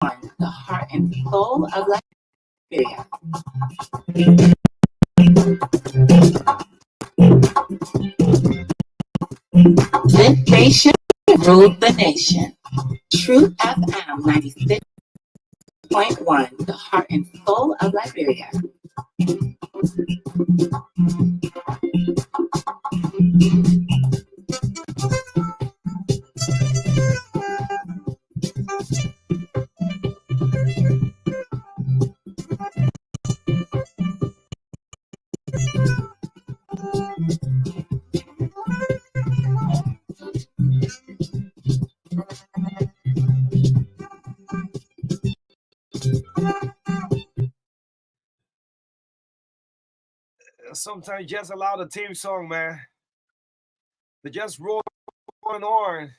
the heart and soul of Liberia. This station rules the nation. Truth FM 96.1, the heart and soul of Liberia. Sometimes just allow the team song, man. They just roll on.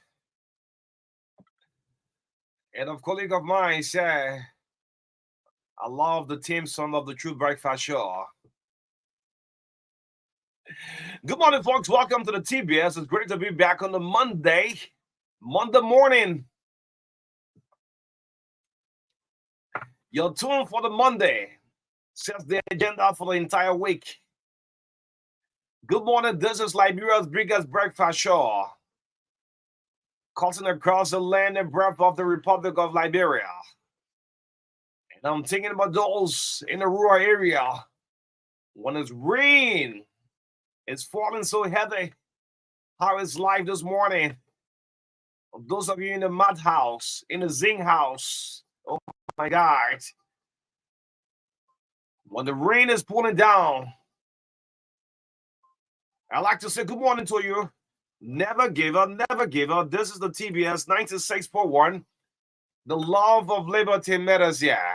And a colleague of mine said, I love the team song of the True Breakfast Show. Good morning, folks. Welcome to the TBS. It's great to be back on the Monday morning. You're tuned for the Monday. Sets the agenda for the entire week. Good morning. This is Liberia's biggest breakfast show, cutting across the land and breadth of the Republic of Liberia. And I'm thinking about those in the rural area when it's rain, it's falling so heavy. How is life this morning? Those of you in the mud house, in the zinc house, oh my God. When the rain is pulling down, I like to say good morning to you. Never give up, never give up. This is the TBS 96.1. The love of liberty matters, yeah.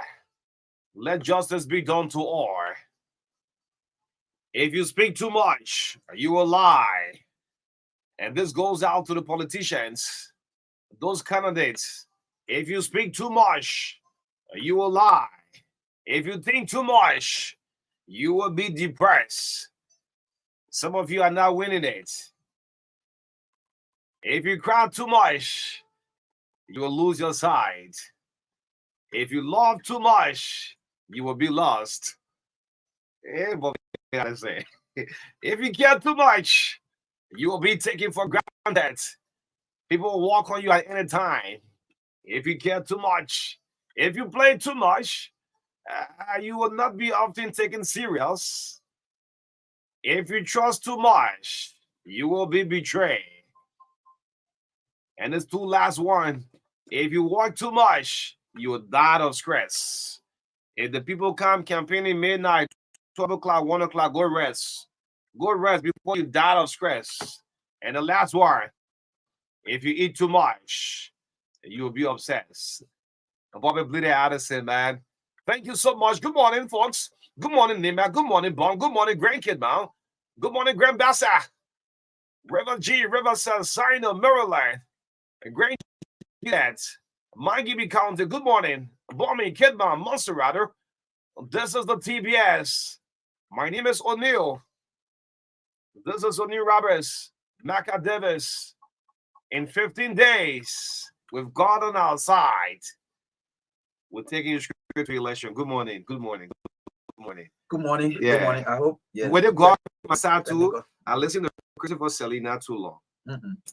Let justice be done to all. If you speak too much, you will lie. And this goes out to the politicians, those candidates. If you speak too much, you will lie. If you think too much, you will be depressed. Some of you are not winning it. If you cry too much, you will lose your sight. If you love too much, you will be lost. If you care too much, you will be taken for granted. People will walk on you at any time. If you care too much, if you play too much, you will not be often taken serious. If you trust too much, you will be betrayed. And this two last one. If you work too much, you will die of stress. If the people come campaigning midnight, 12 o'clock, 1 o'clock, go rest. Go rest before you die of stress. And the last one. If you eat too much, you will be obsessed. Bobby Bleeder Addison, man. Thank you so much. Good morning, folks. Good morning, Nima. Good morning, Bon. Good morning, Grandkid, man. Good morning, Grandbassa. River G, Riverside, Sino, Maryland. Grandkid, Mangibi County. Good morning. Bommy, Kidman, Monsterratter. This is the TBS. My name is O'Neill. This is O'Neill Roberts, Maka Davis. In 15 days, we've gone on our side. We're taking you straight to election. Good morning. Good morning. Good morning. Good morning. Yeah. Good morning. I hope. Yeah. When they go on my side too, I listened to Christopher Selly not too long.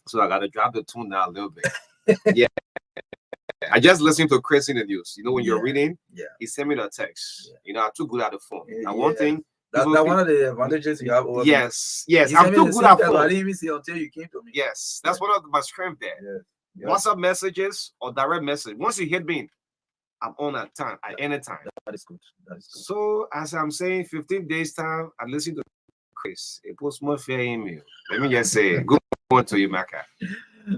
So I got to drop the tune down a little bit. Yeah. I just listened to Chris in the news. You know, when you're reading, he sent me the text. You know, I'm too good at the phone. And one thing, that's one of the advantages you have over yes, I'm too good at phone. I didn't even see until you came to me. Yes, that's one of my strengths there. WhatsApp messages or direct message. Once you hit me, I'm on at time, at any time. That is good. That is good. So as I'm saying, 15 days time, I listen to Chris. It puts more fair email. Let me just say, good morning to you, Maka.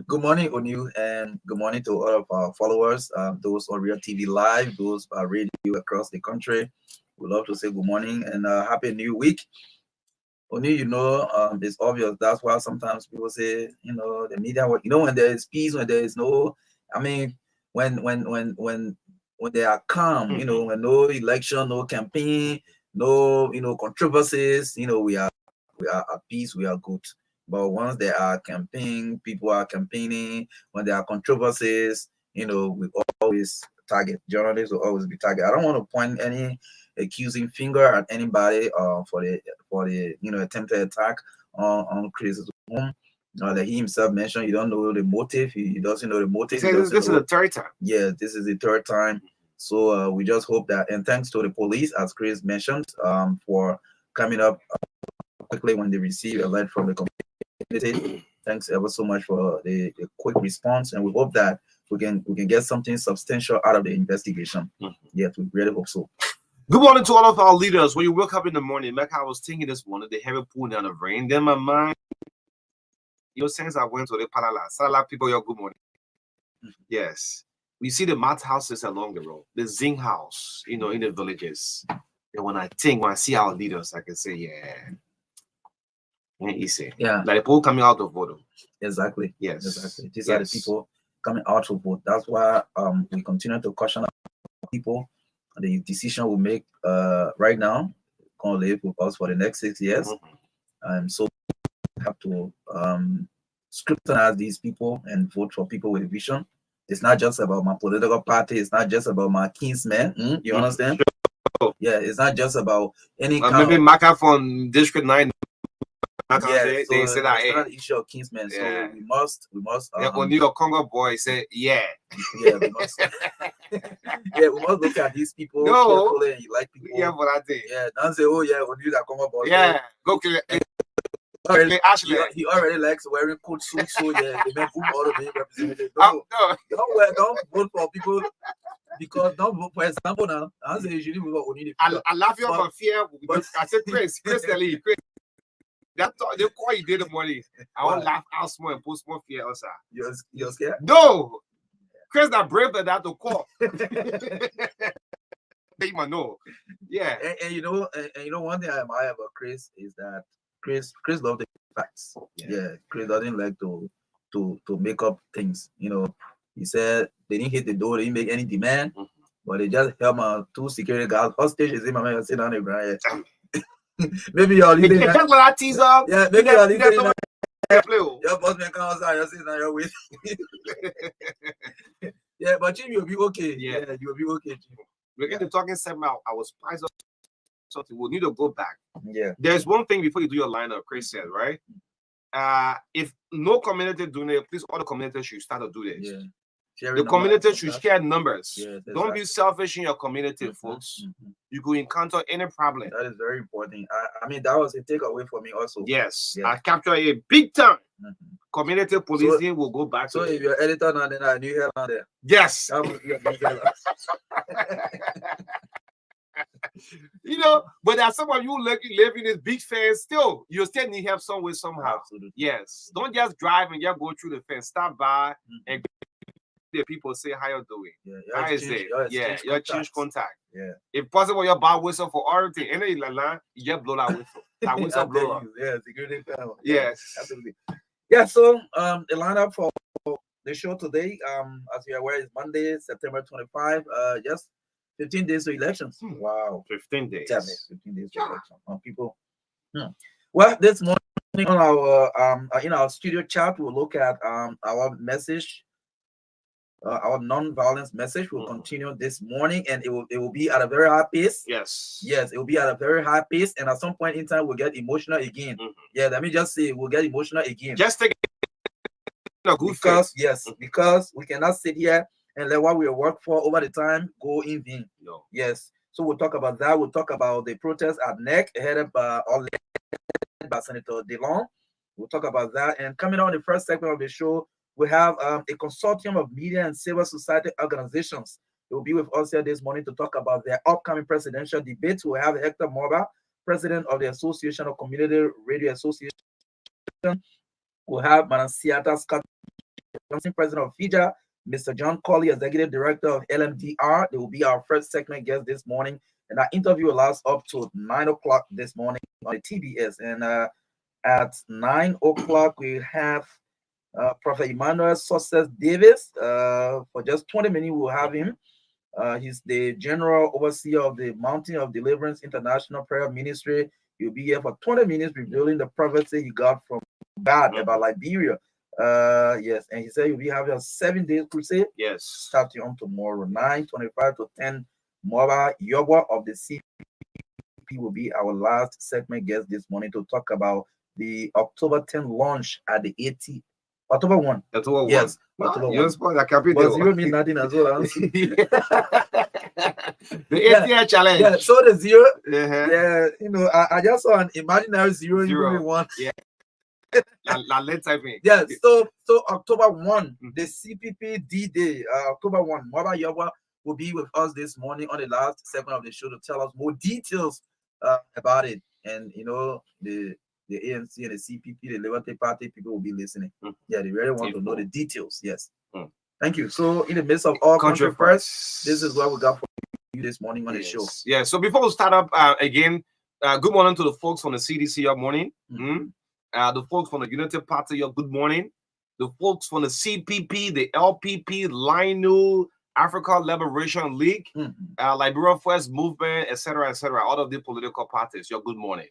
Good morning, O'Neill, and good morning to all of our followers, those on Real TV Live, those radio across the country. We'd love to say good morning and happy new week. O'Neill, you know, it's obvious. That's why sometimes people say, you know, the media, you know, when there is peace, when there is no, I mean, when they are calm, you know, when no election, no campaign, no, you know, controversies, you know, we are at peace, we are good. But once there are campaigning, people are campaigning, when there are controversies, you know, we always target. Journalists will always be target. I don't want to point any accusing finger at anybody for the attempted attack on Chris's home. That he himself mentioned, you don't know the motive. He doesn't know the motive. This is the third time. Yeah, this is the third time. So we just hope that, and thanks to the police, as Chris mentioned, for coming up quickly when they receive a alert from the community. Thanks ever so much for the quick response, and we hope that we can get something substantial out of the investigation. Yes, we really hope so. Good morning to all of our leaders. When you woke up in the morning, like I was thinking this morning, the heavy pouring down of rain. Then my mind, since I went to the Salala people, good morning. Yes. We see the mat houses along the road, the zinc house, in the villages. And when I see our leaders, I can say, ain't easy. Yeah. Like the people coming out to vote. Exactly. Yes. Exactly. These are the people coming out to vote. That's why we continue to caution people. The decision we make right now gonna live with us for the next 6 years. So we have to scrutinize these people and vote for people with vision. It's not just about my political party. It's not just about my kinsmen. You understand? Yeah, it's not just about any kind maybe MARKA from District 9. They say that it's not an issue of kinsmen. So we must when you're a Congo boy say we must we must look at these people carefully, and you like people. Yeah, but I did. Yeah, don't say, when you that Congo boy. Yeah, go kill it. He already likes wearing cool suits, so the men all of them represented. Don't vote for people because don't vote. For example, now I say usually we vote only. I laugh you up on fear, but I said Chris, that's all they call you did the morning. I want to laugh out small and put small fear outside. You're scared? No, Chris, that brave that to call. They might know. Yeah, and one thing I admire about Chris is that Chris loves the facts. Yeah, Chris doesn't like to make up things. He said they didn't hit the door, they didn't make any demand, but they just held my 2 security guards hostage. Is in my man sitting on the ground. Maybe you're leaving. Yeah, maybe you're leaving. Your boss may come outside. You're sitting on your way. Yeah, but Jim, you'll be okay. Yeah, you'll be okay, Jim. We're getting talking segment. I was surprised of something. We'll need to go back. Yeah. There's one thing before you do your lineup, Chris said, right? If no community doing it, please all the communities should start to do this. Yeah. The community should share numbers. Yeah, don't be selfish in your community, folks. You could encounter any problem. That is very important. I mean, that was a takeaway for me also. Yes. I capture a big time. Community policing will go back. So if you're editor now, then I knew hell on there. Yes. But there's some of you live in this big fence still. You still need help somewhere, somehow. Absolutely. Yes. Don't just drive and just go through the fence. Stop by and the people say how you doing. How is it? You change contact. Yeah. If possible, you buy whistle for everything. Any like you just blow that whistle. That whistle blower. Yeah, security panel. Yes. Absolutely. Yeah, so the lineup for the show today, as you're aware, is Monday, September 25. Just 15 days to elections. Wow. 15 days. 15 days to elections. People. Well, this morning on our in our studio chat, we'll look at our message. Our non-violence message will continue this morning, and it will be at a very high pace. Yes, it will be at a very high pace, and at some point in time, we'll get emotional again. Yeah, let me just say, we'll get emotional again. Just take a good because we cannot sit here and let what we work for over the time go in vain. No. Yes, so we'll talk about that. We'll talk about the protest at NEC headed by Senator DeLong. We'll talk about that, and coming on the first segment of the show, we have a consortium of media and civil society organizations. They will be with us here this morning to talk about their upcoming presidential debates. We have Hector Morba, president of the Association of Community Radio Association. We'll have Madam Siata Scott, president of FIJA, Mr. John Colley, executive director of LMDR. They will be our first segment guest this morning. And our interview will last up to 9 o'clock this morning on the TBS. And at 9 o'clock, we have Prophet Emmanuel Success Davis. For just 20 minutes, we'll have him. He's the general overseer of the Mountain of Deliverance International Prayer Ministry. He'll be here for 20 minutes revealing the prophecy he got from God about Liberia. Yes, and he said we have a 7 day crusade Yes. starting on tomorrow, 9:25 to 10. Mora Yoba of the CP will be our last segment guest this morning to talk about the October 10 launch at the 80 October 1. October 1. Yes, No, October you 1. spoil that capital. But zero mean nothing as well. The 80th challenge. Yeah, so the zero, Uh-huh. yeah, you know, I just saw an imaginary zero, Zero. in one. Yeah. Let's type in. Yeah, so October 1, the CPP D-Day, October 1, Mora Yoba will be with us this morning on the last segment of the show to tell us more details about it. And you know, the ANC and the CPP, the Liberty Party people will be listening. Yeah, they really want to know the details. Yes. Thank you. So in the midst of all country first, this is what we got for you this morning on the show. Yeah. So before we start up again, good morning to the folks from the CDC. Good morning. The folks from the United Party. Good morning. The folks from the CPP, the LPP, Lino, Africa Liberation League, Liberia First Movement, etc., etc. All of the political parties. Good morning.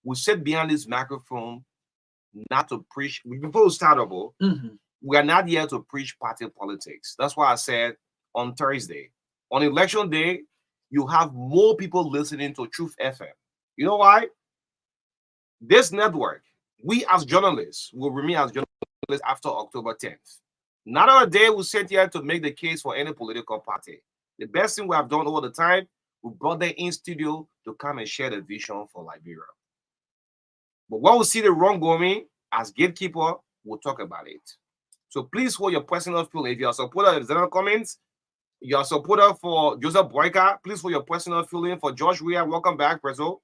We sit behind this microphone not to preach. Before we start up, we are not here to preach party politics. That's why I said on Thursday, on election day, you have more people listening to Truth FM. You know why? This network, we as journalists will remain as journalists after October 10th. Not a day we sit here to make the case for any political party. The best thing we have done over the time, we brought them in studio to come and share the vision for Liberia. But when we see the wrongdoing, as gatekeeper, we'll talk about it. So please hold your personal feeling. If you're a supporter of General Cummins, you're a supporter for Joseph Boyka, please hold your personal feeling. For George Weah, welcome back, Prezo.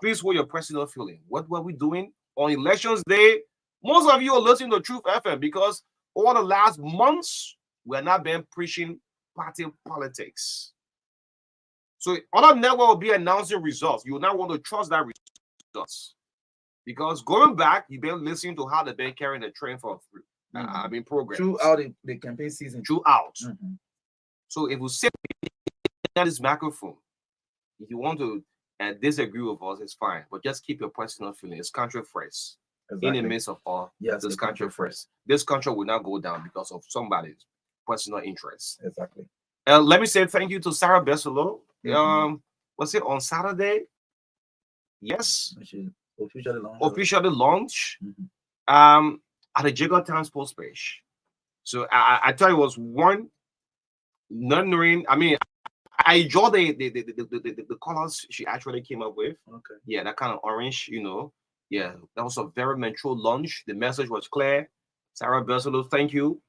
Please hold your personal feeling. What were we doing on elections day? Most of you are listening to Truth FM because over the last months, we are not been preaching party politics. So other network will be announcing results. You will not want to trust that results. Because going back, you've been listening to how they've been carrying the train for programs. Throughout the campaign season. Throughout. So if we sit at this microphone, if you want to disagree with us, it's fine. But just keep your personal feeling. It's country first. Exactly. In the midst of all, this country first. This country will not go down because of somebody's personal interest. Exactly. Let me say thank you to Sarah Bessolo. Was it on Saturday? Yes. Officially launched. At the Jacob Sports page. So I tell you, it was one not knowing. I mean, I enjoy the colors she actually came up with. Okay. Yeah, that kind of orange, you know. Yeah, that was a very mature launch. The message was clear. Sarah Bessolo, thank you.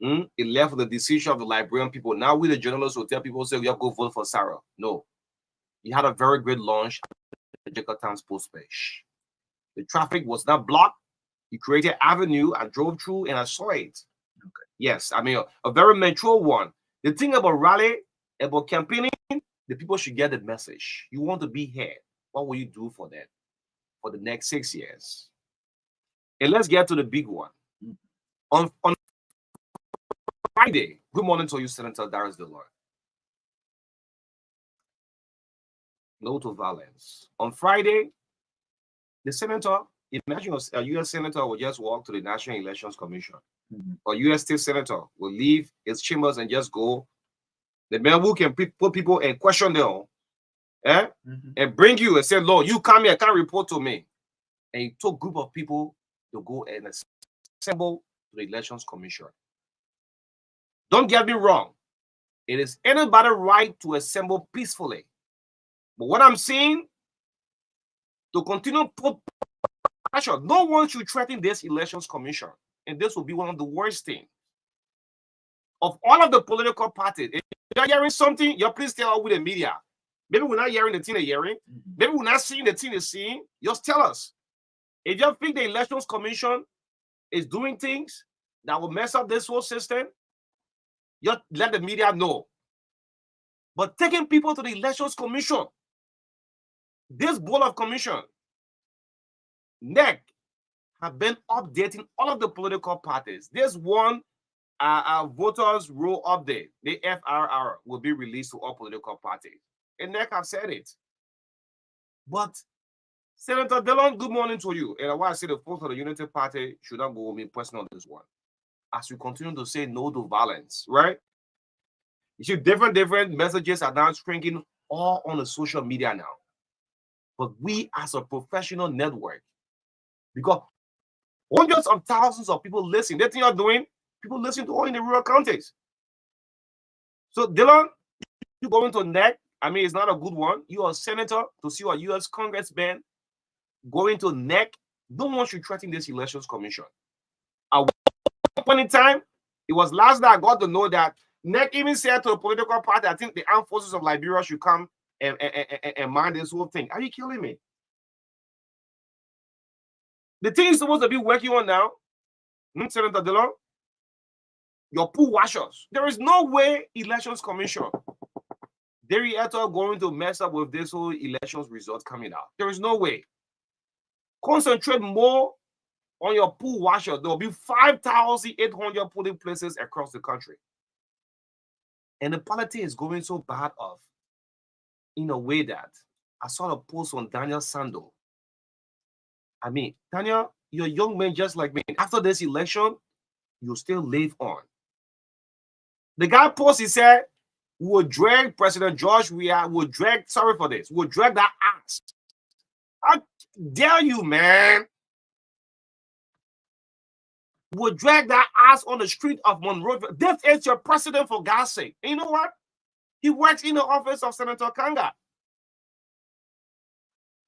It left the decision of the Liberian people. Now we the journalists will tell people, say, we have to go vote for Sarah. No. You had a very great launch at the Jacob Sports page. The traffic was not blocked. You created avenue. I drove through and I saw it. Okay. Yes, I mean, a very mature one. The thing about rally, about campaigning, the people should get the message. You want to be here. What will you do for them for the next 6 years? And let's get to the big one. On Friday, good morning to you, Senator Darius DeLore. No to violence. On Friday, the senator, imagine a U.S. senator will just walk to the National Elections Commission. Or U.S. state senator will leave his chambers and just go. The man who can put people and question them, and bring you and say, Lord, you come here, can't report to me. And he took a group of people to go and assemble to the Elections Commission. Don't get me wrong. It is anybody's right to assemble peacefully. But what I'm saying, to continue put pressure, no one should threaten this Elections Commission. And this will be one of the worst things. Of all of the political parties, if you're hearing something, you please tell us with the media. Maybe we're not hearing the thing they're hearing. Maybe we're not seeing the thing they're seeing. Just tell us. If you think the Elections Commission is doing things that will mess up this whole system, just let the media know. But taking people to the Elections Commission, this board of commission, NEC, have been updating all of the political parties. This one voters roll update, the FRR, will be released to all political parties. And NEC have said it. But Senator Dillon, good morning to you. And I want to say the folks of the Unity Party should not go with me personally on this one. As we continue to say no to violence, right? You see, different messages are now shrinking all on the social media now. But we as a professional network, because hundreds of thousands of people listen. That thing you're doing, people listen to all in the rural counties. So Dillon, you going to NEC, I mean, it's not a good one. You are a senator to see a U.S. congressman going to NEC. No one should threaten this elections commission. At one point in time, it was last night I got to know that NEC even said to the political party, I think the armed forces of Liberia should come and mind this whole thing. Are you killing me? The thing is supposed to be working on now, Senator Dillon, your pool washers. There is no way elections commission, Derry Eto going to mess up with this whole elections result coming out. There is no way. Concentrate more on your pool washers. There will be 5,800 polling places across the country. And the politics is going so bad off in a way that I saw a post on Daniel Sando. I mean, Daniel, you're a young man just like me. After this election, you still live on. The guy post, he said, we will drag President George Weah, we'll drag, sorry for this, we'll drag that ass. How dare you, man? We'll drag that ass on the street of Monrovia. This is your president, for God's sake. And you know what? He works in the office of Senator Kanga.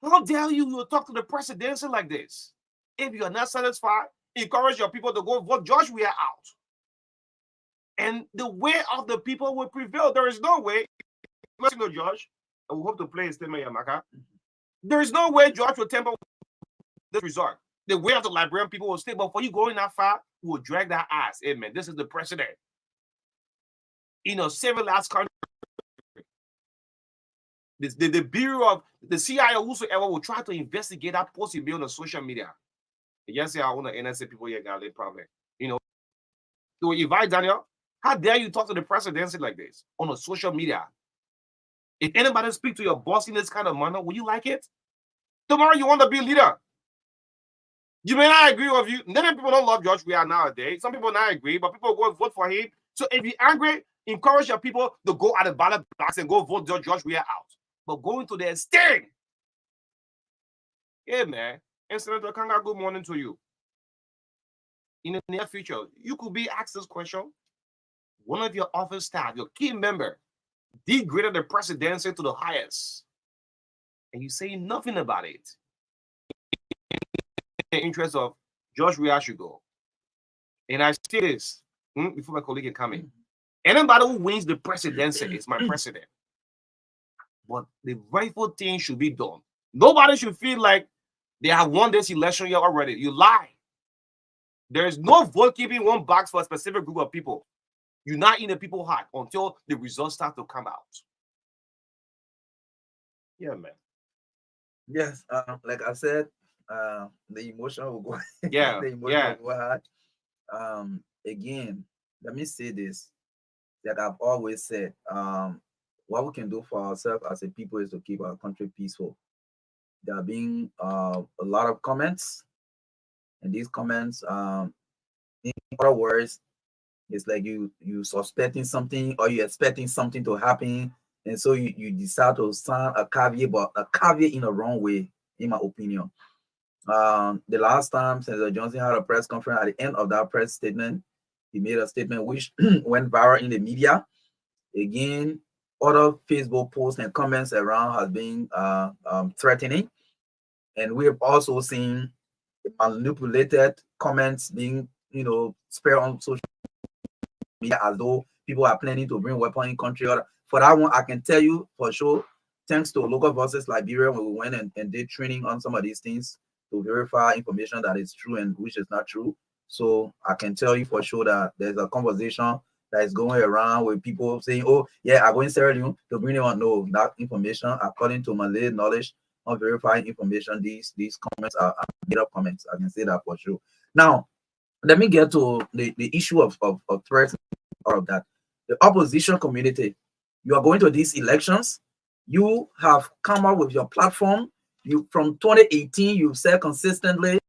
How dare you talk to the presidency like this? If you are not satisfied, encourage your people to go vote George Weah out. And the way of the people will prevail. There is no way. Listen to George. And we hope to play his statement here, MARKA. There is no way George will temper this result. The way of the Liberian people will stay. But for you going that far, we will drag that ass. Amen. This is the president. In a civilized country, the Bureau of the CIA, whosoever will try to investigate that post he made on social media. Yes, I want to NSA people here got a problem. You know, to invite Daniel. How dare you talk to the presidency like this on a social media? If anybody speak to your boss in this kind of manner, will you like it? Tomorrow you want to be a leader. You may not agree with you. Many people don't love George Weah nowadays. Some people not agree, but people go and vote for him. So if you're angry, encourage your people to go at the ballot box and go vote George Weah out. But going to their sting. Hey, man. And Senator Kanga, good morning to you. In the near future, you could be asked this question. One of your office staff, your key member, degraded the presidency to the highest. And you say nothing about it. In the interest of George Weah should go. And I say this before my colleague can come in. Anybody who wins the presidency is my president. But the rightful thing should be done. Nobody should feel like they have won this election year already. You lie. There is no vote keeping one box for a specific group of people. You're not in the people's heart until the results start to come out. Yeah, man. Yes, like I said, the emotion will go. Yeah, the emotion will go hard. Again, let me say this: that I've always said, what we can do for ourselves as a people is to keep our country peaceful. There have been a lot of comments, and these comments, in other words, it's like you suspecting something or you expecting something to happen, and so you decide to sound a caveat, but a caveat in the wrong way, in my opinion. The last time Senator Johnson had a press conference, at the end of that press statement, he made a statement which went viral in the media. Again, other Facebook posts and comments around has been threatening, and we have also seen manipulated comments being, spread on social media as though people are planning to bring weapons in country. For that one, I can tell you for sure, thanks to local voices Liberia, when we went and did training on some of these things to verify information that is true and which is not true. So I can tell you for sure that there's a conversation that is going around with people saying, oh, yeah, I'm going to Sierra Leone to bring it on. No, that information, according to my limited knowledge on verifying information, these comments are made up comments. I can say that for sure. Now, let me get to the issue of threats, all of that. The opposition community, you are going to these elections, you have come up with your platform, You from 2018, you've said consistently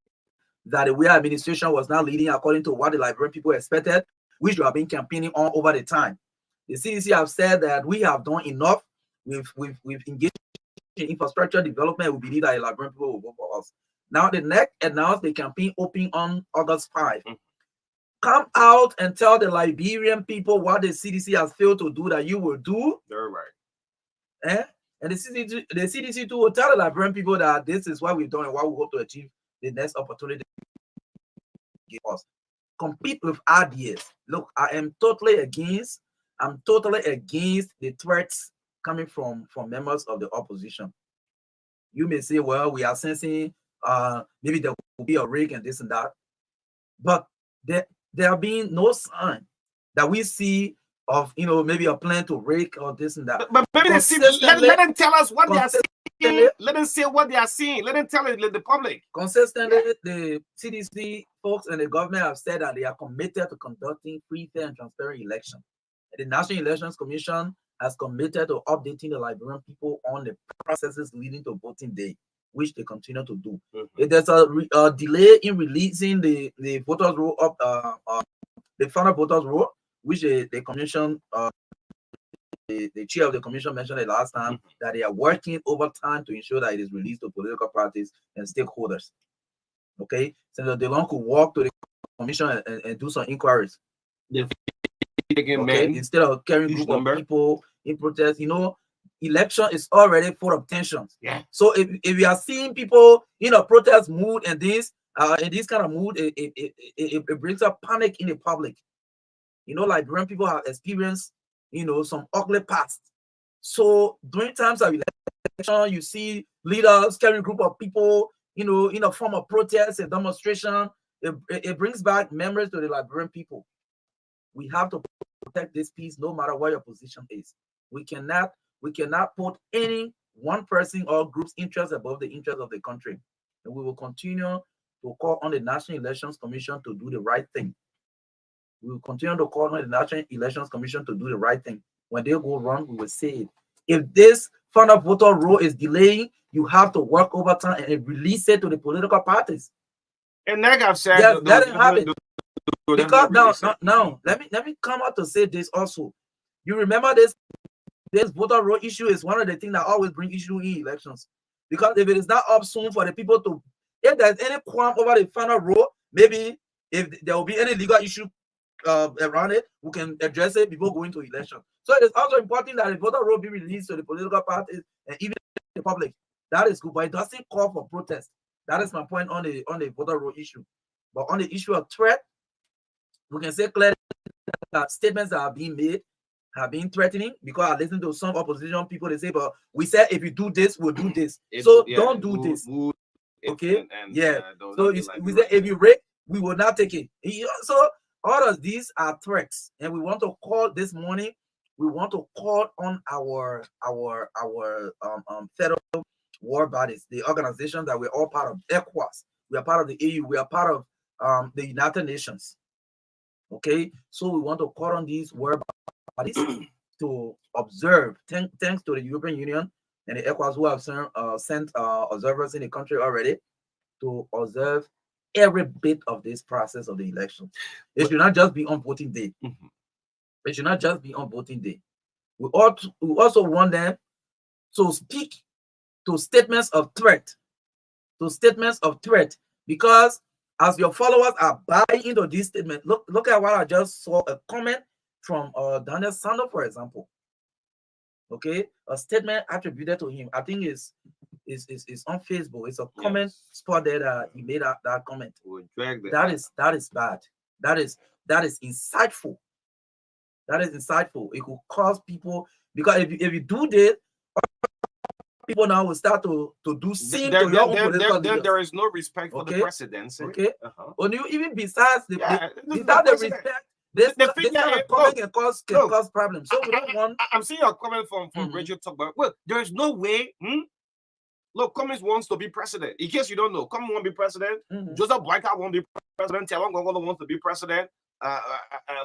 that the way administration was not leading according to what the Liberian people expected, which you have been campaigning on over the time. The CDC have said that we have done enough. We've engaged in infrastructure development. We believe that the Liberian people will vote for us. Now the NEC announced the campaign opening on August 5. Come out and tell the Liberian people what the CDC has failed to do that you will do. They're right. And the CDC too will tell the Liberian people that this is what we've done and what we hope to achieve the next opportunity give us. Compete with ideas. Look, I'm totally against the threats coming from members of the opposition. You may say, well, we are sensing maybe there will be a rig and this and that, but there have been no sign that we see of maybe a plan to rig or this and that. But maybe let them tell us what they are seeing. Let them say what they are seeing. Let them tell the public. Consistently, the CDC folks and the government have said that they are committed to conducting free, fair, and transparent elections. The National Elections Commission has committed to updating the Liberian people on the processes leading to voting day, which they continue to do. If there's a delay in releasing the voters roll up, the final voters roll, which the commission, the chair of the commission mentioned it last time, that they are working overtime to ensure that it is released to political parties and stakeholders. Okay, so they long could walk to the commission and do some inquiries. Okay, instead of carrying group of people in protest, election is already full of tensions. Yeah. So if you are seeing people in a protest mood and this in this kind of mood, it brings up panic in the public. Liberian people have experienced, some ugly past. So during times of election, you see leaders carrying a group of people, in a form of protest and demonstration. It brings back memories to the Liberian people. We have to protect this peace no matter what your position is. We cannot put any one person or group's interest above the interest of the country. And we will continue to call on the National Elections Commission to do the right thing. We will continue to call on the National Elections Commission to do the right thing. When they go wrong, we will say it. If this final voter roll is delaying, you have to work overtime and release it to the political parties. And like I've said, yes, let it happen. Because now, let me come out to say this also. You remember this voter roll issue is one of the things that always bring issue in elections. Because if it is not up soon for the people to, if there's any qualm over the final roll, maybe if there will be any legal issue around it, we can address it before going to election. So it is also important that the voter roll be released to the political parties and even the public. That is good, but it doesn't call for protest. That is my point on the voter roll issue. But on the issue of threat, we can say clearly that statements that are being made have been threatening, because I listen to some opposition people, they say, but we said if you do this, we'll do this. Don't do this. Okay? So we say if you rape, we will not take it. So all of these are threats. And we want to call this morning, we want to call on our federal war bodies, the organizations that we're all part of, ECOWAS, we are part of the EU, we are part of the United Nations. Okay, so we want to call on these war bodies to observe. Thanks to the European Union and the ECOWAS who have sent observers in the country already to observe every bit of this process of the election. It should not just be on voting day. It should not just be on voting day. We also want them to speak to statements of threat. Because as your followers are buying into this statement, look at what I just saw, a comment from Daniel Sando, for example. Okay, a statement attributed to him. I think is on Facebook. It's a comment spot there that he made that comment. That is bad. That is insightful. That is insightful. It could cause people, because if you do this, people now will start to do same to your own political leaders. There is no respect for the presidency. Okay. Or even besides the respect, this kind of comment can cause problems. So we don't want. I'm seeing a comment from Rachel talk about. Well, there is no way. Look, Cummings wants to be president. In case you don't know, Cummings wants to be president. Joseph Boyka wants to be president. Talon Gongolo wants to be president.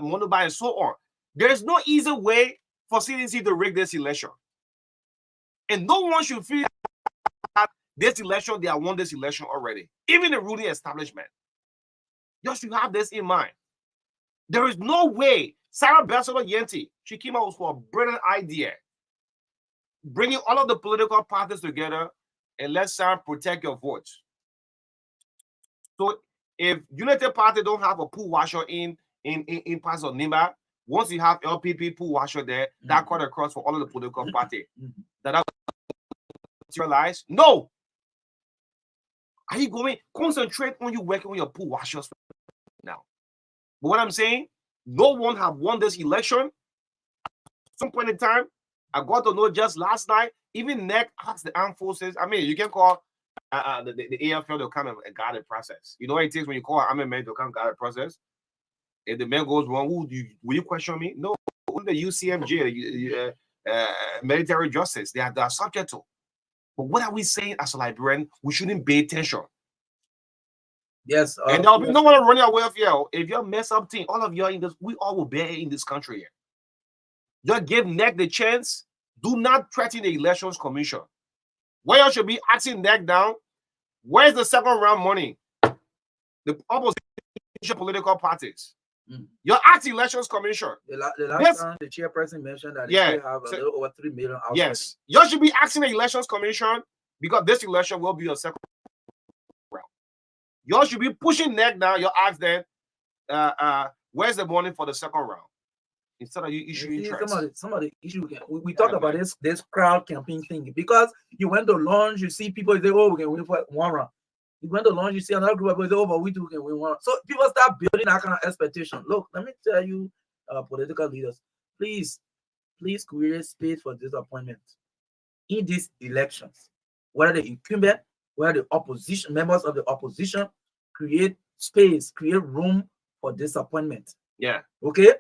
Monobai and so on. There is no easy way for CDC to rig this election. And no one should feel that this election, they have won this election already. Even the ruling establishment. Just you have this in mind. There is no way Sarah Bessel Yenti, she came out with a brilliant idea. Bringing all of the political parties together and let Sarah protect your votes. So if United Party don't have a pool washer in parts of Nimba, once you have LPP pool washer there, that cut across for all of the political party. That materialize? No. Are you going concentrate on you working on your pool washers now? But what I'm saying, no one have won this election. At some point in time, I got to know just last night, even NEC asked the armed forces. I mean, you can call the AFL to come and guide the process. You know what it takes when you call an army man to come guide the process? If the man goes wrong, will you question me? No. The UCMJ, military justice, they are subject to. But what are we saying as a librarian? We shouldn't pay attention. Yes. And there'll be no one running away with you. If you mess up thing, all of you are in this, we all will bear in this country here. Just give NEC the chance. Do not threaten the Elections Commission. Where you should be asking NEC down, where's the second round money? The opposition political parties. You're asking Elections Commission. The last time the chairperson mentioned that they still have a little over 3 million outstanding. Yes. You should be asking the Elections Commission because this election will be a second round. You should be pushing NEC down. You ask them, where's the money for the second round? Instead of you issuing some of the issue we talk about this crowd campaign thing, because you went to launch, you see people say, oh, we can win for one round. You went to launch, you see another group of people say, oh, but we too can win one round. So people start building that kind of expectation. Look, let me tell you, political leaders, please create space for disappointment in these elections. Whether the incumbent, whether the opposition, members of the opposition, create space, create room for disappointment. Yeah. Okay.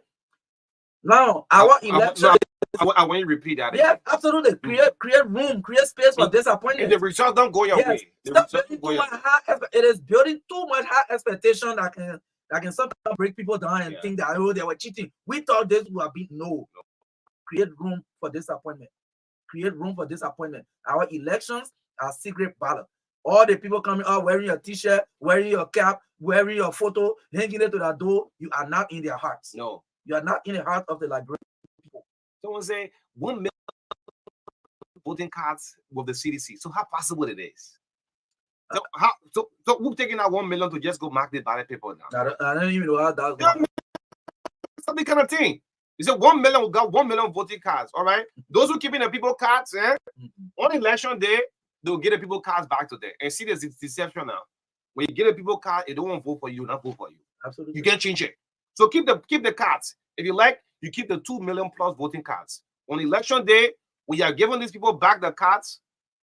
Now, our election. I want you to repeat that. Yeah, absolutely. Create room, create space for disappointment. And the results don't go your way. It is building too much high expectation that can sometimes break people down and think that, oh, they were cheating. We thought this would have been no. Create room for disappointment. Create room for disappointment. Our elections are secret ballot. All the people coming out wearing your t-shirt, wearing your cap, wearing your photo, hanging it to the door, you are not in their hearts. No. You are not in the heart of the Liberian people. Someone say 1 million voting cards with the CDC. So how possible it is? So who's taking that 1 million to just go mark the ballot paper now? I don't even know how that's going. That's the kind of thing. You said 1 million, we got 1 million voting cards. All right. Those who keeping the people cards, on election day, they'll get the people cards back to them. And see, there's deception now. When you get a people card, they don't want to vote for you, not vote for you. Absolutely. You can't change it. So keep the cards. If you like, you keep the 2 million plus voting cards. On election day, when you are giving these people back the cards,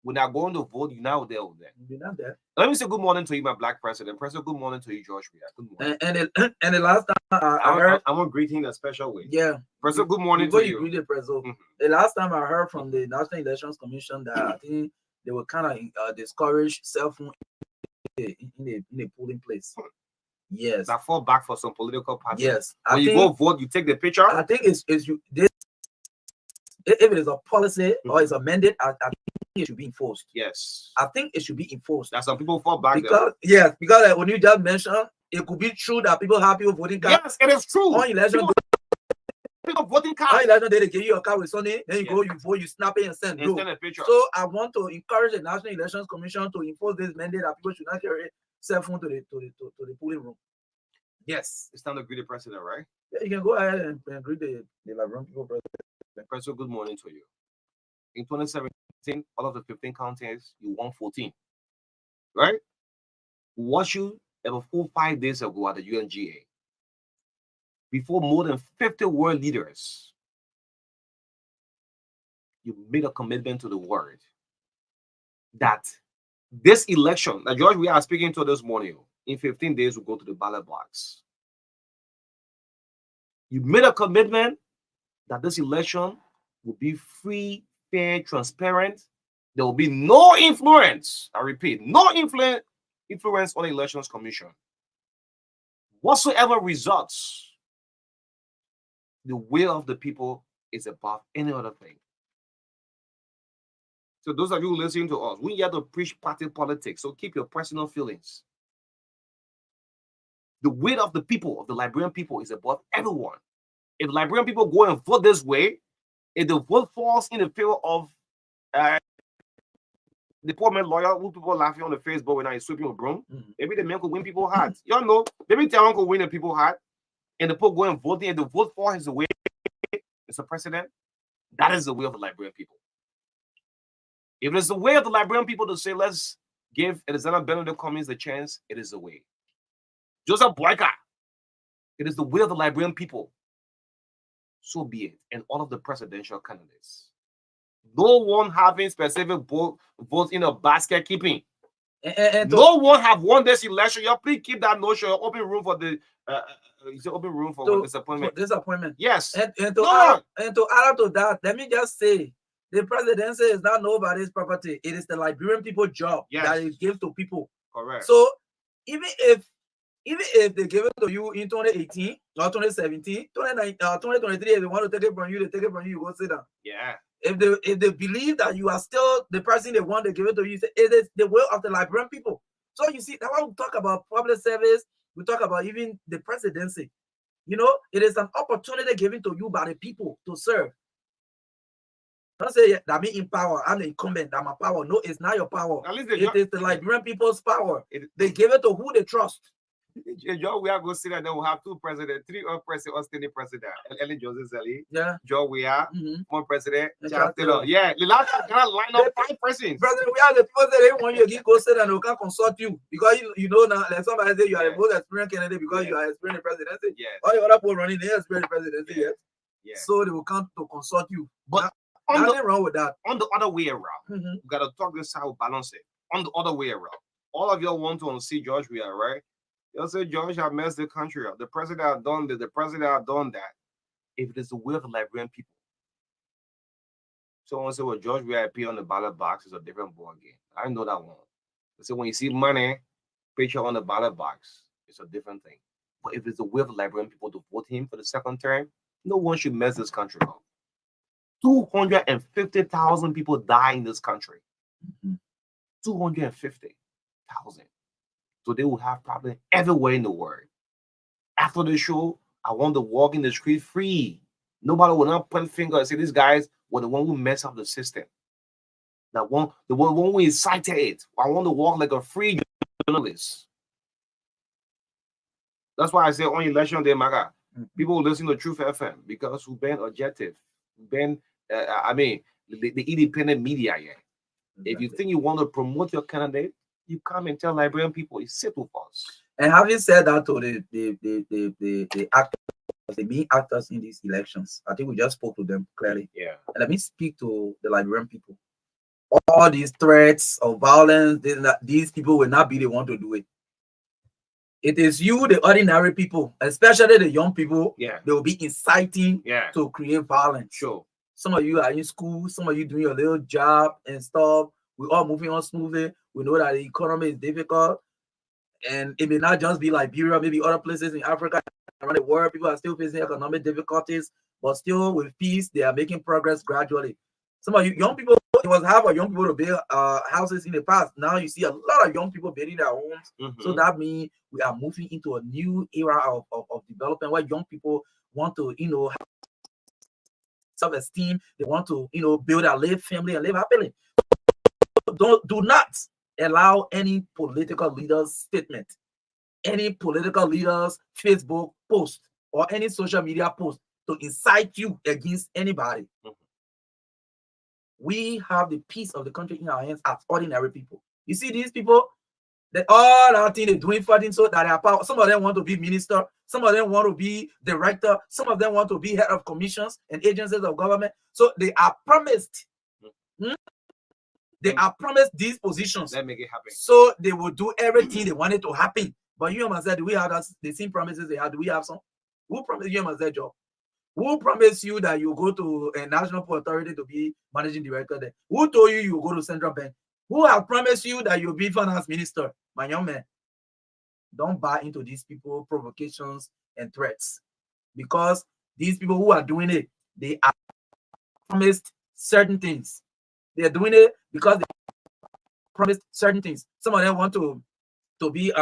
when they are going to vote, you're now there with them. You're not there. Let me say good morning to you, my black president. President, good morning to you, George. Good morning. And the last time I heard, I want to greet him in a special way. Yeah. President, good morning to you. Greet the president. The last time I heard from the National Elections Commission that I think they were kind of discourage cell phone in a polling place. Yes. That fall back for some political parties. Yes. When you go vote, you take the picture. I think it's this. If it is a policy or it's a mandate, I think it should be enforced. Yes. I think it should be enforced. That some people fall back because there. Because when you just mentioned, it could be true that people have people voting cards. Yes, it is true. On election people voting cards. On election day, they give you a card with Sunday, then you go, you vote, you snap it and send. Send a picture. So I want to encourage the National Elections Commission to enforce this mandate that people should not carry cell phone to the polling room. Yes. It's time to greet the president, right? Yeah, you can go ahead and greet the Liberian people president. President, good morning to you. In 2017, all of the 15 counties, you won 14. Right? Watch you about 4 or 5 days ago at the UNGA. Before more than 50 world leaders, you made a commitment to the world that this election, that George, we are speaking to this morning, in 15 days, we'll go to the ballot box. You made a commitment that this election will be free, fair, transparent. There will be no influence. I repeat, no influence on the Elections Commission. Whatsoever results, the will of the people is above any other thing. So those of you listening to us, we here to preach party politics. So keep your personal feelings. The weight of the people, of the Liberian people, is above everyone. If Liberian people go and vote this way, if the vote falls in the favor of the poor man lawyer who people laughing on the Facebook when I sweeping a broom, maybe the man could win people's hearts. You know, maybe Tehran could win the people's heart, and the people go and vote. And the vote for his way, Mr. President, that is the way of the Liberian people. If it is the way of the Liberian people to say, let's give Alexander Benedict Cummings a chance, it is the way. Joseph Boyka, it is the will of the Liberian people. So be it. And all of the presidential candidates. No one having specific votes in a basket keeping. No one have won this election. You please keep that notion. Open room for the open room for disappointment. For disappointment. Yes. And to add to that, let me just say, the presidency is not nobody's property. It is the Liberian people's job that is given to people. Correct. So even if they give it to you in 2018 or 2017, 2023, if they want to take it from you, they take it from you, you go sit down. Yeah. If they believe that you are still the person they want to give it to you, it is the will of the Liberian people. So you see, that's why we talk about public service, we talk about even the presidency. You know, it is an opportunity given to you by the people to serve. Don't say that me in power, I'm the incumbent, I'm a power. No, it's not your power. It is the Liberian people's power. They give it to who they trust. Joe, we are going to see that then we'll have two presidents, three president, standing president. Ellen Joseph Zelly. Yeah. Joe, we are one president. Yeah. The last time I line up 5 presidents. Brother, we have the people that they want you to go sit and they can consult you because you know now, like somebody say you are the most experienced candidate because you are experienced presidency. Yes. All the other people running, they experienced presidency. Yes. So they will come to consult you. But nothing wrong with that. On the other way around, we got to talk this how balance it. On the other way around, all of y'all want to see George we are right. You'll say George have messed the country up. The president have done this. The president have done that. If it is the will of the Liberian people, someone say, "Well, George, we appear on the ballot box is a different ball game." I know that one. They say when you see money picture on the ballot box, it's a different thing. But if it's the will of the Liberian people to vote him for the second term, no one should mess this country up. 250,000 people die in this country. 250,000. So they will have problems everywhere in the world. After the show, I want to walk in the street free. Nobody will not point finger and say these guys were the one who messed up the system. The one who incited it. I want to walk like a free journalist. That's why I say on election day, MARKA, people listen to Truth FM because we've been objective. We've been, the independent media here. Exactly. If you think you want to promote your candidate, you come and tell Liberian people it's simple for us. And having said that to the actors, the main actors in these elections, I think we just spoke to them clearly. Yeah. And let me speak to the Liberian people. All these threats of violence, these people will not be the one to do it. It is you, the ordinary people, especially the young people. Yeah. They will be inciting to create violence. Sure. Some of you are in school, some of you doing your little job and stuff. We're all moving on smoothly. We know that the economy is difficult. And it may not just be Liberia, maybe other places in Africa, around the world, people are still facing economic difficulties, but still with peace, they are making progress gradually. Some of you young people, it was hard for young people to build houses in the past. Now you see a lot of young people building their homes. So that means we are moving into a new era of development where young people want to, have self-esteem. They want to, build a live family and live happily. Do not allow any political leader's statement, any political leader's Facebook post, or any social media post to incite you against anybody. We have the peace of the country in our hands as ordinary people. You see these people, they all are thing they're doing for them so that they are power. Some of them want to be minister, some of them want to be director, some of them want to be head of commissions and agencies of government. So they are promised. They are promised these positions. Let make it happen. So they will do everything they wanted to happen. But you must say, do we have the same promises they had? Do we have some? Who promised you must say job? Who promised you that you go to a national port authority to be managing director there? Who told you you go to central bank? Who have promised you that you'll be finance minister? My young man, don't buy into these people provocations and threats, because these people who are doing it, they are promised certain things. They're doing it because they promised certain things. Some of them want to be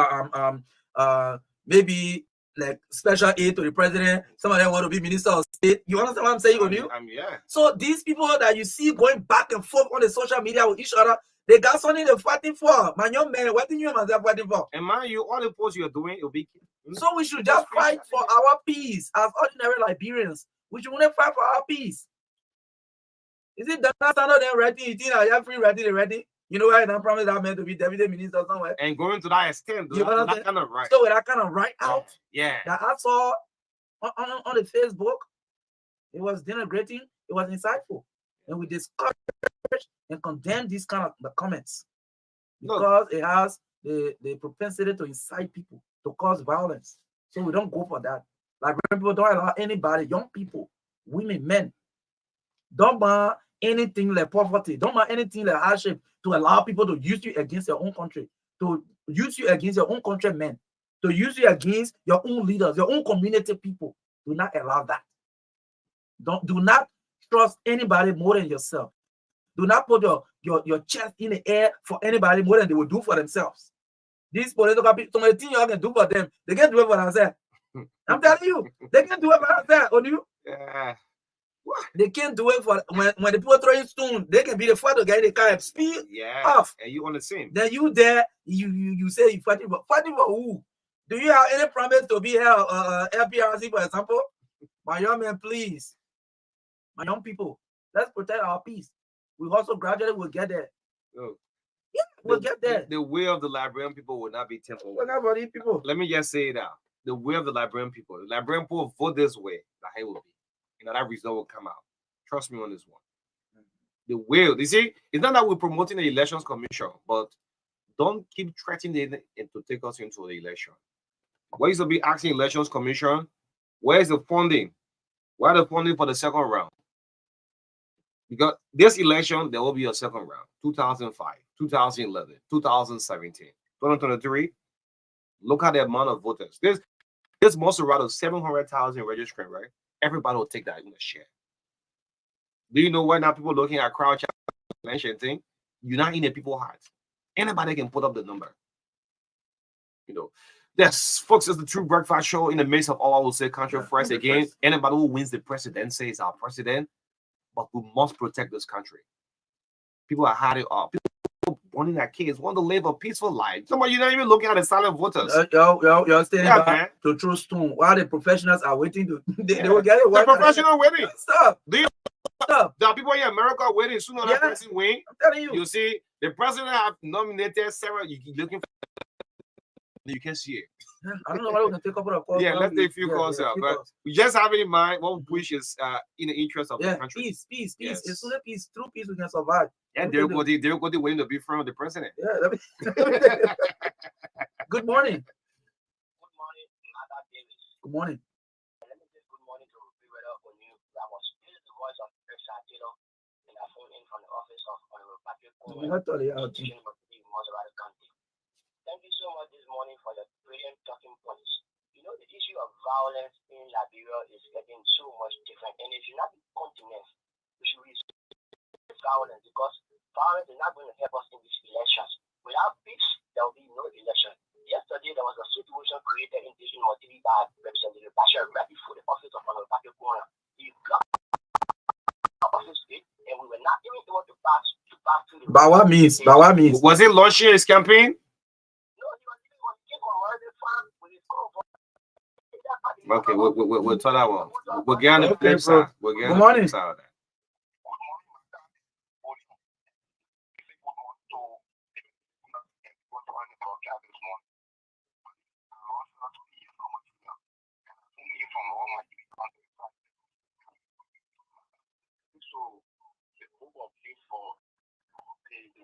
maybe like special aid to the president. Some of them want to be minister of state. You understand what I'm saying, O'Neil? Yeah. So these people that you see going back and forth on the social media with each other, they got something they're fighting for. My young man, what do you and myself fighting for? And mind you, all the posts you're doing, it'll be. So we should just fight for our peace as ordinary Liberians. We should only fight for our peace. Is it that standard then ready? You think I have free ready? You know why I promise that man to be deputy minister somewhere? And going to that extent, that kind of right. So with that kind of right out, yeah. That I saw on the Facebook, it was denigrating, it was insightful. And we discourage and condemn these kind of the comments because it has the propensity to incite people to cause violence. So we don't go for that. Like people don't allow anybody, young people, women, men, don't mind anything like poverty, don't mind anything like hardship to allow people to use you against your own country, to use you against your own countrymen, to use you against your own leaders, your own community people. Do not allow that. Do not trust anybody more than yourself. Do not put your chest in the air for anybody more than they will do for themselves. These political people, some of the things y'all can do for them, they can't do it for themselves. I'm telling you, they can't do it for themselves. On you. Yeah. They can't do it for when the people throw you stone, they can be the first to get the car and speed off. And you on the same. Then you there, you say you fighting for who? Do you have any promise to be here LPRC, for example? My young man, please. My young people, let's protect our peace. We also gradually will get there. Yeah, we'll get there. The will of the Liberian people will not be tempered. People. Let me just say it out. The will of the Liberian people. The Liberian people vote this way. That it will be. That result will come out. Trust me on this one. The will. You see, it's not that we're promoting the elections commission, but don't keep threatening it to take us into the election. Where is to be asking elections commission? Where is the funding? Where are the funding for the second round? Because this election, there will be a second round. 2005, 2011, 2017, 2023. Look at the amount of voters. This must around of 700,000 registrants, right? Everybody will take that in a share. Do you know why now people looking at crowd challenge and thing? You're not in the people's hearts. Anybody can put up the number. Yes, folks, it's the True Breakfast Show in the midst of all I will say controversy again. Anybody who wins the presidency is our president, but we must protect this country. People are hiding up. People wanting their kids want to live a peaceful life. Some of you not even looking at the silent voters. Y'all standing back to throw stone while the professionals are waiting to. They will get it. The professional waiting. Stop. There are people in America waiting sooner than that person win. I'm telling you. You see, the president have nominated Sarah. You keep looking for. You can see it. I don't know why we can take a couple of calls. Yeah, let's take a few calls out. But we just have it in mind what we wish is in the interest of the country. Peace. Yes. It's only peace. Through peace, we can survive. Yeah, they're going waiting to be friend with the president. Yeah. Good morning. Good morning. Let me say good morning to everyone on you. That was still the voice of Professor Taylor, and I phoned in from the office of Honorable Patrick County. Thank you so much this morning for your brilliant talking points. You know, the issue of violence in Liberia is getting so much different, and it should not be continent. We should reduce violence because violence is not going to help us in these elections. Without peace, there will be no election. Yesterday, there was a situation created in this TV by Representative Bashir right before the office of Honorable Patrick County. He blocked the office gate, and we were not even able to pass through the. By what means? Was it launching his campaign? Okay, we'll tell that one. We'll get on the flip side. Good morning.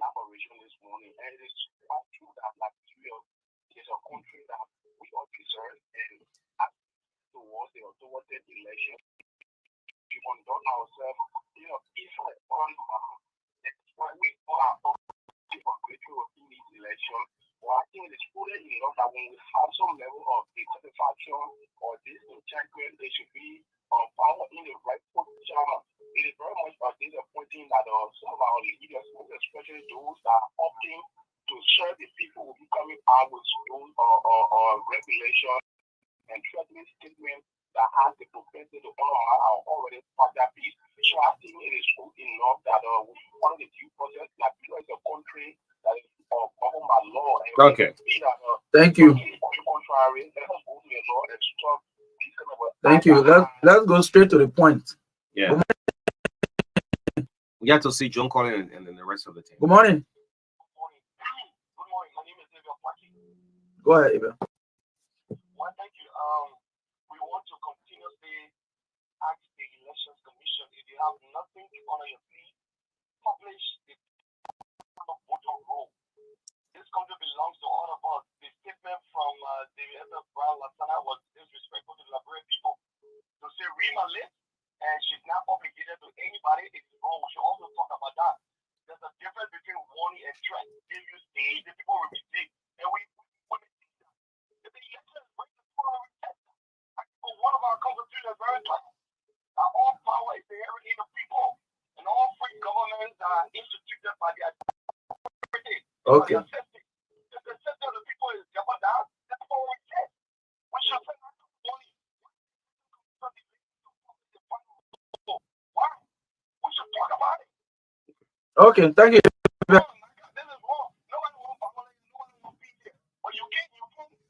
Elaboration this morning, and it is quite true that Nigeria is a country that we all deserve, and towards the election, we conduct ourselves, peaceful on. That's why we are grateful in this election. Well, I think it is prudent enough that when we have some level of dissatisfaction or disenchantment, they should be found in the right position. It is very much a disappointing think that some of our leaders, especially those that are opting to serve the people, will be coming out with those regulations and threatening statements that has the propensity to honor our already partner peace. So I think it is good enough that we follow the due process. Nigeria is a country that is governed by law. And Okay. Thank you. Thank you. Let's go straight to the point. Yeah. We have to see John Collins and then the rest of the team. Good morning. Good morning. My name is David Paki. Go ahead, Abel. Well, thank you. We want to continuously ask the Elections Commission if you have nothing to honor your plea, publish the voter roll. This country belongs to all of us. The statement from David F. Brown Latana was disrespectful to the Liberian people. To say read my list and she's not obligated to anybody, it's wrong. We should also talk about that. There's a difference between warning and threat. If you see the people will be sick, and we if the election is breaking the people will reject them. One of our constitutions is very clear. All power is inherent in the people, and all free governments are instituted by the authority. Okay. If the system of the people is jeopardized, the people will reject. We should send out warning. Why? We should talk about it. Okay, thank you. This is wrong. Nobody wants be here. But you can't do anything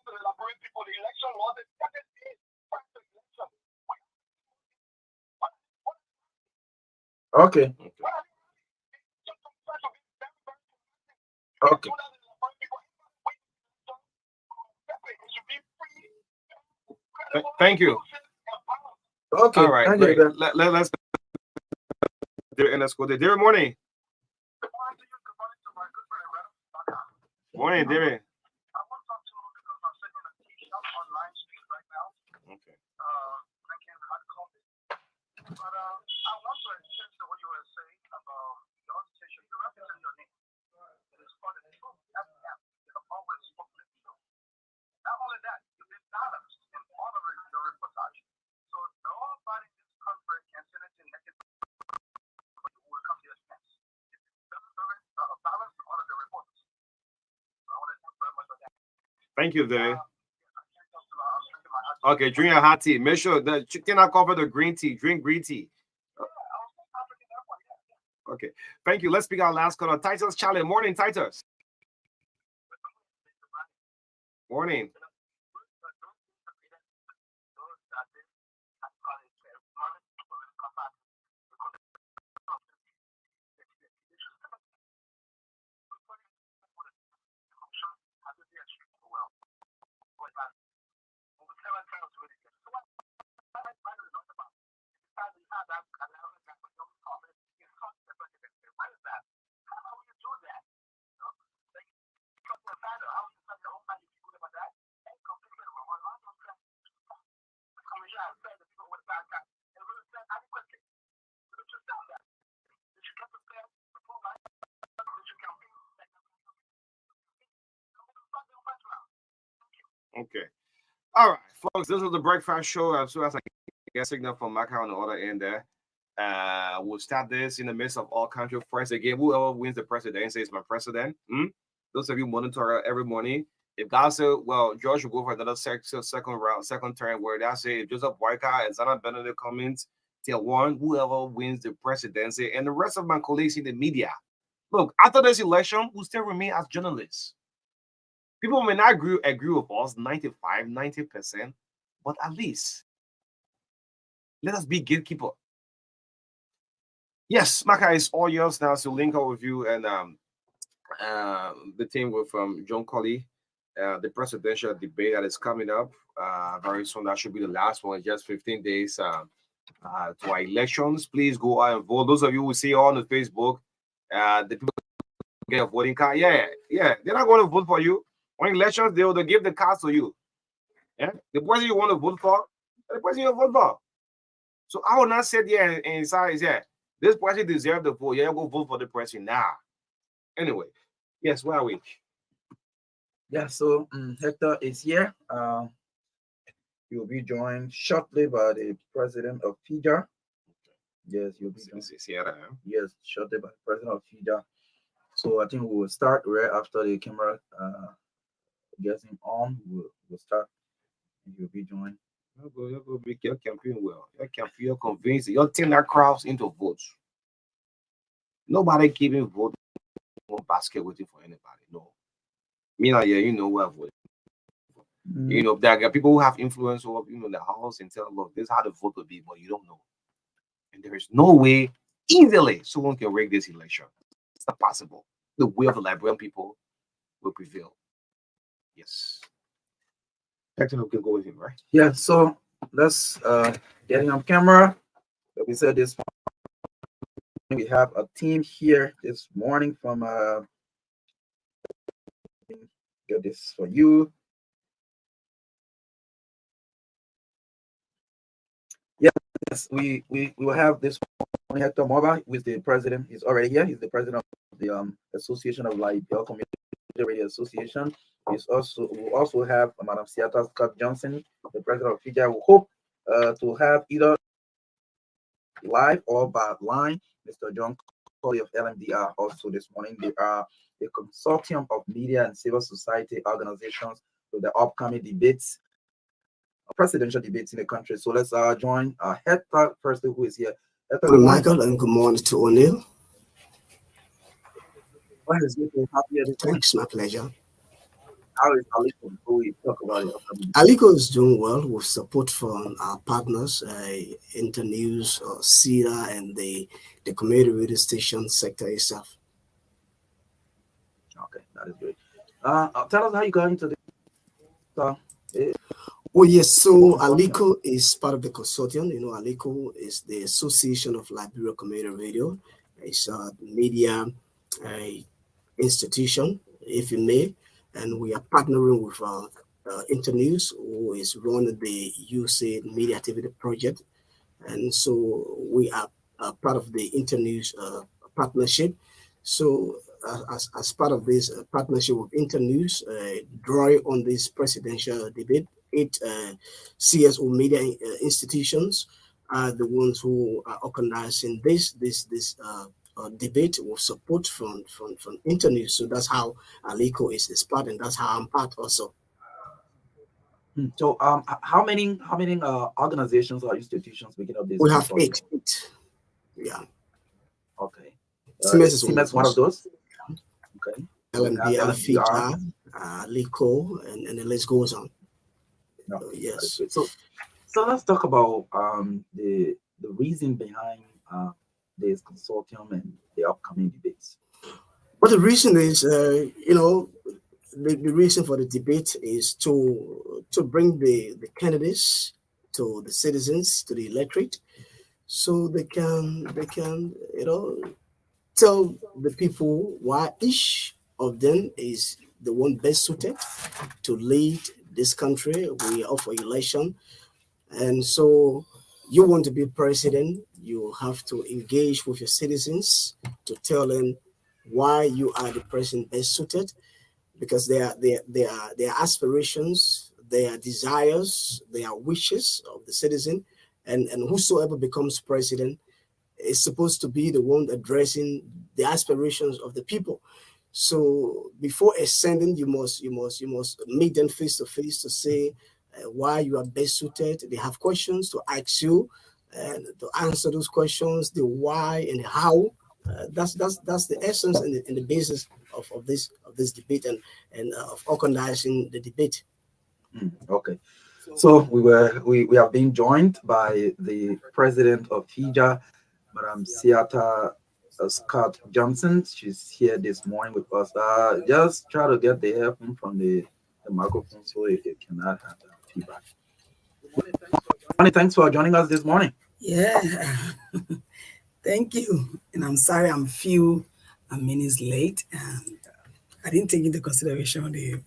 to the Liberian people. The election laws is second day. Okay. Okay. Thank you. Okay. All right. Thank Great. you. Let's and let's go there. David, morning. Morning, David. I want to talk to you because I'm sitting in a tea shop on Line Street right now. Okay. Drinking hot coffee. But I want to attest to what you were saying about your station. You have to say your name. It is for the truth. You have always spoken the truth. Not only that, you've been balanced in all of your reportage. So nobody in this country can say anything negative. Who will come to your defense. It's balanced in all of the reports. So I want to thank you very much for that. Thank you, David. Okay, drink a hot tea. Make sure that you cannot cover the green tea. Drink green tea. Okay, thank you. Let's speak our last caller. Titus Charlie. Morning, Titus. Morning. Okay. All right, folks. This is the breakfast show. As soon as I get signal from MARKA on the other end there, we'll start this in the midst of all country first again. Whoever wins the presidency is my president. Those of you monitor every morning. If God said, well, George will go for another second term, where they say if Joseph Boyka and Zana Benedict Cummings till one, whoever wins the presidency, and the rest of my colleagues in the media. Look, after this election, we still remain as journalists. People may not agree with us 95, 90%, but at least let us be gatekeeper. Yes, MARKA is all yours now to link up with you and the team with John Colley, the presidential debate that is coming up very soon. That should be the last one. Just 15 days to our elections. Please go out and vote. Those of you who see on the Facebook, the people get a voting card. Yeah, they're not going to vote for you. On elections, they'll give the cards to you. Yeah, the person you want to vote for, the person you vote for. So I will not sit there and say, yeah, this person deserves the vote. Yeah, go vote for the person now. Anyway, yes, where are we? Yeah, so Hector is here. He will be joined shortly by the president of FIJA, Yes, you'll be joined. Sierra. Yes, shortly by the president of FIJA. So I think we will start right after the camera gets him on. We'll start and you'll be joined. You go make your campaign well. Your campaign, you're convincing. You're turning that crowds into votes. Nobody giving vote one basket waiting for anybody. No. Me now, yeah, you know where I vote. You know, there are people who have influence over the house and tell them, look, this is how the vote will be, but you don't know. And there is no way easily someone can rig this election. It's not possible. The will of the Liberian people will prevail. Yes. Actually, we can go with him, right? Yeah, so let's get him on camera. Like we said this morning, we have a team here this morning from get this for you. Yes, we will have this one, Hector Mova, who is the president. He's already here. He's the president of the Association of Liberia Community Radio Association. We also have Madam Seattle Scott Johnson, the president of FIJA. We hope to have either live or by line Mr. John Colley of LMDR also this morning. They are a consortium of media and civil society organizations for the upcoming debates, presidential debates in the country. So let's join Hector first, who is here. Hector, Good morning, Michael, and good morning to O'Neill. Well, it's good to have you here. Thanks, my pleasure. How is Aliko before we talk about it? Aliko is doing well with support from our partners, Internews, CEDA, and the community radio station sector itself. Okay, that is great. Tell us how you got into this. Oh, yes. So Aliko is part of the consortium. You know, Aliko is the Association of Liberia Community Radio. It's a media institution, if you may, and we are partnering with Internews, who is running the USAID Media Activity Project. And so we are part of the Internews partnership. So as part of this partnership with Internews, drawing on this presidential debate, 8 CSO media institutions are the ones who are organizing this debate with support from Internews. So that's how Aliko is part, and that's how I'm part also. So how many organizations or institutions making up this? We have 8. Yeah. Okay. CMS is one of those. Okay. LMDR, FIJA, Aliko, and the list goes on. No, yes. So let's talk about the reason behind this consortium and the upcoming debates. Well, the reason is, the reason for the debate is to bring the candidates to the citizens, to the electorate, so they can tell the people why each of them is the one best suited to lead this country. We are up for election, and so you want to be president, you have to engage with your citizens to tell them why you are the person best suited, because their aspirations, their desires, their wishes of the citizen, and whosoever becomes president is supposed to be the one addressing the aspirations of the people. So before ascending, you must meet them face to face to say why you are best suited. They have questions to ask you, and to answer those questions, the why and how. That's the essence and the basis of this debate and of organizing the debate. Okay. So we have been joined by the president of FIJA, Madam Seattle Scott Johnson. She's here this morning with us. Just try to get the earphone from the microphone so it cannot have feedback. Thanks for joining us this morning. Yeah, thank you. And I'm sorry I'm a few minutes late. And I didn't take into consideration the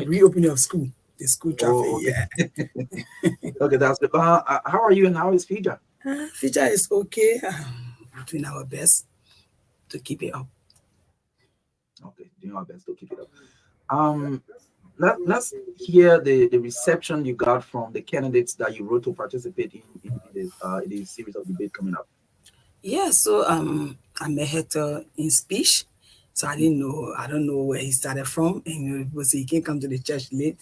reopening of school, the school traffic. Oh, okay. Yeah. Okay, that's good. How are you and how is FIJA? FIJA is okay. Doing our best to keep it up. Okay, doing our best to keep it up. Let's hear the reception you got from the candidates that you wrote to participate in this series of debate coming up. Yeah, so I met Hector in speech. So I don't know where he started from. And people say he can't come to the church late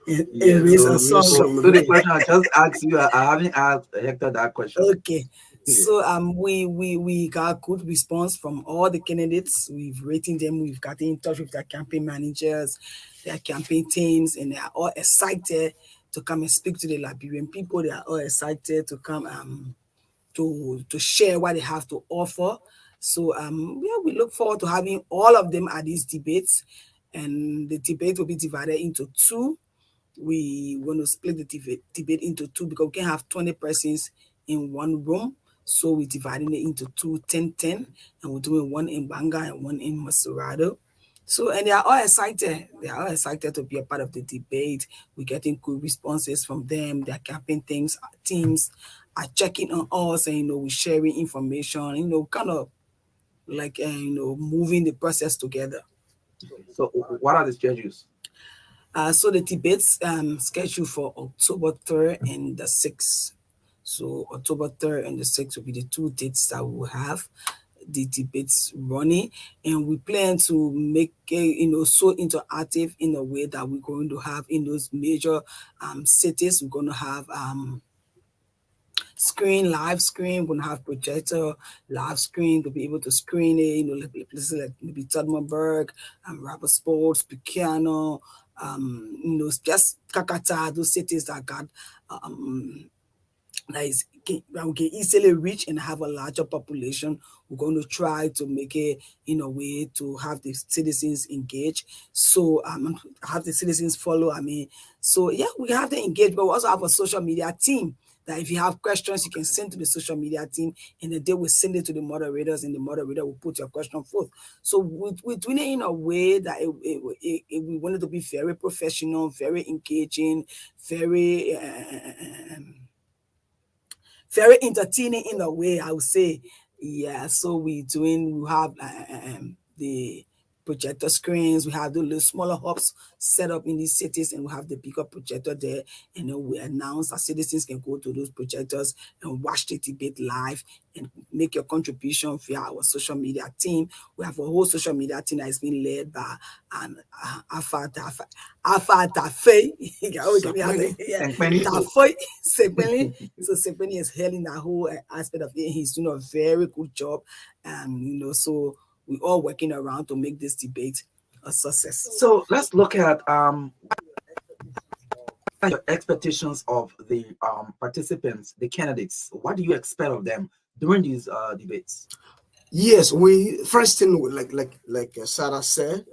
and Yeah. raise a So, song. so the question I just asked you, I haven't asked Hector that question. Okay. So we got good response from all the candidates. We've rated them, we've got in touch with their campaign managers, their campaign teams, and they are all excited to come and speak to the Liberian people. They are all excited to come to share what they have to offer. So yeah, we look forward to having all of them at these debates. And the debate will be divided into two. We want to split the debate into two because we can have 20 persons in one room. So we're dividing it into two, 10, and we're doing one in Banga and one in Masurado. So, and they are all excited. They are all excited to be a part of the debate. We're getting good responses from them. Their campaign teams are checking on us, and we're sharing information. Kind of like moving the process together. So what are the schedules? So the debates scheduled for October 3rd and the 6th. So October 3rd and the 6th will be the two dates that we will have the debates running, and we plan to make it so interactive in a way that we're going to have in those major cities. We're going to have live screen, we're going to have projector, live screen to be able to screen it, like places like maybe Todmanberg, Rapper Sports, Buchanan, just Kakata, those cities that got that we can easily reach and have a larger population. We're going to try to make it in a way to have the citizens engage. So have the citizens follow. So yeah, we have to engage, but we also have a social media team that if you have questions, you can send to the social media team, and then they will send it to the moderators, and the moderator will put your question forth. So we're doing it in a way that we want it to be very professional, very engaging, very entertaining in a way, I would say. Yeah, so we have the projector screens, we have the little smaller hubs set up in these cities, and we have the bigger projector there, and then we announce that citizens can go to those projectors and watch the debate live and make your contribution via our social media team. We have a whole social media team that is being led by Alpha Tafe. Sepeni. So Sepeni is handling that whole aspect of it. He's doing a very good job. So we're all working around to make this debate a success. So let's look at your expectations of the participants, the candidates. What do you expect of them during these debates? Yes, we first thing like Sarah said,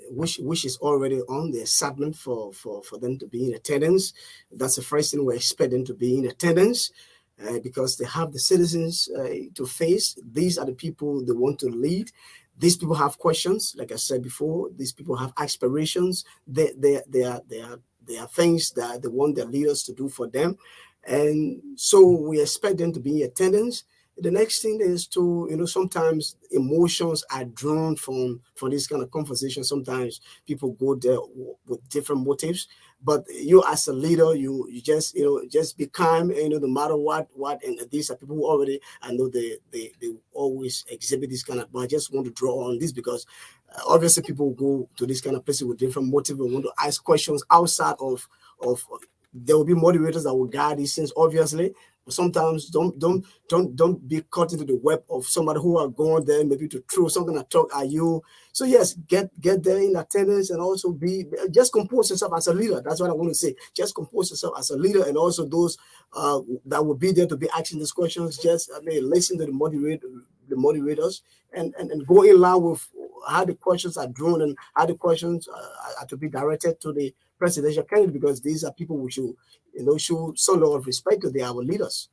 which is already on the excitement for them to be in attendance. That's the first thing we expect them to be in attendance, because they have the citizens to face. These are the people they want to lead. These people have questions, like I said before. These people have aspirations. They are things that they want their leaders to do for them, and so we expect them to be in attendance. The next thing is to, sometimes emotions are drawn from this kind of conversation. Sometimes people go there with different motives, but you as a leader, you just, just be calm, no matter what, and these are people who already, I know they always exhibit this kind of, but I just want to draw on this because obviously people go to this kind of places with different motives and want to ask questions outside of, there will be moderators that will guide these things, obviously. But sometimes don't be caught into the web of somebody who are going there maybe to throw something at talk at you. So yes, get there in attendance, and also just compose yourself as a leader. That's what I want to say. Just compose yourself as a leader, and also those that will be there to be asking these questions. Just listen to the moderators, and go in line with how the questions are drawn and how the questions are to be directed to the presidential candidate, because these are people who should show some level of respect to our leaders.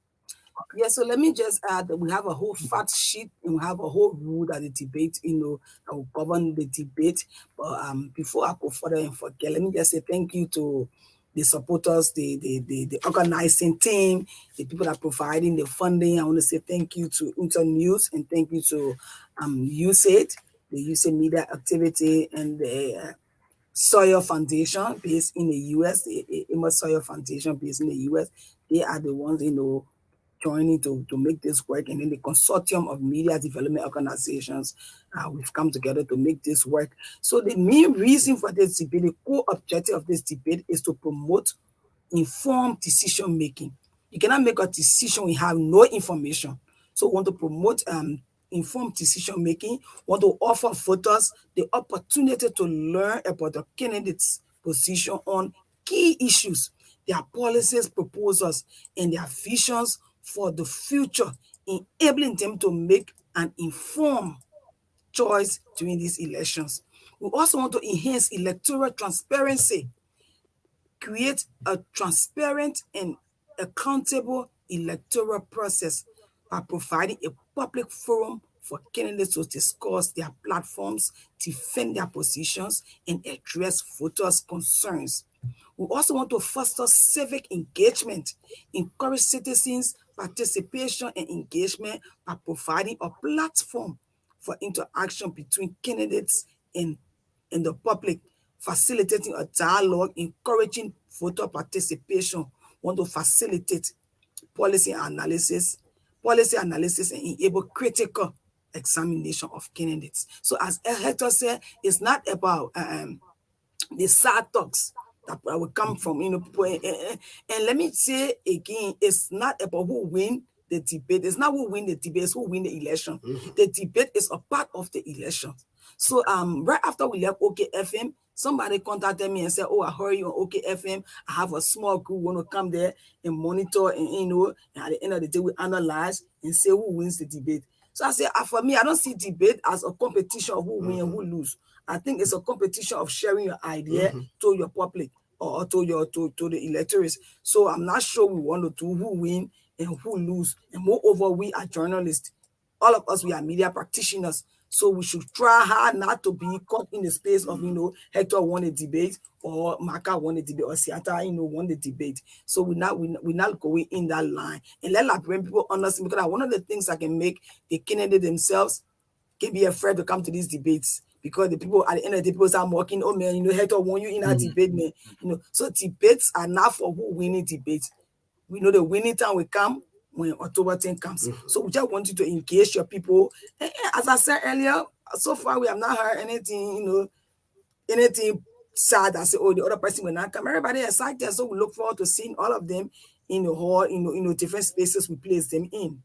Yeah, so let me just add that we have a whole fact sheet, and we have a whole rule that the debate, that will govern the debate. But before I go further and forget, let me just say thank you to the supporters, the organizing team, the people that are providing the funding. I want to say thank you to Internews, and thank you to USAID, the USAID Media Activity, and the Sawyer Foundation based in the US, the Amos Sawyer Foundation based in the US. They are the ones, joining to make this work. And then the consortium of media development organizations, we've come together to make this work. So the main reason for this debate, the core objective of this debate is to promote informed decision making. You cannot make a decision when you have no information. So we want to promote informed decision making, want to offer voters the opportunity to learn about the candidates' position on key issues, their policies, proposals, and their visions for the future, enabling them to make an informed choice during these elections. We also want to enhance electoral transparency, create a transparent and accountable electoral process by providing a public forum for candidates to discuss their platforms, defend their positions, and address voters' concerns. We also want to foster civic engagement, encourage citizens' participation and engagement by providing a platform for interaction between candidates and the public, facilitating a dialogue, encouraging voter participation. We want to facilitate policy analysis, and enable critical examination of candidates. So as Hector said, it's not about the sad talks that will come from people. And let me say again, it's not about who win the debate. It's not who win the debate, it's who win the election. The debate is a part of the election. So right after we left OKFM, somebody contacted me and said, "Oh, I heard you on OKFM. I have a small group want to come there and monitor, and and at the end of the day, we analyze and say who wins the debate." So I said, for me, I don't see debate as a competition of who win and who lose. I think it's a competition of sharing your idea to your public or to the electors. So I'm not sure we want to do who win and who lose. And moreover, we are journalists. All of us, we are media practitioners. So we should try hard not to be caught in the space of, Hector won a debate or MARKA won a debate or Seattle, won the debate. So we're not going in that line. And let Liberian people understand, because one of the things that can make the candidate themselves can be afraid to come to these debates, because the people at the end of the day, people start mocking, "Oh man, Hector won you in that debate, man." So debates are not for who winning debates. We know the winning time will come when October 10 comes. So we just want you to engage your people. And as I said earlier, so far we have not heard anything, anything sad that say, "Oh, the other person will not come." Everybody is excited, so we look forward to seeing all of them in the hall, different spaces we place them in.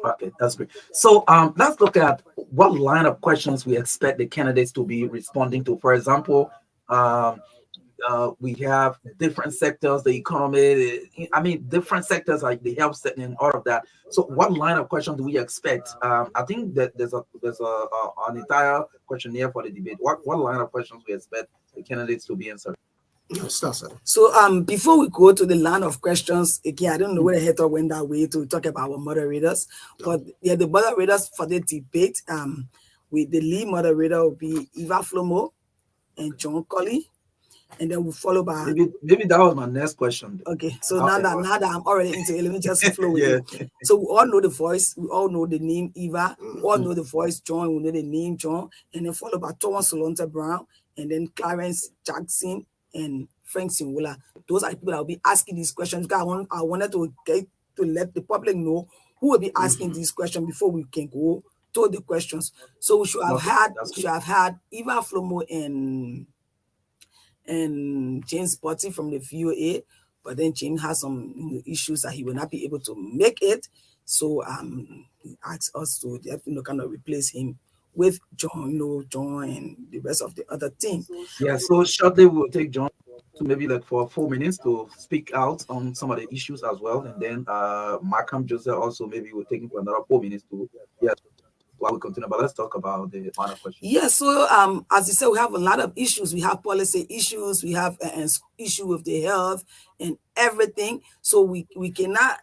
Okay, that's great. So let's look at what line of questions we expect the candidates to be responding to. For example, we have different sectors, the economy, different sectors like the health sector and all of that. So what line of questions do we expect? I think that there's an entire questionnaire for the debate. What line of questions we expect the candidates to be answering? So before we go to the line of questions, again, I don't know where the Hector went that way to talk about our moderators, but yeah, the moderators for the debate, the lead moderator will be Eva Flomo and John Colley, and then we'll follow by maybe that was my next question. Okay, so now that I'm already into it, let me just flow with it. So we all know the voice, we all know the name Eva, we all know the voice John, we know the name John, and then followed by Thomas Solonta Brown, and then Clarence Jackson and Frank Sinwula. Those are the people that will be asking these questions, because I wanted to get to let the public know who will be asking these questions before we can go to the questions. So we should have had Eva Flomo and James Potty from the VOA, but then James has some issues that he will not be able to make it. So he asked us to kind of replace him with John, John and the rest of the other team. Yeah, so shortly we'll take John to maybe like for 4 minutes to speak out on some of the issues as well. And then Malcolm Joseph also maybe will take him for another 4 minutes to while we continue, but let's talk about the line of questions. Yeah, so as you said, we have a lot of issues. We have policy issues, we have an issue with the health and everything. So we cannot,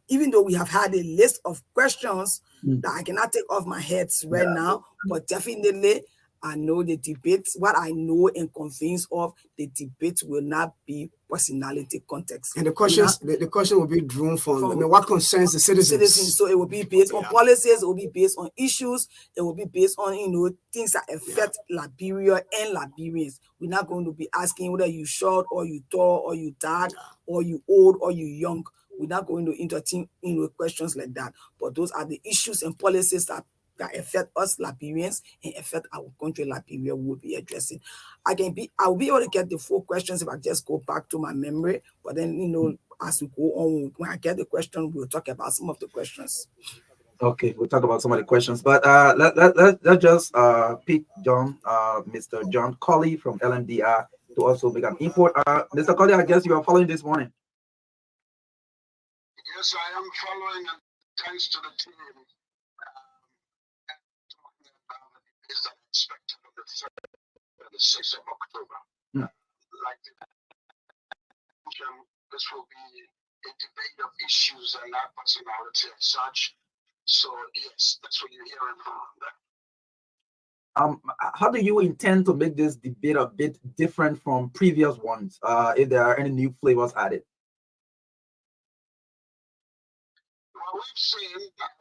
even though we have had a list of questions that I cannot take off my head right now, but definitely I know the debate, what I know and convinced of, the debate will not be personality context. And the questions, the question will be drawn from what concerns the citizens. So it will be based on policies, it will be based on issues, it will be based on things that affect Liberia and Liberians. We're not going to be asking whether you short or you tall or you dark or you old or you young. without going into questions like that. But those are the issues and policies that affect us Liberians and affect our country Liberia will be addressing. I'll be able to get the 4 questions if I just go back to my memory, but then as we go on, when I get the question, we'll talk about some of the questions. Okay, we'll talk about some of the questions, but let's just pick Mr. John Colley from LMDR to also make an input. Mr. Colley, I guess you are following this morning. Yes, I am following, and thanks to the team. Talking about the debates that are expected on the 3rd and the 6th of October. Like this will be a debate of issues and not personality and such. So yes, that's what you're hearing from them. How do you intend to make this debate a bit different from previous ones? If there are any new flavors added? Well,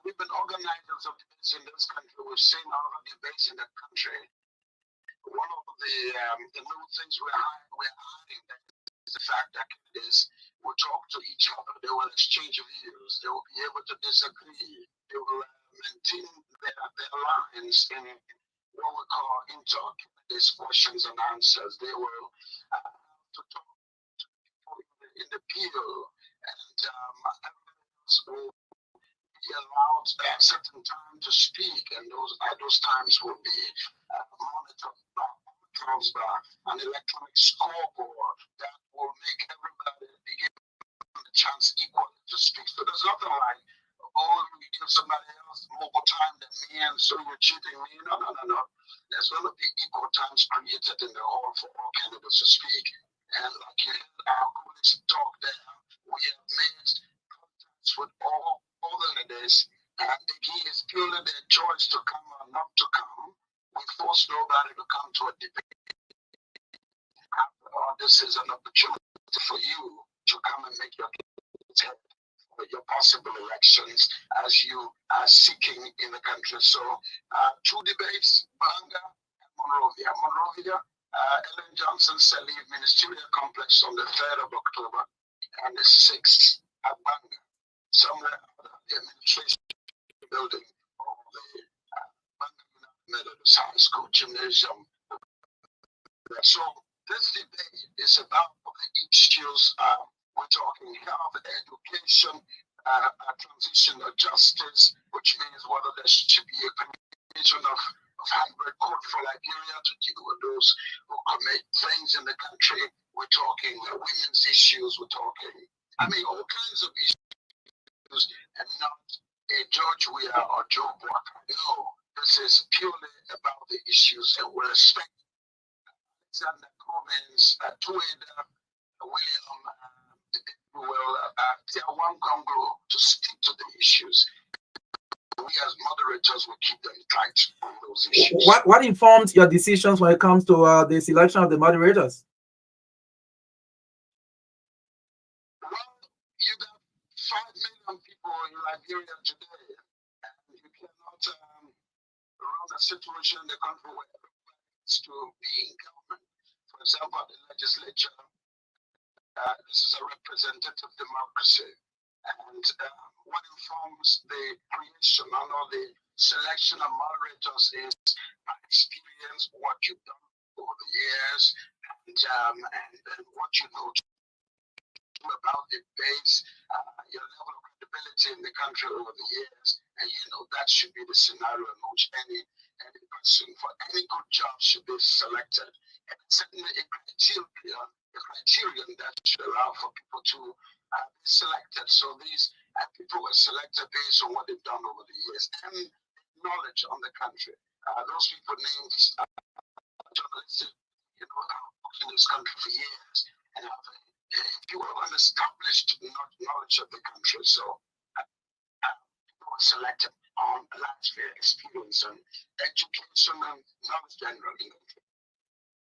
we've been organizers of debates in this country. We've seen other debates in the country. One of the new things we're adding is the fact that candidates will talk to each other. They will exchange views. They will be able to disagree. They will maintain their lines in what we call inter-candidates questions and answers. They will to talk to people in the pew, and everybody else will be allowed a certain time to speak, and those times will be monitored by an electronic scoreboard that will make everybody be given the chance equally to speak. So there's nothing like, you give somebody else more time than me, and so you're cheating me. No. There's going to be equal times created in the hall for all candidates to speak. And like you heard our colleagues talk there, we have made contacts with all the leaders, and again, it's purely their choice to come or not to come. We force nobody to come to a debate. This is an opportunity for you to come and make your case for your possible elections as you are seeking in the country. So, 2 debates, Banga and Monrovia. Ellen Johnson Saliv Ministerial Complex on the 3rd of October and the 6th at Banga, somewhere out of the administration building of the Banga Methodist High School Gymnasium. So this debate is about the issues we're talking health, education, transition of justice, which means whether there should be a creation of hybrid court for Liberia to deal with those who commit things in the country. We're talking women's issues. We're talking, all kinds of issues, and not a George Weah or Joe Walker. No, this is purely about the issues, and we respect Alexander Cummins, Tueda, William, Tiawan Congo to stick to the issues. We as moderators will keep them tight on those issues. What informs your decisions when it comes to the selection of the moderators? Well, you got 5 million people in Liberia today, and you cannot run a situation in the country where everybody has to be in government. For example, the legislature, this is a representative democracy, and what informs the creation or the selection of moderators is by experience, what you've done over the years, and what you know about the base, your level of credibility in the country over the years, and that should be the scenario in which any person for any good job should be selected. And certainly a criterion that should allow for people to be selected. So these people were selected based on what they've done over the years and knowledge on the country. Those people named journalists, have worked in this country for years and have an established knowledge of the country. So people were selected on large experience and education and knowledge generally.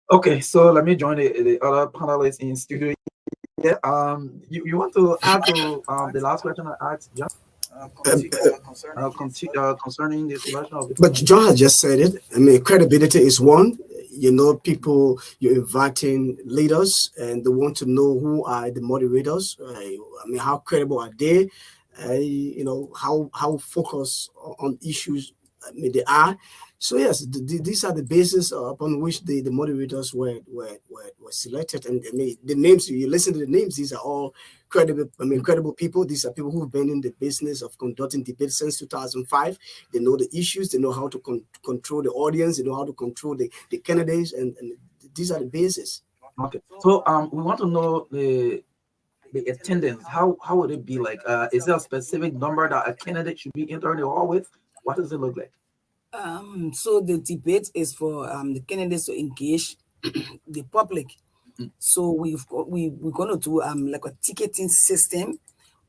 Okay, so let me join the other panelists in studio. Yeah, you want to add to the last question I asked, John? Concerning the selection of the. But John has just said it. Credibility is one. people, you're inviting leaders, and they want to know who are the moderators. I mean, how credible are they? How focused on issues, I mean, they are. So yes, these are the basis upon which the moderators were selected, and I mean, the names, you listen to the names, these are all credible. I mean, credible people. These are people who've been in the business of conducting debates since 2005. They know the issues. They know how to control the audience. They know how to control the candidates, and these are the basis. Okay, so we want to know the attendance. How would it be like? Is there a specific number that a candidate should be entering the hall with? What does it look like? So the debate is for the candidates to engage the public. So we're going to do like a ticketing system.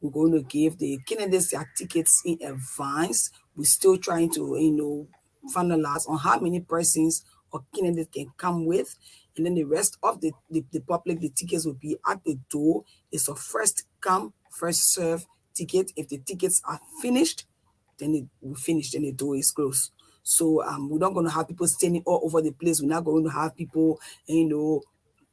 We're going to give the candidates their tickets in advance. We're still trying to finalize on how many persons or candidates can come with, and then the rest of the public, the tickets will be at the door. It's a first come first serve ticket. If the tickets are finished, then we finish, then the door is closed. So we're not going to have people standing all over the place. We're not going to have people,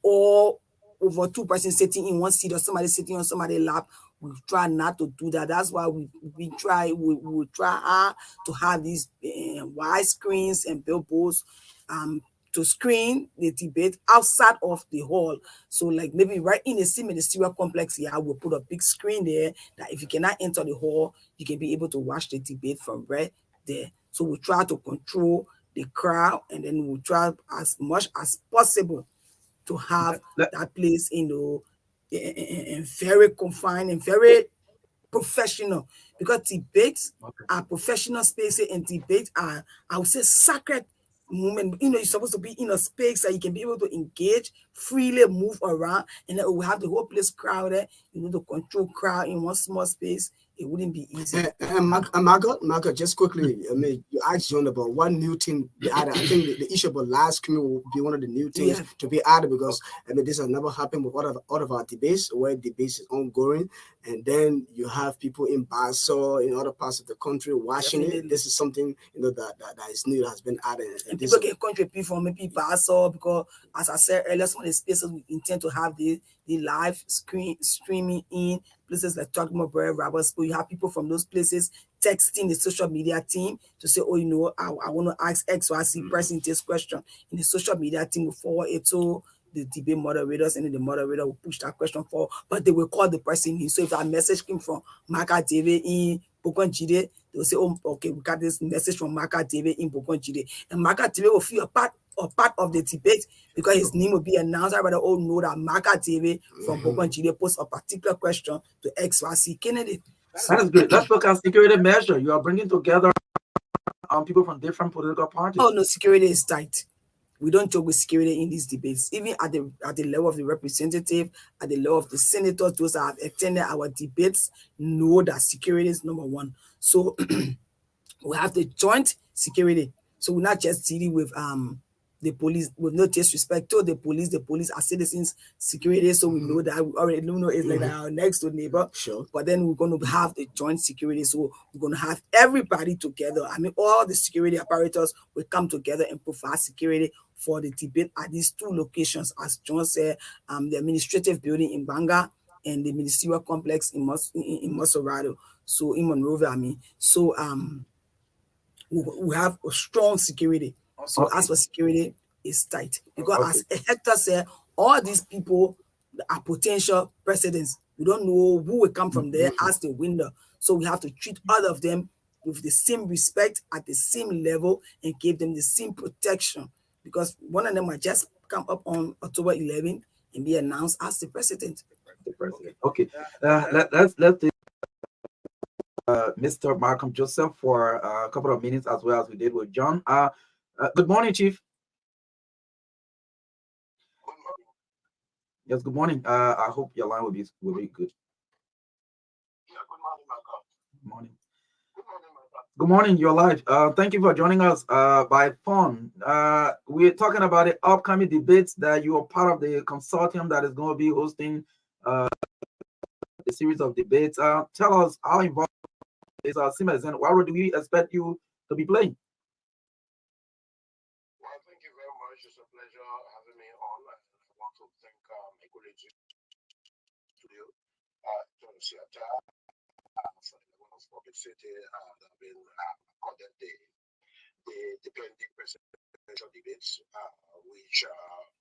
all over two persons sitting in one seat or somebody sitting on somebody's lap. We try not to do that. That's why we try hard to have these wide screens and billboards to screen the debate outside of the hall. So like maybe right in the same ministerial complex here, we'll put a big screen there that if you cannot enter the hall, you can be able to watch the debate from right there. So we try to control the crowd, and then we'll try as much as possible to have that place, very confined and very professional, because debates are professional spaces, and debates are, I would say, sacred moment. You're supposed to be in a space that you can be able to engage freely, move around, and then we have the whole place crowded. To control crowd in one small space, it wouldn't be easy. And Margaret, just quickly, I mean, you asked John about what new thing be added. I think the issue about live streaming will be one of the new things to be added, because I mean, this has never happened with all of our debates, where debates is ongoing, and then you have people in Basel, in other parts of the country watching it. This is something that is new, that has been added. And people can contribute from maybe Basel, because as I said earlier, some of the spaces we intend to have the live streaming in places like Tugmore, Robert School. You have people from those places texting the social media team to say, oh, I want to ask XYZ person this question. And the social media team will forward it to the debate moderators, and then the moderator will push that question forward, but they will call the person in. So if that message came from MARKA TV in Bokonjide, they will say, oh, okay, we got this message from MARKA TV in Bokonjide. And MARKA TV will feel a part of the debate, because his name will be announced. Everybody all know that MARKA TV from Bokonjide posts a particular question to XYZ candidate. That is great. Let's look at security measure. You are bringing together people from different political parties. Oh no, security is tight. We don't joke with security in these debates. Even at the level of the representative, at the level of the senators, those that have attended our debates know that security is number one. So we have the joint security. So we're not just dealing with the police, with no disrespect to the police. The police are citizens' security, so we know that. We already know it's like our next door neighbor. Sure. But then we're going to have the joint security, so we're going to have everybody together. I mean, all the security apparatus will come together and provide security for the debate at these two locations, as John said, the administrative building in Banga and the ministerial complex in Masorado. So in Monrovia, I mean. So we have a strong security. So as for security, it's tight, because as Hector said, all these people are potential presidents. We don't know who will come from there as the winner. So we have to treat all of them with the same respect, at the same level, and give them the same protection, because one of them might just come up on October 11 and be announced as the president. Okay, let's take Mr. Malcolm Joseph for a couple of minutes, as well as we did with John. Good morning, Chief. Yes, good morning. I hope your line will be good. Yeah, good morning, Malcolm. Good morning. Good morning, Malcolm. Good morning. You're live. Thank you for joining us by phone. We're talking about the upcoming debates that you are part of the consortium that is going to be hosting the series of debates. Tell us how involved is our Siemens, and what role do we expect you to be playing? Thank you very much. It's a pleasure having me on. I want to thank my colleagues in the studio, John Siata, for the level of publicity that have been accorded the pending presidential debates, which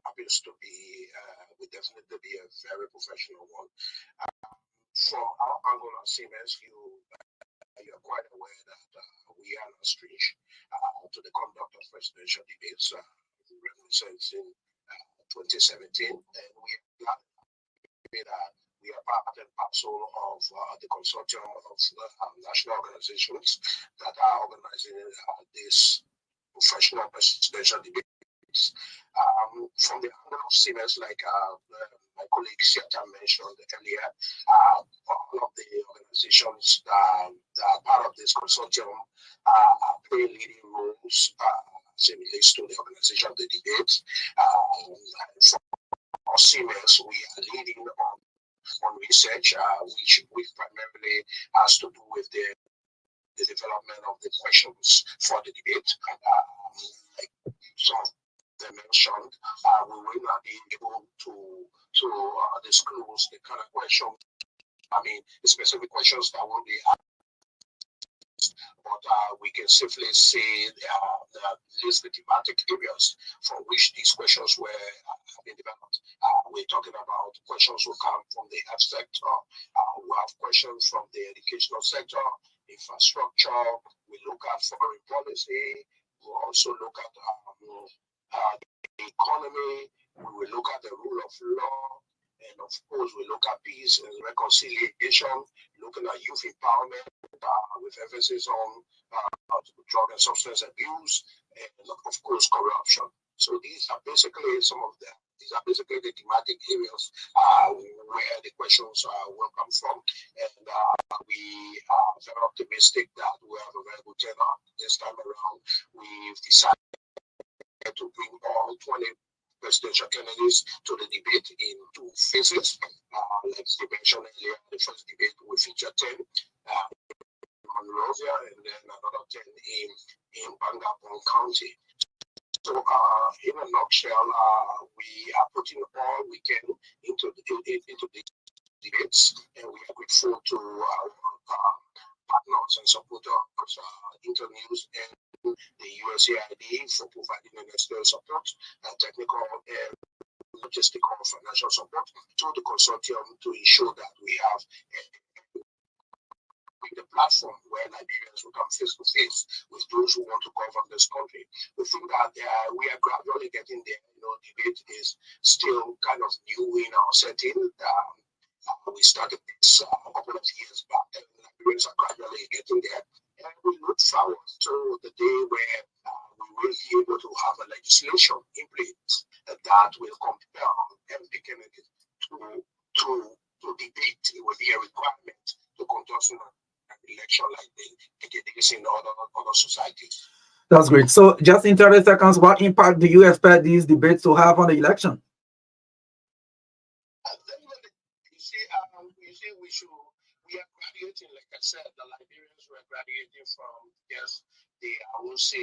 happens to be, will definitely be a very professional one. From our angle at Siemens, you're quite aware that we are not strange to the conduct of presidential debates since in 2017, and we are glad that we are part and parcel of the consortium of national organizations that are organizing this professional presidential debates. From the angle of Siemens, like my colleague Siata mentioned earlier, all of the organizations that are part of this consortium play leading roles as it relates to the organization of the debates. For Siemens, we are leading on research, which primarily has to do with the development of the questions for the debate. Like some of them mentioned, we will not be able to disclose the kind of questions, the specific questions that will be asked, but we can safely say list the thematic areas from which these questions were being developed. We're talking about questions will come from the health sector. We have questions from the educational sector, infrastructure. We look at foreign policy. We also look at the economy. We will look at the rule of law. And of course, we look at peace and reconciliation, looking at youth empowerment with emphasis on drug and substance abuse, and of course, corruption. So these are basically these are basically the thematic areas where the questions will come from. And we are very optimistic that we have a very good turnout this time around. We've decided to bring all 20 presidential candidates to the debate in 2 phases. Like they mentioned earlier, the first debate will feature 10 in Monrovia and then another 10 in Bangabong County. So in a nutshell, we are putting all we can into the debates, and we are grateful to our partners and supporters, Internews and the USAID for providing the necessary support, technical and logistical financial support to the consortium to ensure that we have the platform where Nigerians will come face to face with those who want to govern this country. We think that we are gradually getting there. Debate is still kind of new in our setting. We started this a couple of years back, and Nigerians are gradually getting there. And we look forward to the day where we will be able to have a legislation in place that will compel every candidate to debate. It will be a requirement to conduct an election like they see in other societies. That's great. So just in 30 seconds, what impact do you expect these debates to have on the election? We are graduating, like I said, the Liberians were graduating from I will say,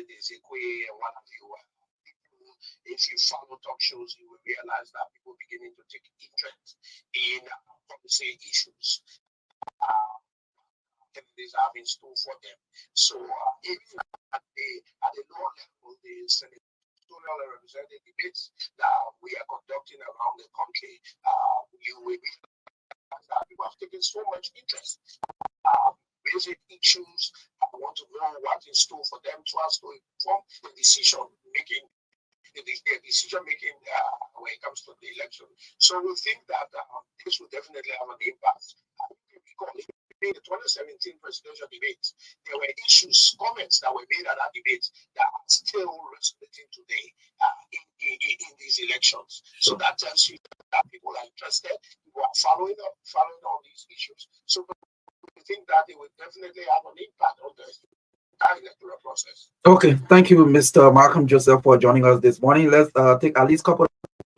the Zekwe and what have you. If you follow talk shows, you will realize that people beginning to take interest in policy issues. These have in store for them. So even at the lower level, the senatorial and representative debates that we are conducting around the country, you will realize that people have taken so much interest. Basic issues, I want to know what's in store for them to us to inform the decision making. The decision making when it comes to the election. So we think that this will definitely have an impact. Because in the 2017 presidential debate, there were issues, comments that were made at that debate that are still resonating today in these elections. So that tells you that people are interested, people are following all these issues. So we think that it will definitely have an impact on the electoral process. Okay, thank you, Mr. Malcolm Joseph, for joining us this morning. Let's take at least a couple of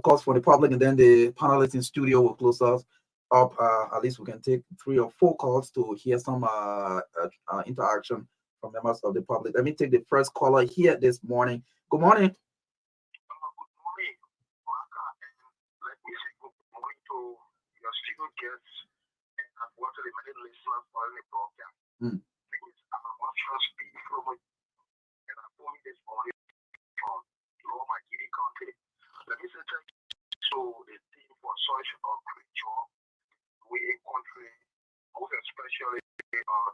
calls for the public, and then the panelists in studio will close us up. At least we can take 3 or 4 calls to hear some interaction from members of the public. Let me take the first caller here this morning. Good morning. Good morning, Marka, and let me say good morning to your studio guests and as well to the many listeners following the broadcast. Please, I want to speak from and I'm calling this morning from Lower Magidi County. Let me say thank you to the team for such a great job. We in country, most especially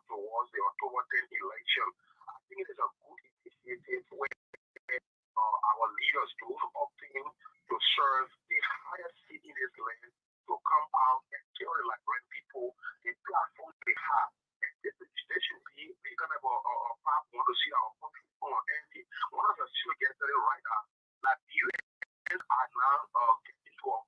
towards the October 10th election. I think it is a good initiative where our leaders, those opting to serve the highest seat in this land, to come out and tell the Liberian people the platform they have. And this should be the kind of a platform to see our country on. And one of the still getting it right now, Liberians are now getting to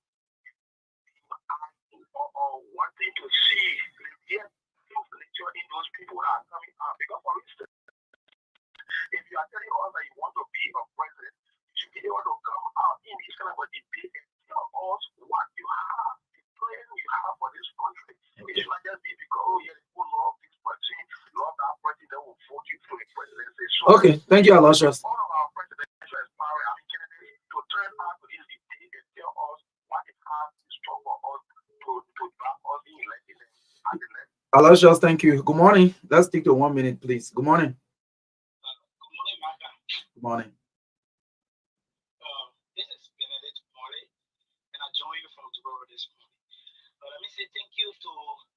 wanting to see the nature in those people that are coming out. Because for instance, if you are telling us that you want to be a president, you should be able to come out in this kind of a debate and tell us what you have, the plan you have for this country. It should not just be because, oh, yeah, people love this person, love that person, that will vote you for the presidency. So, okay, thank you, Aloysius. All of our presidential aspiring candidates to turn out to this debate and tell us what they have in store for us to back us in electing them at the next. Aloysius, thank you. Good morning. Let's stick to 1 minute, please. Good morning. Good morning, Marka. Good morning. This is Benedict Molly, and I join you from Toronto this morning. Let me say thank you to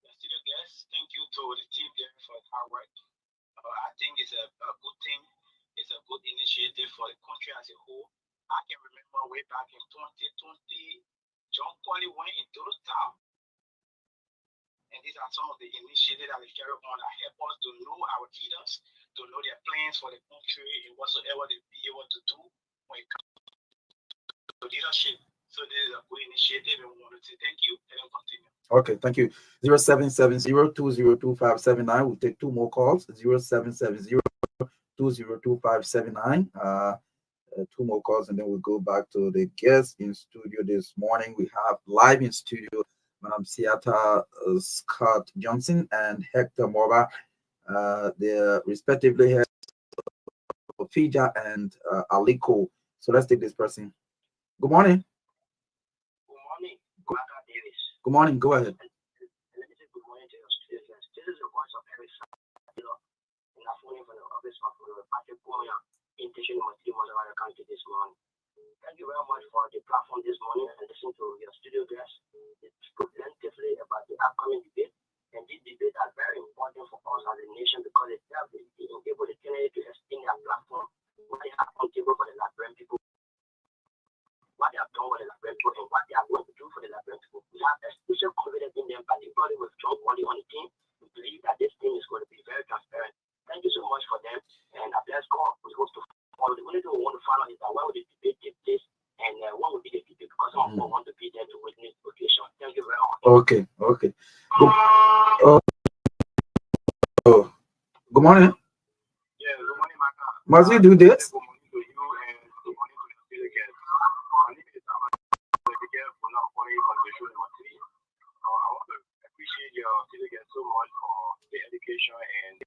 the studio guests. Thank you to the team there for the hard work. I think it's a good thing. It's a good initiative for the country as a whole. I can remember way back in 2020, John Colley went into the town. And these are some of the initiatives that we carry on that help us to know our leaders, to know their plans for the country and whatsoever they be able to do when it comes to leadership. So this is a good initiative, and we want to say thank you and continue. Okay, thank you. 0770-202-579. We'll take two more calls. 0770-202-579. Two more calls, and then we'll go back to the guests in studio this morning. We have live in studio Madam Siata Scott Johnson and Hector Morba. They're respectively heads of Fija and Aliko. So let's take this person. Good morning. Good morning, Marka Davis. Good morning. Go ahead. Let me say good morning to your students. This is the voice of Eric Sandler, and I'm phoning from the office of Patrick Goya in Tishon Mazara County this morning. Thank you very much for the platform this morning and listening to your studio guests. It spoke plentifully about the upcoming debate, and this debate is very important for us as a nation because it helps the candidate to extend their platform, what they have on table for the Liberian people, what they have done for the Liberian people, and what they are going to do for the Liberian people. We have especial confidence in them, particularly with John Colley on the team. We believe that this team is going to be very transparent. Thank you so much for them, and I bless God. We hope to follow. The only thing we want to find out is that when will the debate take place, and what will be the debate, because some people want to be there to witness the occasion. Thank you very much. Okay. Good morning. Yeah, good morning, Marka. Must you do this? Good morning to you and good morning to the studio guests. My name is I want to appreciate your studio guests so much for the education and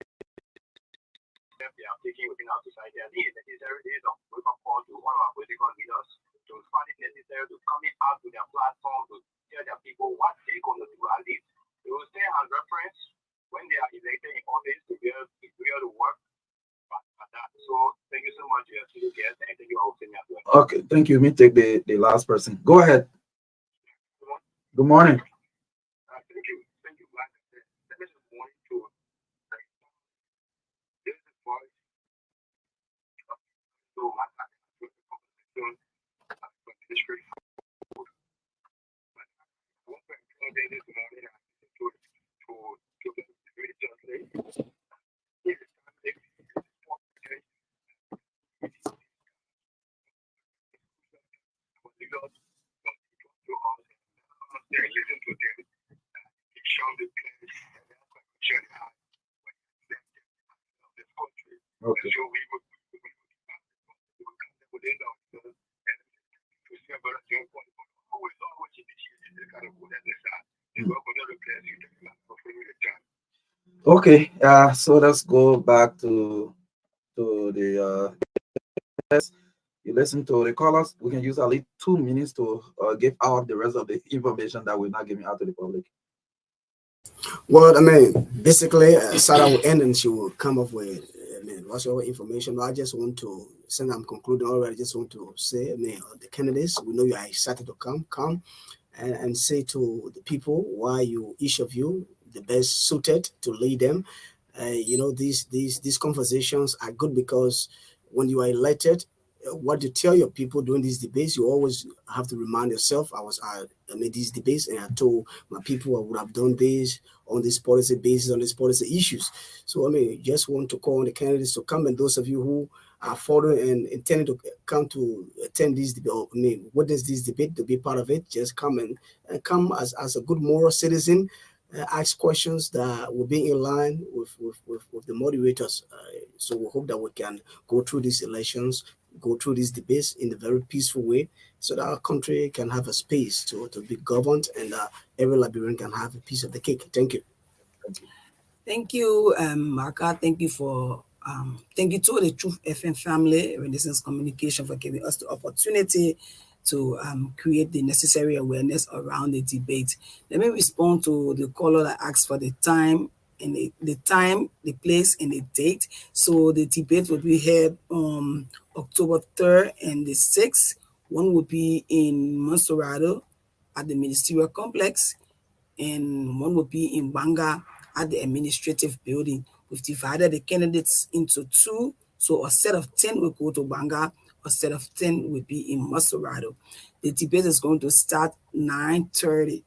step they are taking within our society. I think it's necessary to wake up call to one of our political leaders to find it necessary to come out to their platform to tell their people what they're going to do at least. They will stay as reference when they are elected in office to be able to work. So thank you so much, your studio guests, and thank you all for as well. Okay, thank you. Let me take the last person. Go ahead. Good morning. Thank you, Black. Let me just want to this is voice so my conversation district. What we're doing this morning to really translate. Listen to them, show the place and the connection of this country. Okay. So we would within ourselves and to see about your point. Always initiated this kind of good at this time. And we're going to place you for the time. Okay, so let's go back to best. You listen to the callers. We can use at least 2 minutes to give out the rest of the information that we're not giving out to the public. Well, I mean, basically, Sarah will end and she will come up with, whatsoever information. But I just want to, since I'm concluding already, I just want to say, the candidates, we know you are excited to come and say to the people why each of you, the best suited to lead them. These conversations are good because when you are elected, what you tell your people during these debates, you always have to remind yourself. I made these debates and I told my people I would have done this on this policy basis, on these policy issues. So just want to call on the candidates to come, and those of you who are following and intending to come to attend this debate, witness this debate, to be part of it, just come and come as a good moral citizen. Ask questions that will be in line with the moderators. So we hope that we can go through these elections, go through these debates in a very peaceful way, so that our country can have a space to be governed, and every Liberian can have a piece of the cake. Thank you. Thank you, MARKA. Thank you to the Truth FM family, Renaissance Communication, for giving us the opportunity to create the necessary awareness around the debate. Let me respond to the caller that asked for the time, and the time, the place, and the date. So the debate will be held on October 3rd and the 6th. One will be in Monserrado at the Ministerial Complex, and one will be in Banga at the Administrative Building. We've divided the candidates into two. So a set of 10 will go to Banga, a set of 10 will be in Monserrado. The debate is going to start 9:30.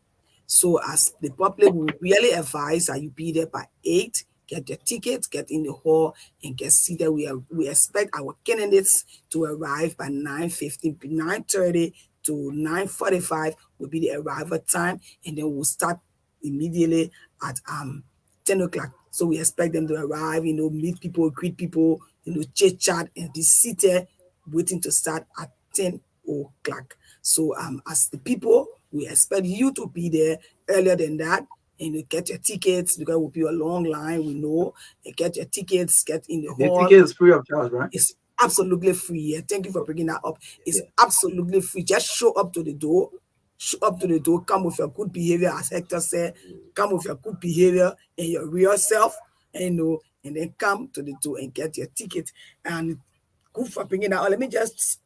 So as the public, we really advise that you be there by 8, get your tickets, get in the hall, and get seated. We expect our candidates to arrive by 9:15, 9:30 to 9:45 will be the arrival time, and then we'll start immediately at 10 o'clock. So we expect them to arrive, meet people, greet people, chit chat, and be seated, waiting to start at 10 o'clock. So as the people, we expect you to be there earlier than that, and you get your tickets, because it will be a long line, we know. And get your tickets, get in the hall. The ticket is free of charge, right? It's absolutely free. Yeah. Thank you for bringing that up. It's absolutely free. Just show up to the door. Show up to the door. Come with your good behavior, as Hector said. Come with your good behavior and your real self, and then come to the door and get your ticket. And good for bringing that up. Let me just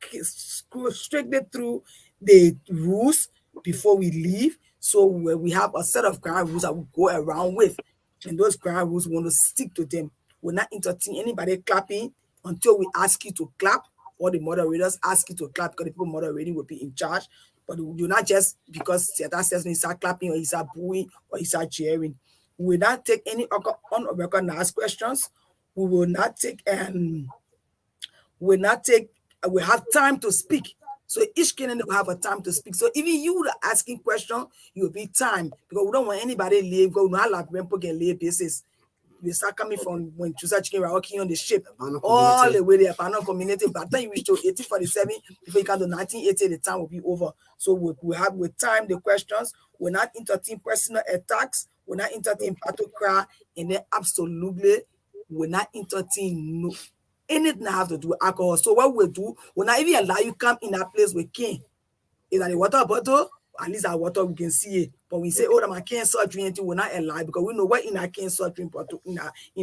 go strictly through the rules before we leave. So we have a set of ground rules that we go around with, and those ground rules, we want to stick to them. We're not entertaining anybody clapping until we ask you to clap, or the moderators ask you to clap, because the people moderating will be in charge. But you're not just because that says you start clapping, or you start booing, or you start cheering. We will not take any unrecognized questions. We will not take we have time to speak. So each candidate will have a time to speak. So even you asking question, you will be time, because we don't want anybody leave. Because we don't have people get leave basis. We start coming from when Chusa Chicken were working on the ship, all the way there, Pano community. By the time you reach to 1847, before you come to 1980, the time will be over. So we have with time the questions. We're not entertaining personal attacks. We're not entertaining battle cry, and then absolutely we're not entertaining anything that have to do with alcohol. So what we do, we'll not even allow you come in that place with cane. Is that the water bottle? At least our water we can see it. But we say, oh, my cane soft drink, we're not allowed, because we know what in our cane soft drink bottle in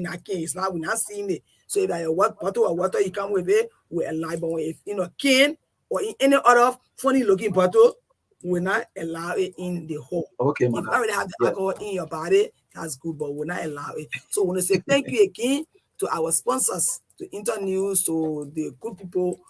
our cane is now, we're not seeing it. So if a bottle of water you come with it, we're allowed. But if cane or in any other funny looking bottle, we're not allowed it in the hall. Okay, if you already have the alcohol in your body, that's good, but we're not allowed it. So we want to say thank you again to our sponsors, to Internews, to the good people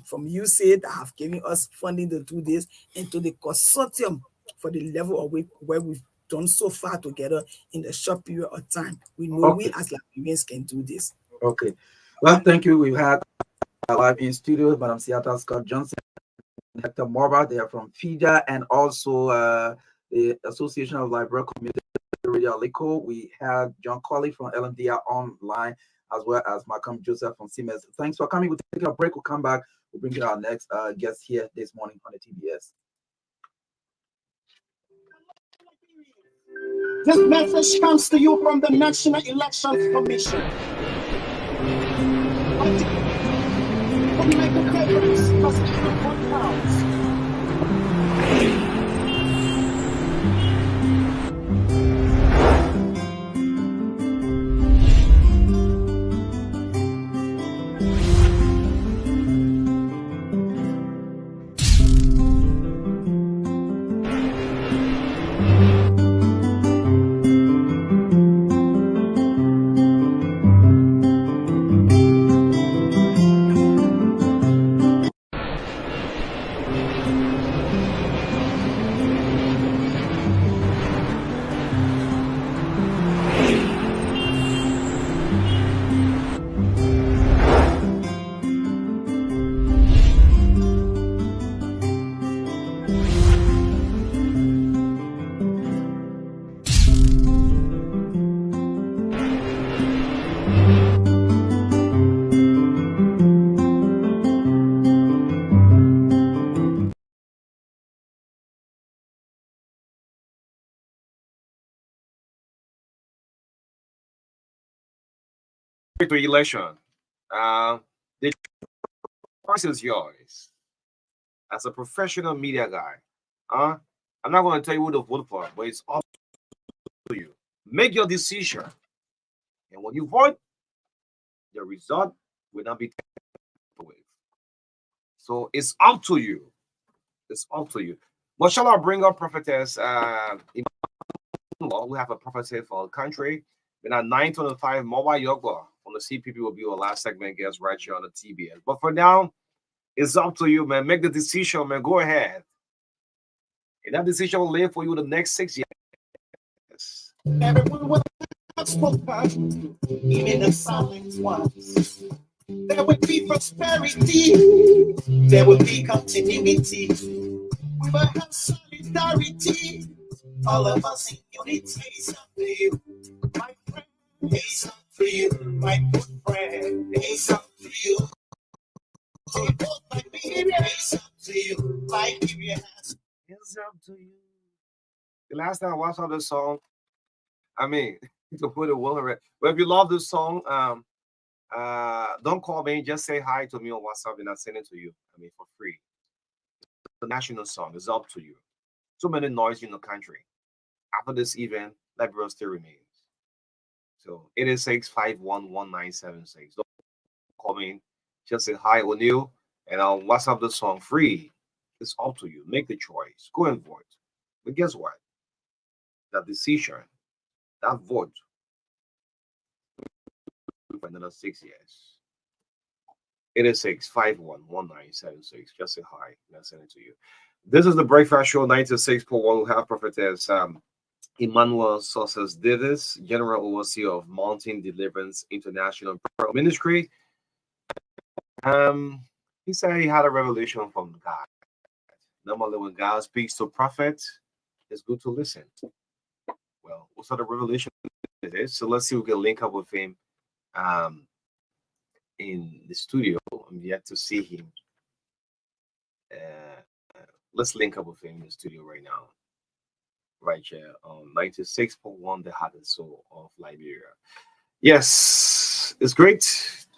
from USAID that have given us funding to do this, and to the consortium for the level of where we've done so far together in the short period of time. We know we as Liberians can do this. Okay. Well, thank you. We've had live in studio, Madam Seattle Scott Johnson, Hector Morba. They are from FIJA, and also the Association of Liberal Community Radio Lico. We had John Colley from LMDR online, as well as Malcolm Joseph from Siemens. Thanks for coming. We'll take a break. We'll come back. We'll bring you our next guest here this morning on the TBS. This message comes to you from the National Elections Commission. Davis must keep it 1,000. To election. The choice is yours. As a professional media guy, I'm not going to tell you who to vote for, but it's up to you. Make your decision, and when you vote, the result will not be taken away. So it's up to you. It's up to you. But shall I bring up prophetess? We have a prophecy for our country. Then at 9:25, Mobile Yoga on the CPP will be our last segment guest right here on the TBS. But for now, it's up to you, man. Make the decision, man. Go ahead. And that decision will live for you the next 6 years. Everyone will have spoken, even the silent ones. There would be prosperity, there would be continuity. We will have solidarity, all of us in unity. It's up to you, my friend. It's up to you, my good friend. It's up to you. It's up to you, like if you have. It's up to you. The last time I watched on this song, I mean, to put it well, but if you love this song, don't call me. Just say hi to me on WhatsApp, and I'll send it to you. I mean, for free. The national song is up to you. Too many noise in the country. After this event, Liberia still remains. So 886-511-976. Don't call me. Just say hi, O'Neill, and I'll WhatsApp the song free. It's up to you. Make the choice. Go and vote. But guess what? That decision, that vote, for another 6 years. 886-511-976. Just say hi, and I'll send it to you. This is the Breakfast Show 96.1. We have prophetess Emmanuel Sources Davis, General Overseer of Mountain Deliverance International Ministry. He said he had a revelation from God. Normally, when God speaks to prophets, it's good to listen. Well, what sort of revelation it is? So let's see if we can link up with him in the studio. I'm yet to see him. Let's link up with him in the studio right now. Right here on 96.1, the heart and soul of Liberia. Yes, it's great.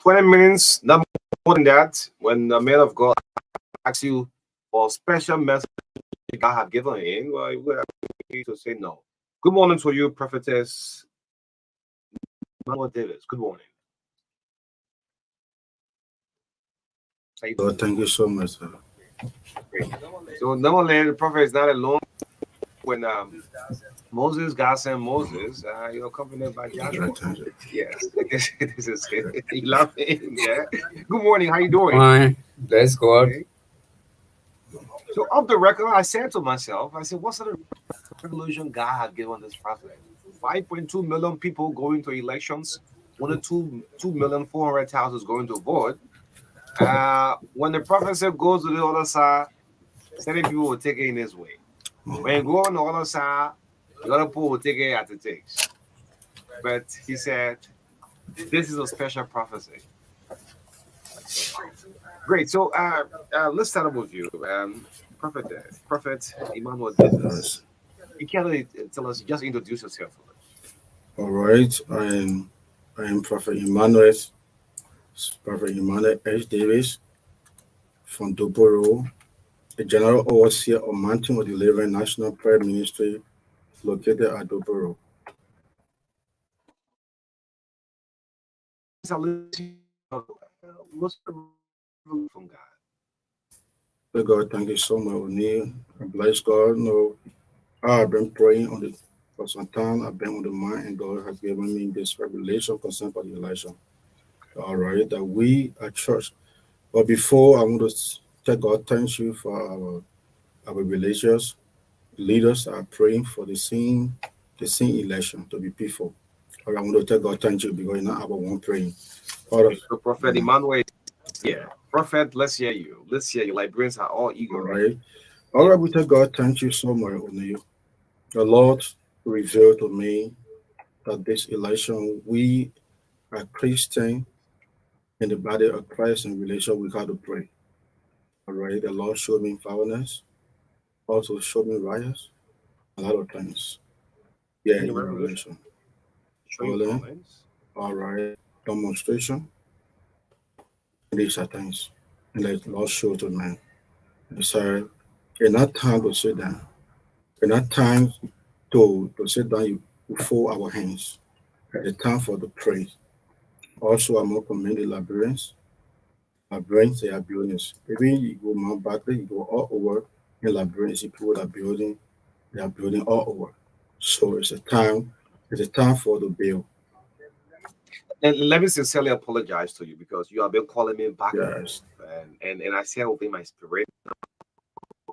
20 minutes, not more than that. When the man of God asks you for a special message God have given him, well, you have to say no. Good morning to you, prophetess Emmanuel Davis. Good morning. Oh, thank you so much, sir. Great. So normally the prophet is not alone. When Moses, God sent Moses, accompanied by Joshua. Yes, this is it. You laughing, yeah. Good morning. How you doing? Fine. Bless God. Okay. So off the record, I said to myself, I said, what sort of revolution God had given this prophet? 5.2 million people going to elections. 2,400,000 is going to vote. When the prophet said goes to the other side, certain people will take it in this way. When you go on the other side, the other people will take it as it takes. But he said, this is a special prophecy. Great. So let's start with you, Prophet Emmanuel Davis. You can tell us, just introduce yourself. All right. I am Prophet Emmanuel H. Davis. from Doboro, a general overseer of Mountain of Deliverance National Prayer Ministry located at Doboro. Are listening to most from God. So God, thank you so much, O'Neill. I bless God. No, I've been praying on the for some time. I've been on the mind, and God has given me this revelation concerning the election. All right, that we are church. But before I want to tell God, thank you for our religious leaders that are praying for the same election to be peaceful. All right, I want to tell God, thank you because you're not our one praying. All right, So Prophet Emmanuel, yeah. Prophet, let's hear you. Let's hear you. Librarians are all all eager. right. All right, we tell God, thank you so much, O'Neill. The Lord revealed to me that this election, we are Christian in the body of Christ in relation, we got to pray. All right, the Lord showed me violence, also showed me riots, a lot of things. Yeah, In the in the revolution, revelation. showing Violence, violence. all right, demonstration, and these are things. And the Lord showed to man. He said, it's not time to sit down. It's not time to sit down, you fold our hands. It's time for the praise. Also, I'm going to commend the librarians. Librarians, they are buildings. Even you go Mount Barkley, you go all over in librarians, people that are building, they are building all over. So it's a time for the build. And let me sincerely apologize to you because you have been calling me back and Yes. forth. And I say within my spirit,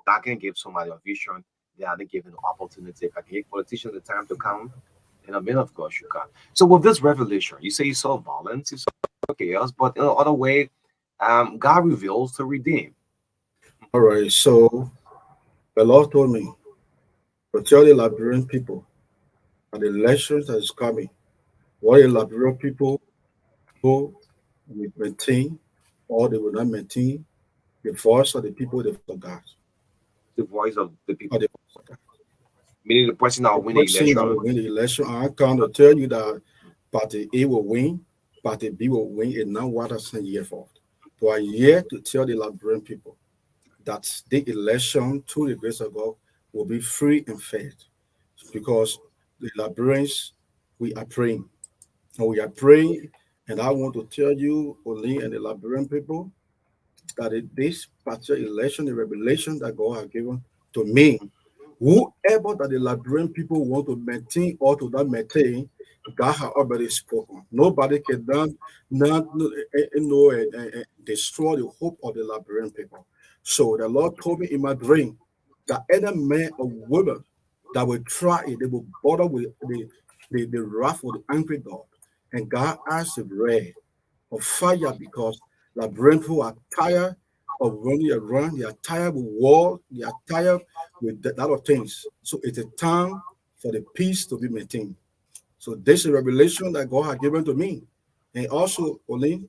I can give somebody a vision. They are not given the opportunity. If I can give politicians the time to come, and a man of God should come. So with this revelation, you say you saw violence, you saw chaos, but in another way, God reveals to redeem. All right. So the Lord told me to tell the Liberian people that the elections that is coming, what the Liberian people will maintain or they will not maintain the voice of the people they forgot. The voice of the Or people, the, meaning the person that the will win the person that election. will win the election, I can't tell you that Party A will win, Party B will win, and not what I sent here for. But I'm here to tell the Liberian people that the election, through the grace of God, will be free and fair. Because the Liberians, we are praying. And we are praying, and I want to tell you, only and the Liberian people, that this particular election, the revelation that God has given to me, whoever that the Liberian people want to maintain or to not maintain, God has already spoken. Nobody can not destroy the hope of the Liberian people. So the Lord told me in my dream that any man or woman that will try it, they will bother with the wrath of the angry God. And God has the red of fire because Liberian people are tired of running around, they are tired with war, they are tired with that lot of things. So it's a time for the peace to be maintained. So this is a revelation that God has given to me. And also, Olin,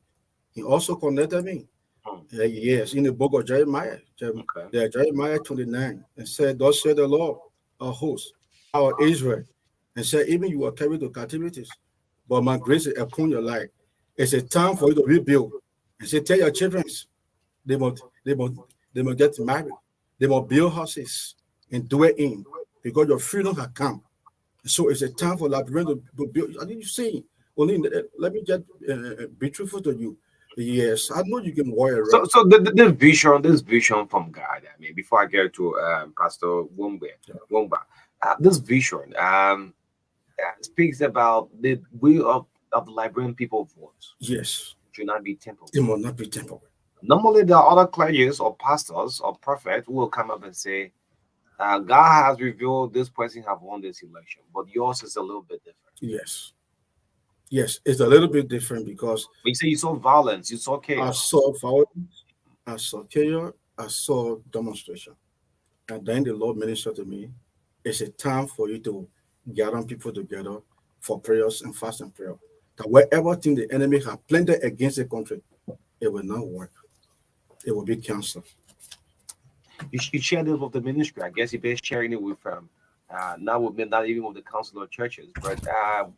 he also connected me. Hmm. Yes, in the book of Jeremiah, Okay. Jeremiah 29, and said, thus said the Lord, our host, our Israel, and said, even you are carried to captivities, but my grace is upon your life. It's a time for you to rebuild. And say, tell your children, they must, they must, they must get married. They must build houses and do it in because your freedom has come. So it's a time for Liberian to build. I didn't see. Only let me just be truthful to you. Yes, I know you can wear So, around. so this vision from God. I mean, before I get to Pastor Wumba, this vision speaks about the will of the Liberian people voice Yes, should not be tempered. it must not be temporary. Normally, there are other clergies or pastors or prophets who will come up and say, God has revealed this person have won this election, but yours is a little bit different. Yes, yes, it's a little bit different because When you say you saw violence, you saw I chaos. saw violence, I saw chaos, I saw demonstration. And then the Lord ministered to me. It's a time for you to gather people together for prayers and fast and prayer. That wherever thing the enemy has planted against the country, it will not work. It will be canceled. You share this with the ministry. I guess you've been sharing it with not with me, not even with the council of churches. But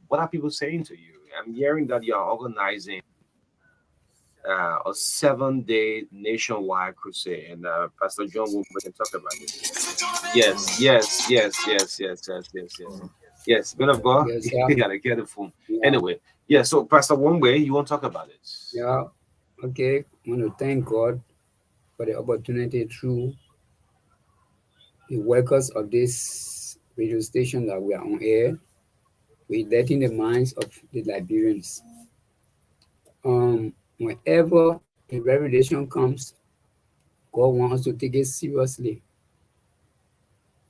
what are people saying to you? I'm hearing that you are organizing a 7-day nationwide crusade, and Pastor John will can talk about this. Yes, yes, yes, yes, yes, yes, yes, yes, yes. Man of God, Yes, you sir. gotta get the phone. Yeah, Anyway, yeah. So, Pastor, one way you want to talk about it? yeah. Okay. I want to thank God for the opportunity through the workers of this radio station that we are on air. We're letting the minds of the Liberians. Whenever a revelation comes, God wants us to take it seriously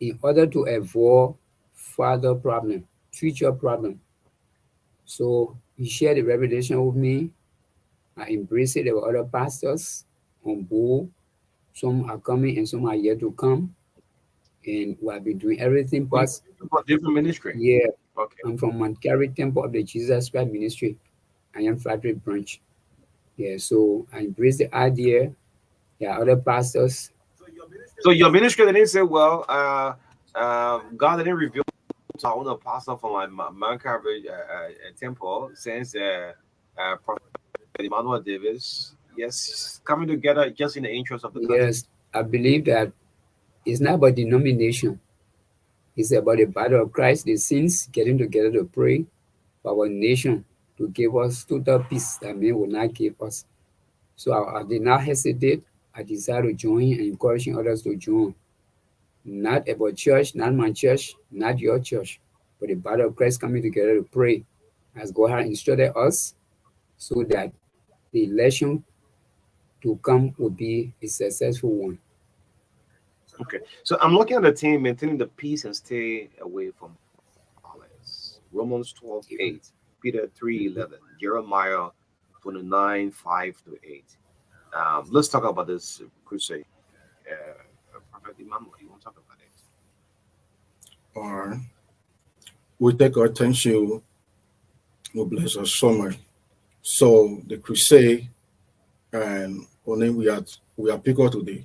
in order to avoid further problem, future problem. So he shared the revelation with me. I embrace it. There were other pastors on board. Some are coming and some are yet to come. And we have been doing everything We possible. got different ministry. Yeah, Okay. I'm from Mount Carey Temple of the Jesus Christ Ministry. I am Factory Branch. Yeah, so I embrace the idea. There are other pastors. So your ministry didn't say, well, God didn't reveal to our own apostle from my Mount Calvary temple since Prophet Emmanuel Davis. Yes, coming together just in the interest of the country. Yes, I believe that it's not about denomination. It's about the body of Christ, the saints getting together to pray for our nation to give us total peace that men will not give us. So I did not hesitate. I decided to join and encouraging others to join. Not about church, not my church, not your church, but the body of Christ coming together to pray as God has instructed us so that the election to come will be a successful one. Okay. So I'm looking at the team maintaining the peace and stay away from violence. Romans 12:8, Peter 3:11, Jeremiah 29:5-8. Let's talk about this crusade. Prophet Emmanuel, you want to talk about it? All right. We take our attention, we bless us so much. So the crusade, and only we are bigger today.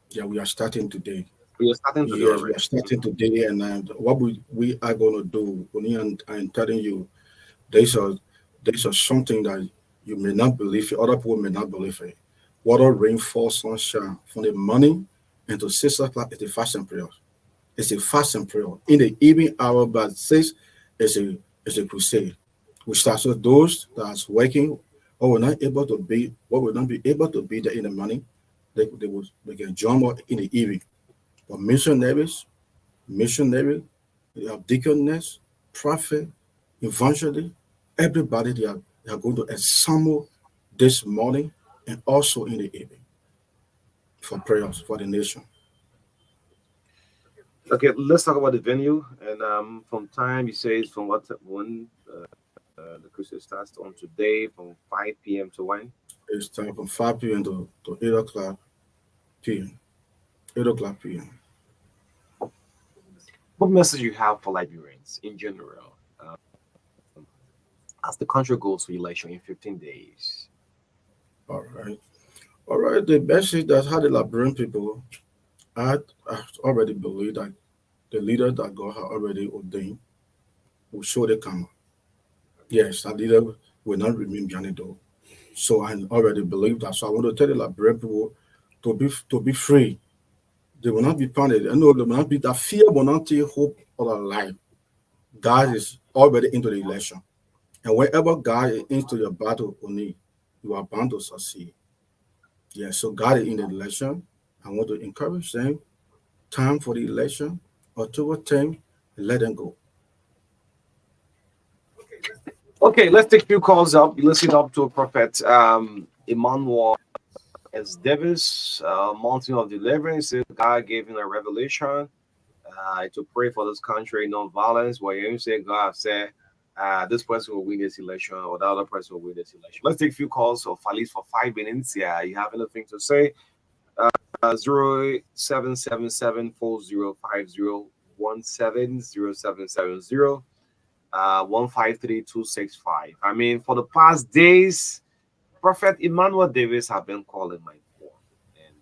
Yeah, we are starting today. We are starting today Yes, we are already. starting today, and what we are going to do, only I'm telling you, there's a something that you may not believe it, other people may not believe it. Water, rain, fall, sunshine, from the morning until 6 o'clock is the fasting prayer. It's a fasting prayer. In the evening hour by 6 is a crusade. We start with those that's working or will not able to be what will not be able to be there in the morning. They can join more in the evening. But missionary, deaconess, prophet, evangelist, everybody they are going to assemble this morning and also in the evening for prayers for the nation. Okay, let's talk about the venue. And from time, you say it's from when the crusade starts on today from 5 p.m. to when? It's time from 5 p.m. to 8 o'clock p.m. 8 o'clock p.m. What message you have for Liberians in general as the country goes to election in 15 days? All right. All right. The message that had the Liberian people, I already believe that the leader that God had already ordained will show the come. Yes, that leader will not remain behind the door. So I already believe that. So I want to tell the Liberian people to be free. They will not be panicked. I know they will not be that fear will not take hope of their life. God is already into the election. And wherever God is into your battle, only you are bound to succeed. Yeah, so God is in the election. I want to encourage them. Time for the election, October 10th, let them go. Okay, let's take a few calls up. Listen up to Prophet Emmanuel S. Davis, Mountain of Deliverance. God gave him a revelation to pray for this country, non-violence, where you say God said this person will win this election or the other person will win this election. Let's take a few calls of at least for 5 minutes. Yeah, you have anything to say? 0777405017 153-265. I mean, for the past days, Prophet Emmanuel Davis have been calling my phone, and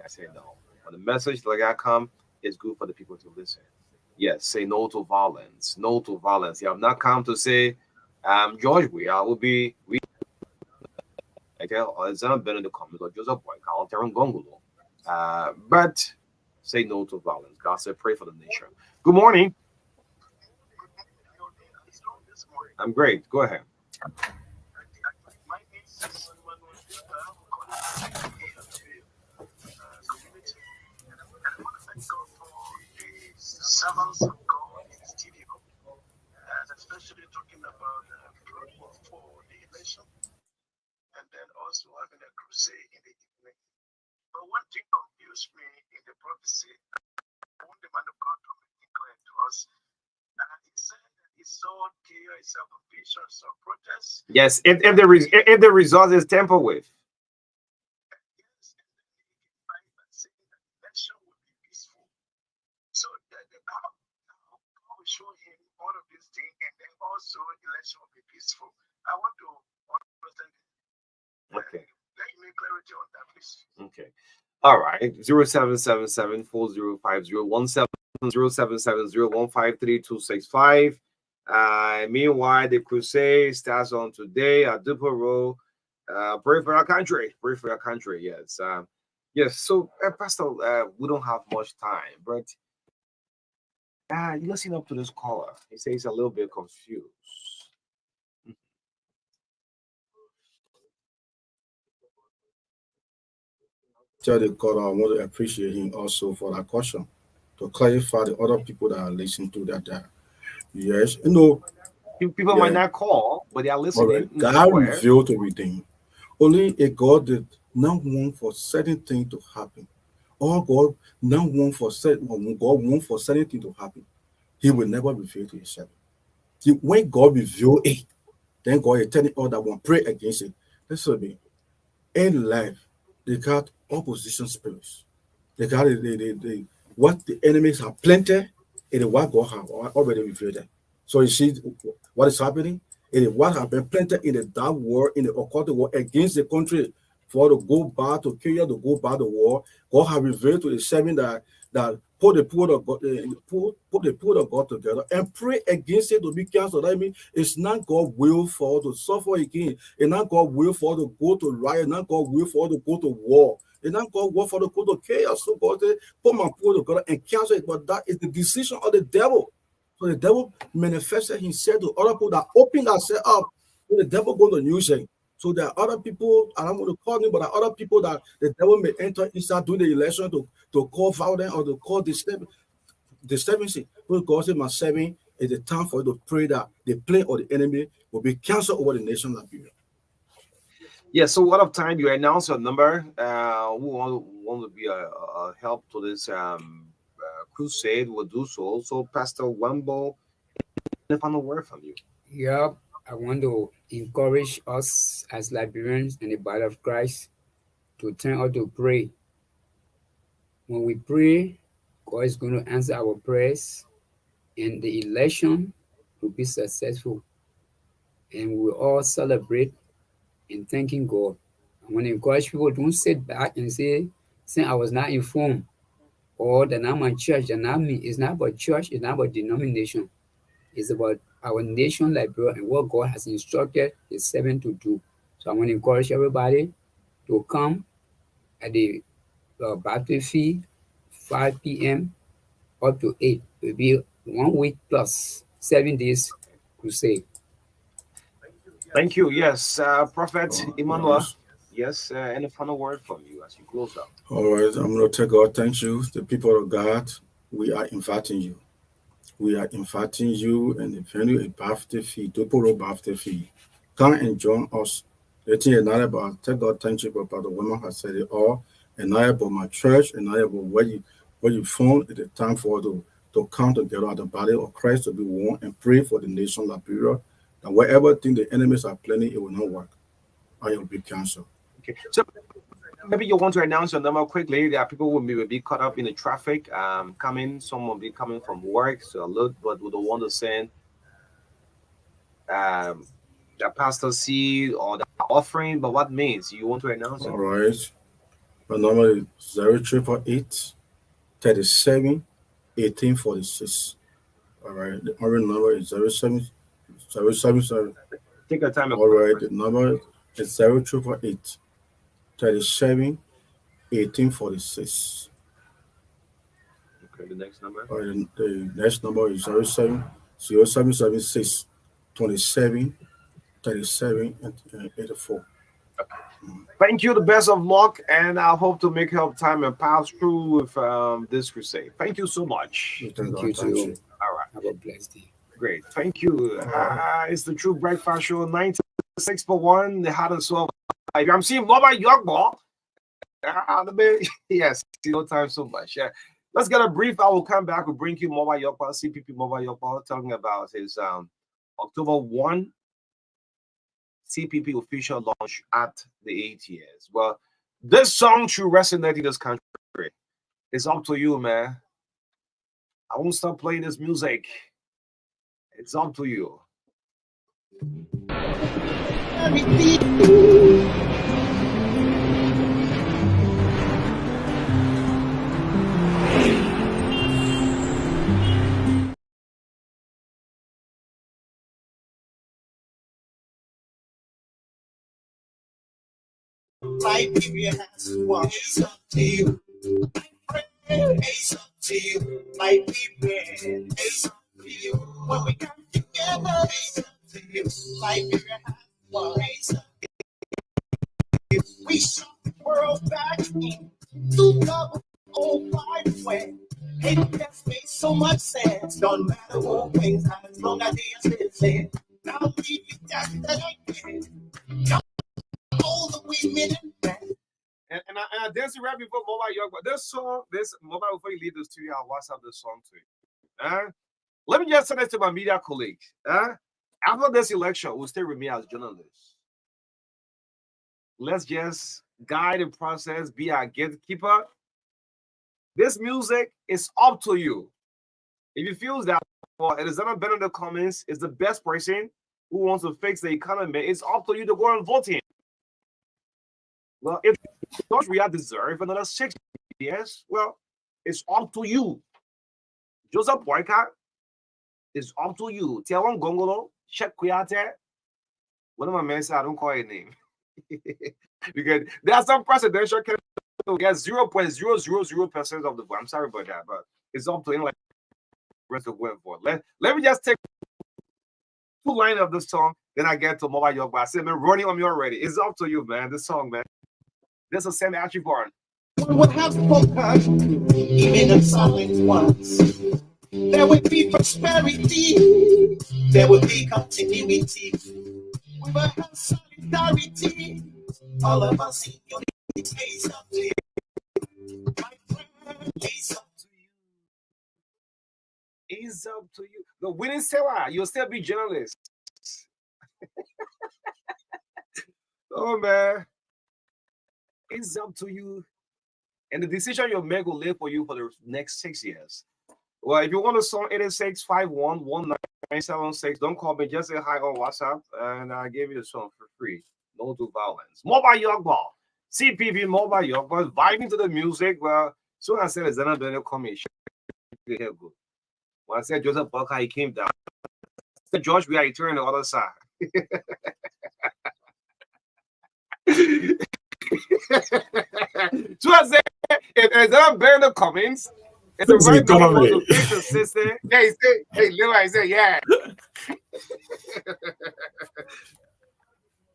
I say no. When the message like I come, it's good for the people to listen. Yes, say no to violence. No to violence. You have not come to say, George, we or exam been in the comments or Joseph Boy, Counter and Gongulo. But say no to violence. God said, pray for the nation. Good morning. I'm great. Go ahead. My name is Manuel Victor. I'm calling from the community. And I want to thank God for the servants of God in the studio, especially talking about praying for the election and then also having a crusade in the evening. But one thing confused me in the prophecy. I want the man of God to declare to us. He said that he saw chaos, confusion, saw protests. Yes, if the result is tempered with. Yes, and then he came back and saying that election will be peaceful. So how God will show him all of these things, and then also election will be peaceful. I want to understand. Okay. Let me make clarity on that, please. Okay. All right. 0777-4050-17 0770-153-265. Meanwhile, the crusade starts on today at Duplo Road. Pray for our country. Pray for our country. Yes. Yes. So, Pastor, we don't have much time, but you listen up to this caller. He says he's a little bit confused. Tell the caller I want to appreciate him also for that caution to clarify the other people that are listening to that. Yes, People might not call, but they are all listening right. in God somewhere. revealed to redeem. Only a God did not want for certain things to happen. Or God not want for certain things to happen. He will never reveal to himself. When God reveal it, then God is telling all that one pray against it. Listen to me. In life, they got opposition spirits. They got what the enemies have planted, it is what God have already revealed them. So you see what is happening? It is what have been planted in the dark war, in the occult war against the country for to go back to Kenya, to go back to war. God have revealed to the seven that put the people of God, put the people of God together and pray against it to be canceled. I mean, it's not God will for to suffer again. It's not God will for to go to riot. Not God will for to go to war. It's not God will for to go to chaos. So God said, put my people together and cancel it. But that is the decision of the devil. So the devil manifested himself to other people that open themselves up. So the devil going to use it. So there are other people, I don't want to call them, but there are other people that the devil may enter inside during the election to call violence or to call disturbance. Because God said, my servant, it's the time for you to pray that the plan of the enemy will be canceled over the nation of Liberia. Yeah, so what of time you announce your number? Who want to be a help to this crusade will do so. So, Pastor Wambo, the final word from you. Yeah, I want to encourage us as Liberians and the body of Christ to turn out to pray. When we pray, God is going to answer our prayers, and the election will be successful. And we will all celebrate and thanking God. I want to encourage people, don't sit back and say I was not informed, or that I'm a church, that not me. It's not about church, it's not about denomination. It's about our nation, Liberia, and what God has instructed His servant to do. So I want to encourage everybody to come at the battlefield, 5 p.m. up to 8. It will be 1 week plus 7 days crusade. Thank you. Yes, Prophet Emmanuel. Yes. Yes, and a final word from you as you close out. All right, I'm going to tell God, thank you. The people of God, we are inviting you. We are inviting you and the venue a birthday fee, double birthday fee. Come and join us. The thing is not about, tell God, thank you, but the woman has said it all. And not about my church, and not about what you found at the time for to come together at the body of Christ to be one and pray for the nation of Liberia. And whatever thing the enemies are planning, it will not work. Or it will be canceled. Okay, so maybe you want to announce your number quickly. There are people who will be caught up in the traffic coming. Some will be coming from work, so a lot, but we don't want to send the pastor seed or the offering. But what means you want to announce All it? right. My number is 0888 37 1846. All right. The other number is 077. Take your time. All right. The number is 0888 37 1846. Okay, the next number. The next number is 0776 27 37 and 84. Thank you. The best of luck, and I hope to make help time and pass through with this crusade. Thank you so much. Thank you too. All right. Have a blessed day. Great. Thank you. It's the True Breakfast Show 96 for 1. The hot and soul. I'm seeing Mama Yogball. Yes, no time so much. Yeah. Let's get a brief. I will come back. We'll bring you Mobile Yogball, CPP Mobile Yogball, talking about his October 1 CPP official launch at the 8 years. Well, this song should resonate in this country. It's up to you, man. I won't stop playing this music. It's up to you. Liberia has one. It's up to you. It's up to you. Liberia, it's up to you. When we come together, it's up to you. Liberia has one. It's up to you. We shot the world back in 2005 when it just made so much sense. Don't matter what things happen as long as they are still. Now we that again. All the women and I dance rap before Mobile Young, but this song, this Mobile, before you leave the studio, I'll WhatsApp this song to you. Let me just send it to my media colleagues. After this election, will stay with me as journalists. Let's just guide the process, be our gatekeeper. This music is up to you. If you feel that it is not better in the comments, is the best person who wants to fix the economy, it's up to you to go and vote him. Well, if George Weah deserve another 6 years, well, it's up to you. Joseph Boyka, it's up to you. Tiawan Gongolo, Shek Kuyate. One of my men said, I don't call a name. Because there are some presidential candidates who get 0.000% of the vote. I'm sorry about that, but it's up to him like the rest of going for. Let me just take 2 lines of this song, then I get to Mobile Yoga. I said, man, running on me already. It's up to you, man. This song, man. This is Sam Achiborn. one would have spoken, even in silence once. There would be prosperity, there would be continuity. We will have solidarity, all of us in unity. It's up to you, my friend. It's up to you. It's up to you. The winning seller, you'll still be journalists. Oh, man. It's up to you. And the decision you'll make will live for you for the next 6 years. Well, if you want a song, 86511976. Don't call me. Just say hi on WhatsApp, and I'll give you the song for free. No to violence. Mobile Yogball. CPP Mobile Yogball. Vibing to the music. Well, soon I said, Zena Daniel coming. When I said Joseph Bucker, he came down. I said, George, we are turning the other side. So I said, if that bear in the comments, it's a right moment to fix the system. Yeah, he said, hey, Lil, I said, yeah.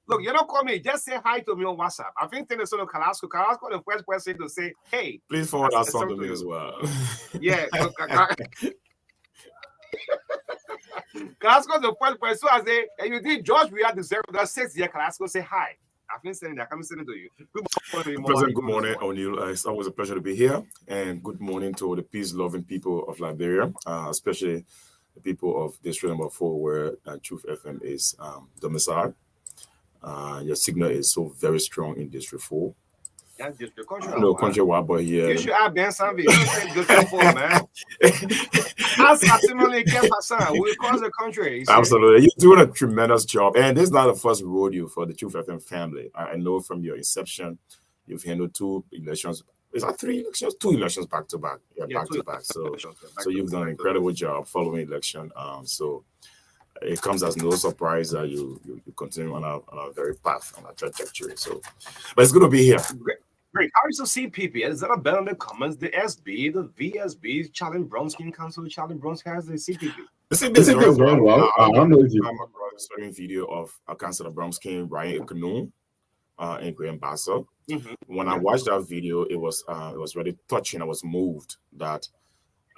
Look, you don't call me, just say hi to me on WhatsApp. I think it's on Carrasco. Carrasco, the first person to say, hey. Please forward that song to me as well. Yeah. Carrasco, the first person. So I say, and you did George, we had the 6 year. Carrasco say hi. I've been saying that. I'm sending to you. Good morning, President, good morning, O'Neill. It's always a pleasure to be here. And good morning to the peace-loving people of Liberia, especially the people of District number 4, where Truth FM is domiciled. Your signal is so very strong in District 4. That's just the country. No, countrywide, but here. You should have been something. You say District 4, man. As assimilating we across the country. Absolutely. You're doing a tremendous job. And this is not the first rodeo for the Truth FM family. I know from your inception, you've handled 2 elections. Is that 3 elections? 2 elections back to back. Yeah, back to back. So you've done an incredible job following election. So it comes as no surprise that you continue on a very path, on a trajectory. So, but it's good to be here. Great. How is the CPP? Is that a better in the comments? The SB, the VSB, Charlie Bronskin Council, Charlie Bronskin has the CPP. The CPP The is CPP is doing doing well. well. I I don't know if you. come across a certain video of Councillor Bromskin riding a canoe in Graham Basso. When I watched that video, it was really touching. I was moved that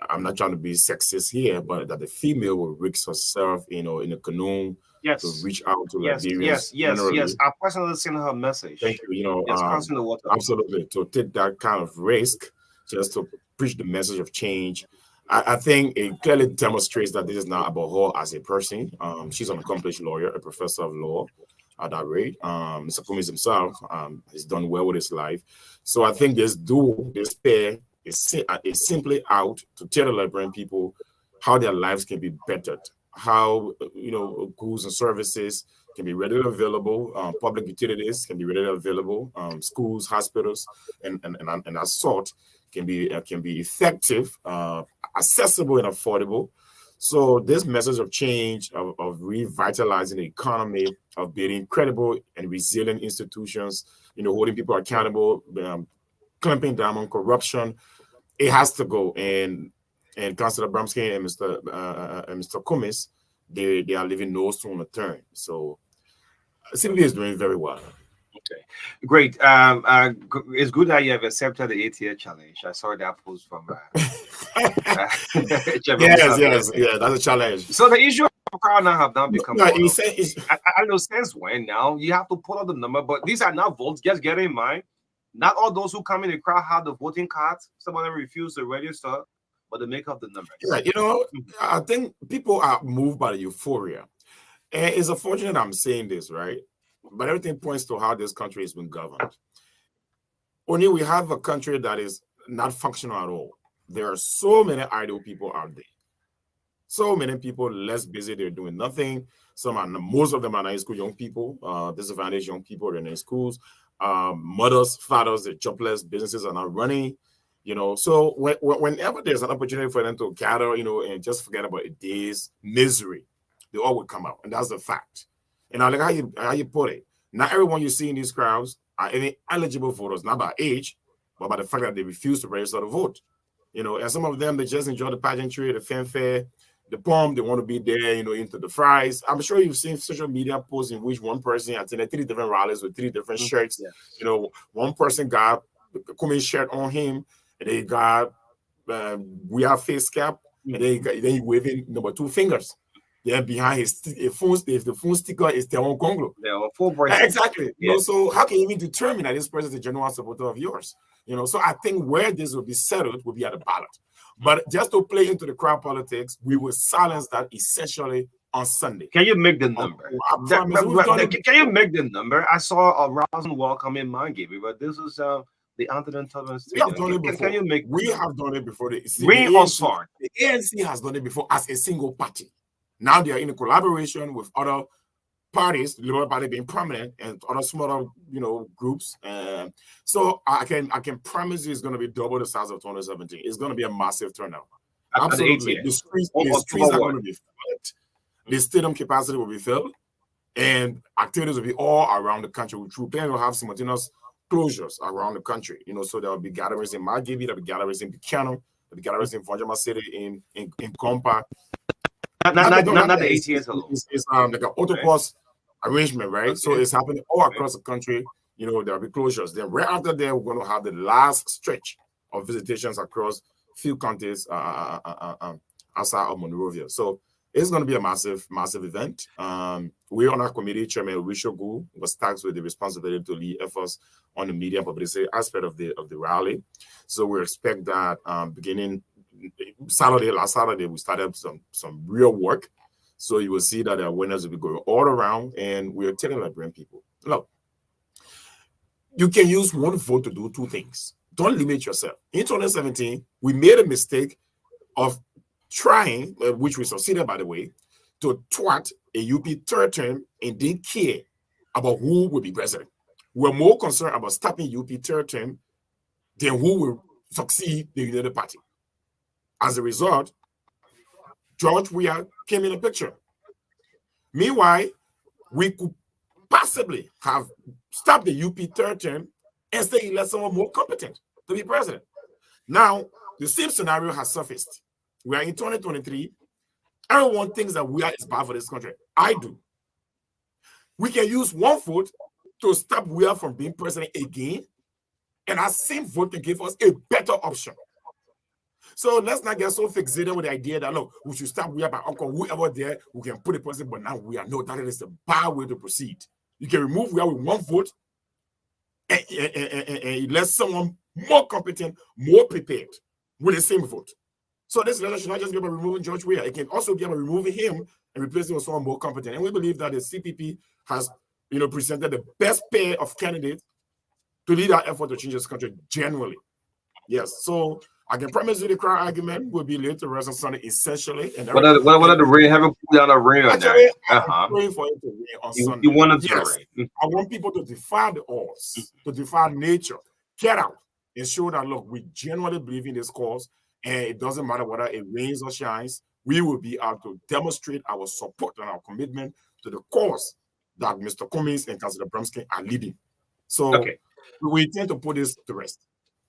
I'm not trying to be sexist here, but that the female will risk herself, in a canoe to reach out to Liberians. Yes. I personally sent her a message. Thank you. Yes, crossing the water. Absolutely. To take that kind of risk just to preach the message of change. I think it clearly demonstrates that this is not about her as a person. She's an accomplished lawyer, a professor of law at that rate. Mr. Cummings himself has done well with his life. So I think this pair is simply out to tell the Liberian people how their lives can be bettered, how goods and services can be readily available, public utilities can be readily available, schools, hospitals, and that sort can be effective, accessible, and affordable. So this message of change, of revitalizing the economy, of building credible and resilient institutions, holding people accountable, clamping down on corruption, it has to go. And Councillor Bromskin and Mr. Cummings, they are leaving no stone unturned. So CPP is doing very well. Okay, great. It's good that you have accepted the 8-year challenge. I saw that post from. Yes, that's a challenge. So the issue of crowd now have now become. I don't know since when now you have to put out the number, but these are not votes. Just get in mind, not all those who come in the crowd have the voting cards. Some of them refuse to register, but they make up the numbers. Yeah, I think people are moved by the euphoria, and it's unfortunate I'm saying this, right? But everything points to how this country has been governed. Only we have a country that is not functional at all. There are so many idle people out there. So many people less busy, they're doing nothing. Most of them are in school, young people, disadvantaged young people, they're in schools. Mothers, fathers, they're jobless, businesses are not running. So whenever there's an opportunity for them to gather, and just forget about a day's misery, they all would come out. And that's the fact. And I like how you put it. Not everyone you see in these crowds are any eligible voters, not by age, but by the fact that they refuse to register to vote. And some of them, they just enjoy the pageantry, the fanfare, the pomp. They want to be there, into the fries. I'm sure you've seen social media posts in which one person attended 3 different rallies with 3 different shirts. Yeah. One person got the Cummings shirt on him, and they got we have face cap, and then he waving number 2 fingers. Yeah, behind the phone sticker is their own Congo. Exactly. Yeah. So how can you even determine that this person is a genuine supporter of yours? So I think where this will be settled will be at the ballot. But just to play into the crowd politics, we will silence that essentially on Sunday. Can you make the number? Can you make the number? I saw a rousing welcome in Mangabe, but this is the Anthony Thomas. We have done it before. Can you make? We have done it before. The ANC has done it before as a single party. Now they are in a collaboration with other parties, the Liberal Party being prominent, and other smaller, groups. So I can promise you it's going to be double the size of 2017. It's going to be a massive turnout. Absolutely. The streets are going to be filled. The stadium capacity will be filled, and activities will be all around the country. We plan to have simultaneous closures around the country. So there will be gatherings in Margibi, there will be gatherings in Buchanan, there will be gatherings in Vonjama City, in Compa. Not the ATS alone. It's like an autobus arrangement, right? Okay. So it's happening all across the country. There will be closures. Then right after that, we're going to have the last stretch of visitations across few counties outside of Monrovia. So it's going to be a massive event. We're on our committee. Chairman Wishogu was tasked with the responsibility to lead efforts on the media and publicity aspect of the rally. So we expect that beginning last Saturday, we started some real work. So you will see that the awareness will be going all around, and we're telling Liberian people, look, you can use one vote to do 2 things. Don't limit yourself. In 2017, we made a mistake of trying, which we succeeded, by the way, to thwart a UP 3rd term and didn't care about who will be president. We're more concerned about stopping UP 3rd term than who will succeed the United Party. As a result, George Weah came in the picture. Meanwhile, we could possibly have stopped the UP third term and say elect someone more competent to be president. Now, the same scenario has surfaced. We are in 2023. Everyone thinks that we are is bad for this country. I do. We can use one vote to stop Weah from being president again, and that same vote can give us a better option. So let's not get so fixated with the idea that, look, we should stop Weah by Uncle, whoever there, we can put a person, but now we are no, that is the bad way to proceed. You can remove Weah with one vote and let someone more competent, more prepared with the same vote. So this letter should not just be about removing George Weah. It can also be about removing him and replacing with someone more competent. And we believe that the CPP has, presented the best pair of candidates to lead our effort to change this country generally. Yes. So I can promise you the crowd argument will be laid to rest on Sunday, essentially. And what are the rain? Haven't put down a rain on there. I'm praying for it to rain on Sunday. You want it to rain. I want people to defy the odds, to defy nature. Get out and show that, look, we genuinely believe in this cause, and it doesn't matter whether it rains or shines. We will be out to demonstrate our support and our commitment to the cause that Mr. Cummings and Councilor Bromsky are leading. So we intend to put this to rest.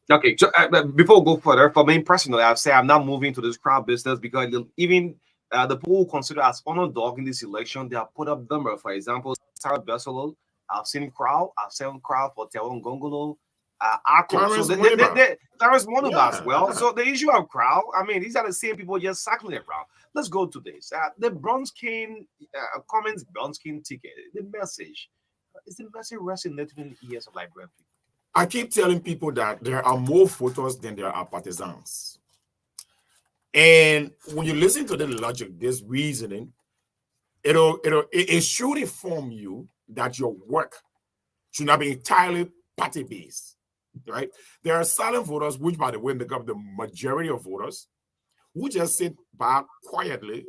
Okay, so before we go further, for me personally, I've said I'm not moving to this crowd business because even the people who consider as underdog in this election, they have put up number. For example, Sarah Bessolo, I've seen crowd for Teron Gongolo, Terrence Monova as well. So the issue of crowd, I mean, these are the same people just circling around. Let's go to this. The Bronskin Cummings Bronskin ticket, the message. Is the message resonating in the ears of Liberian people? I keep telling people that there are more voters than there are partisans. And when you listen to the logic, this reasoning, it should inform you that your work should not be entirely party-based, right? There are silent voters, which, by the way, make up the majority of voters, who just sit back quietly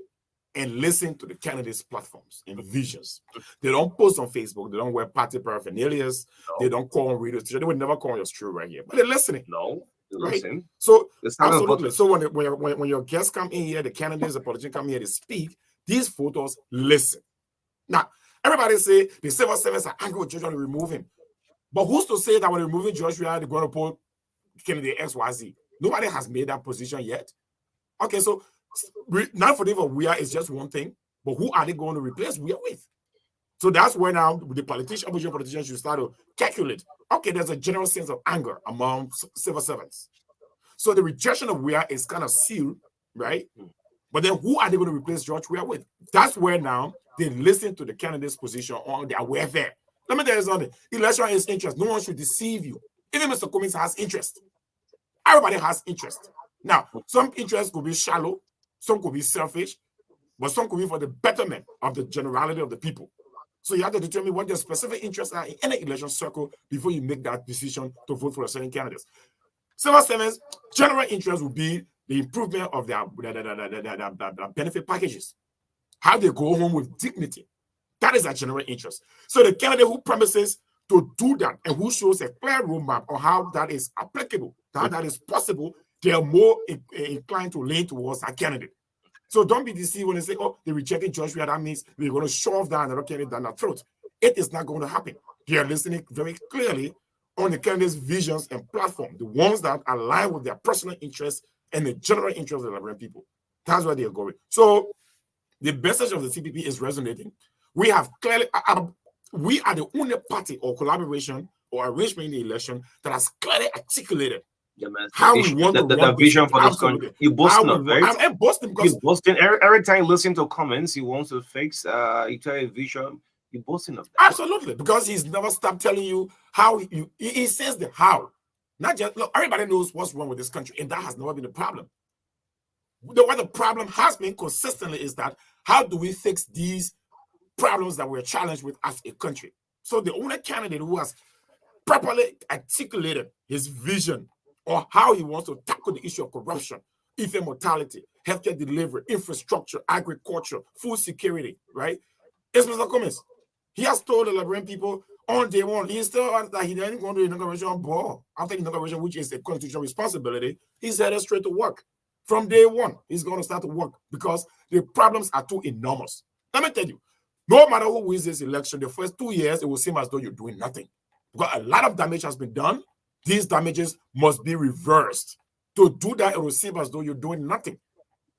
and listen to the candidates' platforms and visions. They don't post on Facebook. They don't wear party paraphernalia. No. They don't call on radio station. They would never call on your street right here. But they're listening. No, right? Listen. So absolutely. So when your guests come in here, the candidates, the politicians come here to speak, these voters listen. Now, everybody say the civil servants are angry with George to remove him. But who's to say that when removing George, they're going to put Kennedy XYZ? Nobody has made that position yet. Okay, so not for them, Weah is just one thing, but who are they going to replace Weah with? So that's where now the opposition politicians should start to calculate. Okay, there's a general sense of anger among civil servants. So the rejection of Weah is kind of sealed, right? But then who are they going to replace George Weah with? That's where now they listen to the candidate's position on their welfare. Let me tell you something. Election is interest. No one should deceive you. Even Mr. Cummings has interest. Everybody has interest. Now, some interest could be shallow, some could be selfish, but some could be for the betterment of the generality of the people. So you have to determine what your specific interests are in any election circle before you make that decision to vote for a certain candidate. Civil servants, general interest would be the improvement of their benefit packages. How they go home with dignity. That is a general interest. So the candidate who promises to do that and who shows a clear roadmap on how that is applicable, how that is possible, they are more inclined to lean towards that candidate. So don't be deceived when they say, oh, they rejected George Weah. That means they're going to shove down another candidate down their throat. It is not going to happen. They are listening very clearly on the candidate's visions and platform, the ones that align with their personal interests and the general interests of the Liberian people. That's where they are going. So the message of the CPP is resonating. We have clearly, we are the only party or collaboration or arrangement in the election that has clearly articulated how we want the vision for this country. You boasting of it. I'm boasting because you boasting every time you listen to comments, he wants to fix you tell a vision. You boasting of that. Absolutely, because he's never stopped telling you how he says the how. Not just look, everybody knows what's wrong with this country, and that has never been the problem. What the problem has been consistently is that how do we fix these problems that we're challenged with as a country? So the only candidate who has properly articulated his vision or how he wants to tackle the issue of corruption, infant mortality, healthcare delivery, infrastructure, agriculture, food security, right? It's Mr. Cummings. He has told the Liberian people on day one, he still that he didn't go to the inauguration ball. After the inauguration, which is a constitutional responsibility, he's headed straight to work. From day one, he's going to start to work because the problems are too enormous. Let me tell you, No matter who wins this election, the first 2 years, it will seem as though you're doing nothing. Because a lot of damage has been done. These damages must be reversed. To do that, it will seem as though you're doing nothing.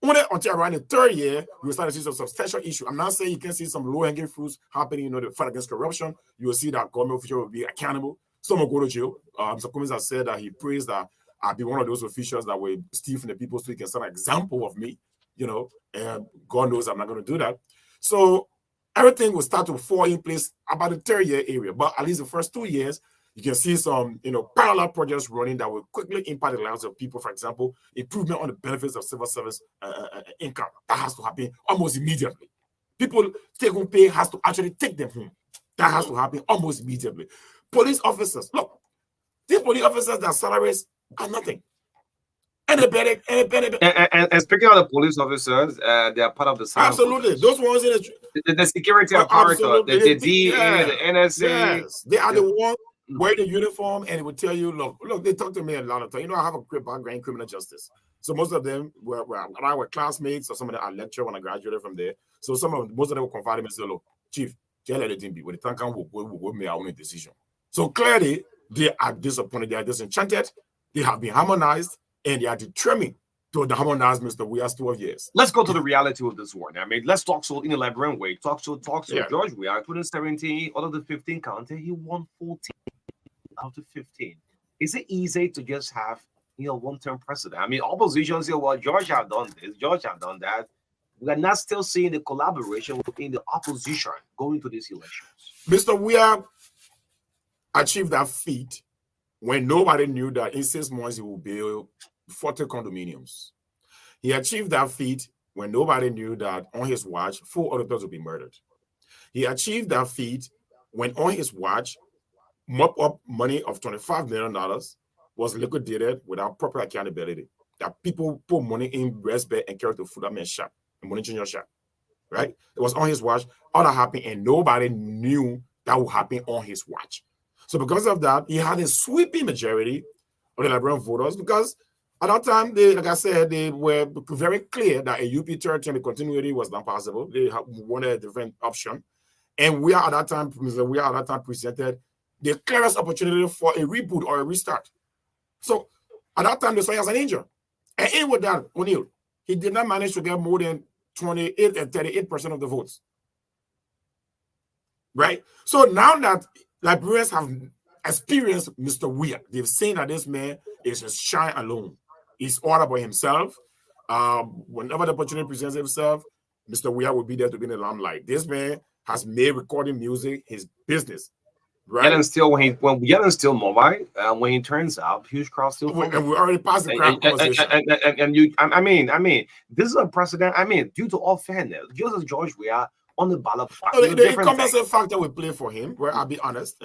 Only until around the third year, you will start to see some substantial issue. I'm not saying you can see some low-hanging fruits happening, the fight against corruption. You will see that government officials will be accountable. Some will go to jail. Mr. Cummings has said that he prays that I'll be one of those officials that will steal from the people so he can set an example of me, and God knows I'm not going to do that. So everything will start to fall in place about the third year area. But at least the first 2 years, you can see some, parallel projects running that will quickly impact the lives of people. For example, improvement on the benefits of civil service income. That has to happen almost immediately. People take-home pay has to actually take them home. That has to happen almost immediately. Police officers, look, these police officers, their salaries are nothing. And speaking of the police officers, they are part of the silent absolutely. Those ones in the security apparatus, the DA, the NSA. Yes, they are the ones wear the uniform, and it will tell you, look, they talk to me a lot of times. I have a great background in criminal justice. So most of them were classmates, or some of them I lectured when I graduated from there. So most of them will confide in me and say, look, Chief, just let it be. When the time comes, we'll make our own decision. So clearly, they are disappointed, they are disenchanted, they have been harmonized, and they are determined to harmonize Mr. Weah's 12 years. Let's go to the reality of this one. I mean, let's talk so in a Liberian way. Talk to George Weah. 2017, out of the 15 county, he won 14 out of 15. Is it easy to just have one-term president? I mean, opposition say, well, George have done this, George have done that. We are not still seeing the collaboration within the opposition going to these elections. Mr. Weah achieved that feat when nobody knew that in 6 months he will build 40 condominiums. He achieved that feat when nobody knew that on his watch, 4 auditors would be murdered. He achieved that feat when on his watch, mop-up money of $25 million was liquidated without proper accountability. That people put money in breast bed and carry to food man's shop, a money changer shop, right? It was on his watch. All that happened, and nobody knew that would happen on his watch. So because of that, he had a sweeping majority of the Liberian voters because at that time, like I said, they were very clear that a UP third term continuity was not possible. They wanted a different option. And we are at that time presented the clearest opportunity for a reboot or a restart. So at that time, they saw him as an angel. And in with that, O'Neill, he did not manage to get more than 28 and 38% of the votes. Right? So now that Liberians have experienced Mr. Weah, they've seen that this man is just shine alone. He's all about himself. Whenever the opportunity presents himself, Mr. Weah will be there to be in the limelight. This man has made recording music his business. Right. Yet and still, when mobile, when he turns up, huge crowd still. And we already passed the crowd conversation. I mean, this is a precedent. I mean, due to all fairness, just as George Weah on the ballot. The compensating factor will play for him. Where I'll be honest,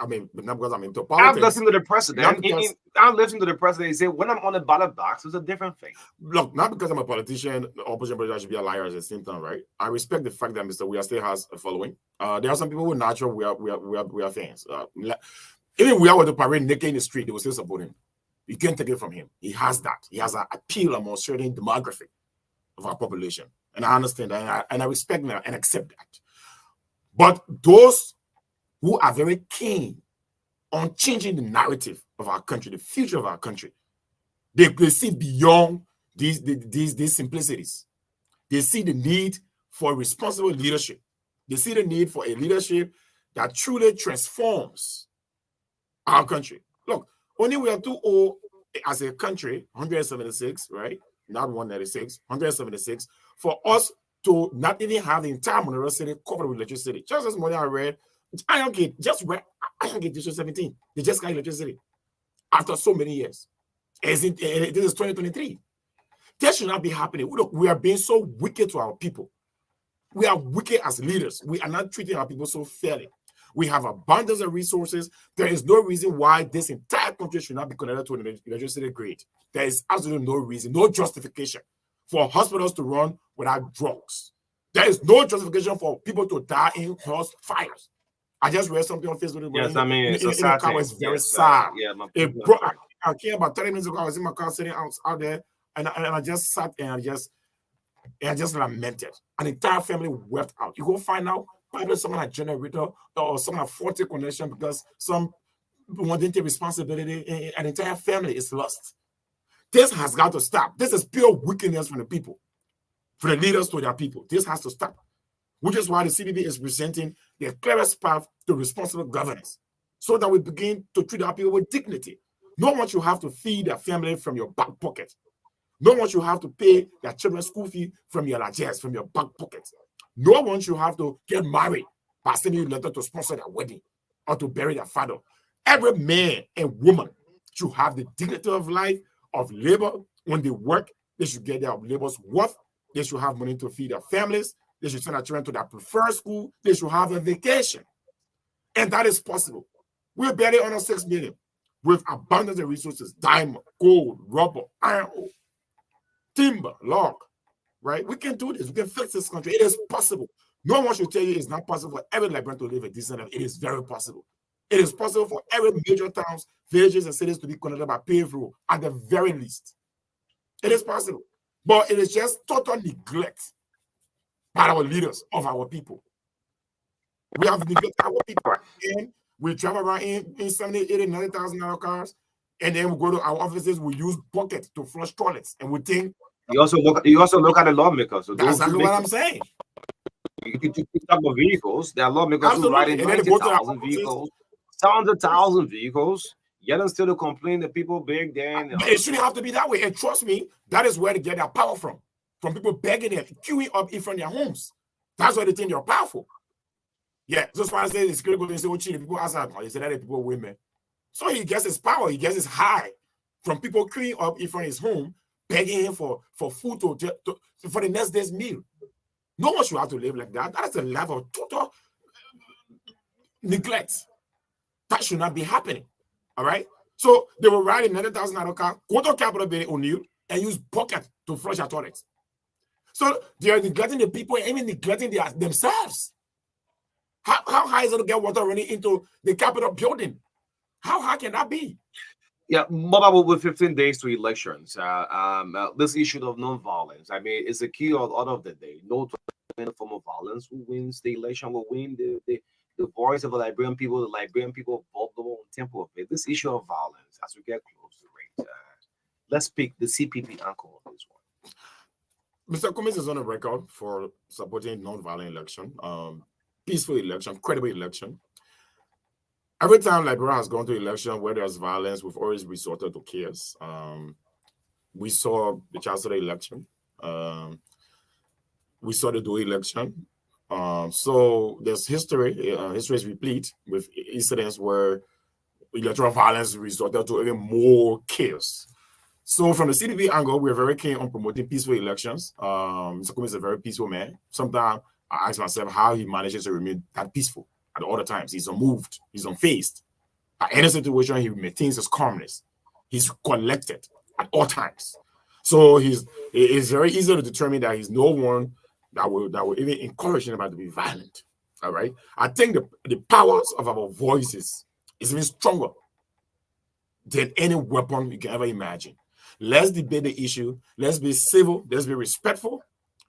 I mean, not because I'm into politics. I've listened to the president. I've listened to the president. He said, when I'm on the ballot box, it's a different thing. Look, not because I'm a politician, opposition president should be a liar at the same time, right? I respect the fact that Mr. Weah still has a following. There are some people who naturally we are fans. Even Weah were to parade naked in the street, they will still support him. You can't take it from him. He has that. He has an appeal among certain demographic of our population. And I understand that, and I respect that and accept that. But those who are very keen on changing the narrative of our country, the future of our country, they see beyond these simplicities. They see the need for responsible leadership. They see the need for a leadership that truly transforms our country. Look, only we are too old as a country, 176, right? Not 196, 176, for us to not even have the entire Monroe City covered with electricity. Just this morning I read, Iron Gate District 17. They just got electricity after so many years. This is 2023. That should not be happening. Look, we are being so wicked to our people. We are wicked as leaders. We are not treating our people so fairly. We have abundance of resources. There is no reason why this entire country should not be connected to an electricity grid. There is absolutely no reason, no justification for hospitals to run without drugs. There is no justification for people to die in house fires. I just read something on Facebook. Yes, I mean, it's very sad. It brought, I came about 30 minutes ago. I was in my car sitting out there, and I just sat and I just And I just lamented. An entire family wept out. You go find out probably someone had generator or someone had faulty connection because some people didn't take responsibility. An entire family is lost. This has got to stop. This is pure wickedness from the people, for the leaders to their people. This has to stop, which is why the CBB is presenting the clearest path to responsible governance so that we begin to treat our people with dignity. No one should have to feed their family from your back pocket. No one should have to pay their children's school fee from your largesse, from your back pocket. No one should have to get married by sending you a letter to sponsor their wedding or to bury their father. Every man and woman should have the dignity of life, of labor. When they work, they should get their labor's worth. They should have money to feed their families. They should send their children to their preferred school. They should have a vacation. And that is possible. We're barely under 6 million with abundance of resources, diamond, gold, rubber, iron ore, timber, log, right? We can do this. We can fix this country. It is possible. No one should tell you it's not possible for every Liberian to live a decent life. It is very possible. It is possible for every major towns, villages, and cities to be connected by paved road at the very least. It is possible. But it is just total neglect by our leaders of our people. We have neglected our people. And we drive around in 70, 80, 90,000 cars, and then we go to our offices, we use buckets to flush toilets, and we think. You also look at the lawmakers. So that's exactly what I'm saying. You talk about vehicles. There are lawmakers who ride in 90,000 vehicles, hundreds of thousands of vehicles. Yet and still to complain that people beg then. It shouldn't have to be that way. And trust me, that is where they get their power from people begging and queuing up in front of their homes. That's why they think they're powerful. Yeah, just why I say the security and say, "Oh, people outside." He said that people women. So he gets his power, he gets his high from people queuing up in front of his home, begging him for food for the next day's meal. No one should have to live like that. That is a life of total neglect. That should not be happening. All right. So they will ride in 90,000 car, go to Capitol Bay O'Neill, and use bucket to flush their toilets. So they are neglecting the people and even neglecting themselves. How high is it to get water running into the Capitol building? How high can that be? Yeah, Bob, with 15 days to elections, this issue of non-violence, I mean, it's a key order of the day. No form of violence. Who wins the election will win. The voice of the Liberian people vote the whole temple of it. This issue of violence, as we get close to it, let's pick the CPP angle on this one. Mr. Cummings is on a record for supporting non-violent election, peaceful election, credible election. Every time Liberia has gone to election where there's violence, we've always resorted to chaos. We saw the Chancellor election. We saw the Doi election. So there's history. History is replete with incidents where electoral violence resorted to even more chaos. So from the CDP angle, we're very keen on promoting peaceful elections. Mr. Cummings is a very peaceful man. Sometimes I ask myself how he manages to remain that peaceful at all the times. He's unmoved. He's unfazed. At any situation, he maintains his calmness. He's collected at all times. So it's very easy to determine that he's no one that will even encourage anybody to be violent. All right. I think the powers of our voices is even stronger than any weapon you can ever imagine. Let's debate the issue. Let's be civil. Let's be respectful.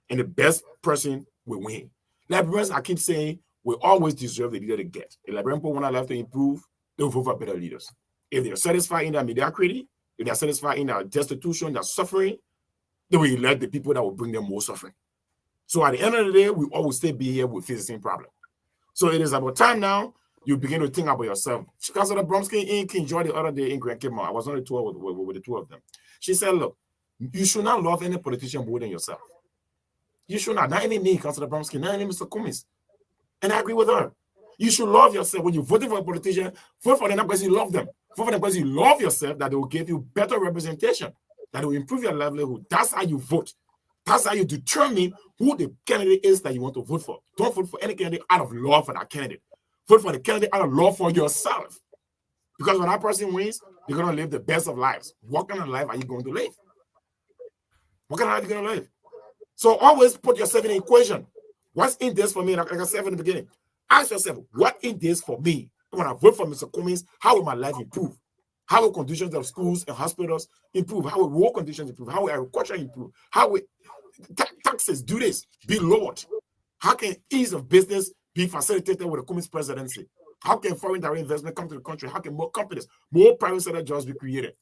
And the best person will win. Liberians, I keep saying, we always deserve the leader to get. The Liberian people want our life to improve, they'll vote for better leaders. If they're satisfied in their mediocrity, if they're satisfied in their destitution, their suffering, they will elect the people that will bring them more suffering. So at the end of the day, we always still be here with facing problem. So it is about time now you begin to think about yourself. Councilor Bromsky in King Joy the other day in Grand Kima, I was on the tour with the two of them. She said, look, you should not love any politician more than yourself. You should not even me, Councilor Bromsky, not even Mr. Cummings. And I agree with her. You should love yourself. When you're voting for a politician, vote for them because you love them. Vote for them because you love yourself, that they will give you better representation, that will improve your livelihood. That's how you vote. That's how you determine who the candidate is that you want to vote for. Don't vote for any candidate out of love for that candidate. Vote for the candidate out of love for yourself. Because when that person wins, you're going to live the best of lives. What kind of life are you going to live? What kind of life are you going to live? So always put yourself in an equation. What's in this for me? Like I said in the beginning, ask yourself, what in this for me? When I vote for Mr. Cummings, how will my life improve? How will conditions of schools and hospitals improve? How will rural conditions improve? How will agriculture improve? How will taxes, do this, be lowered? How can ease of business be facilitated with the Cummins presidency? How can foreign direct investment come to the country? How can more companies, more private sector jobs be created?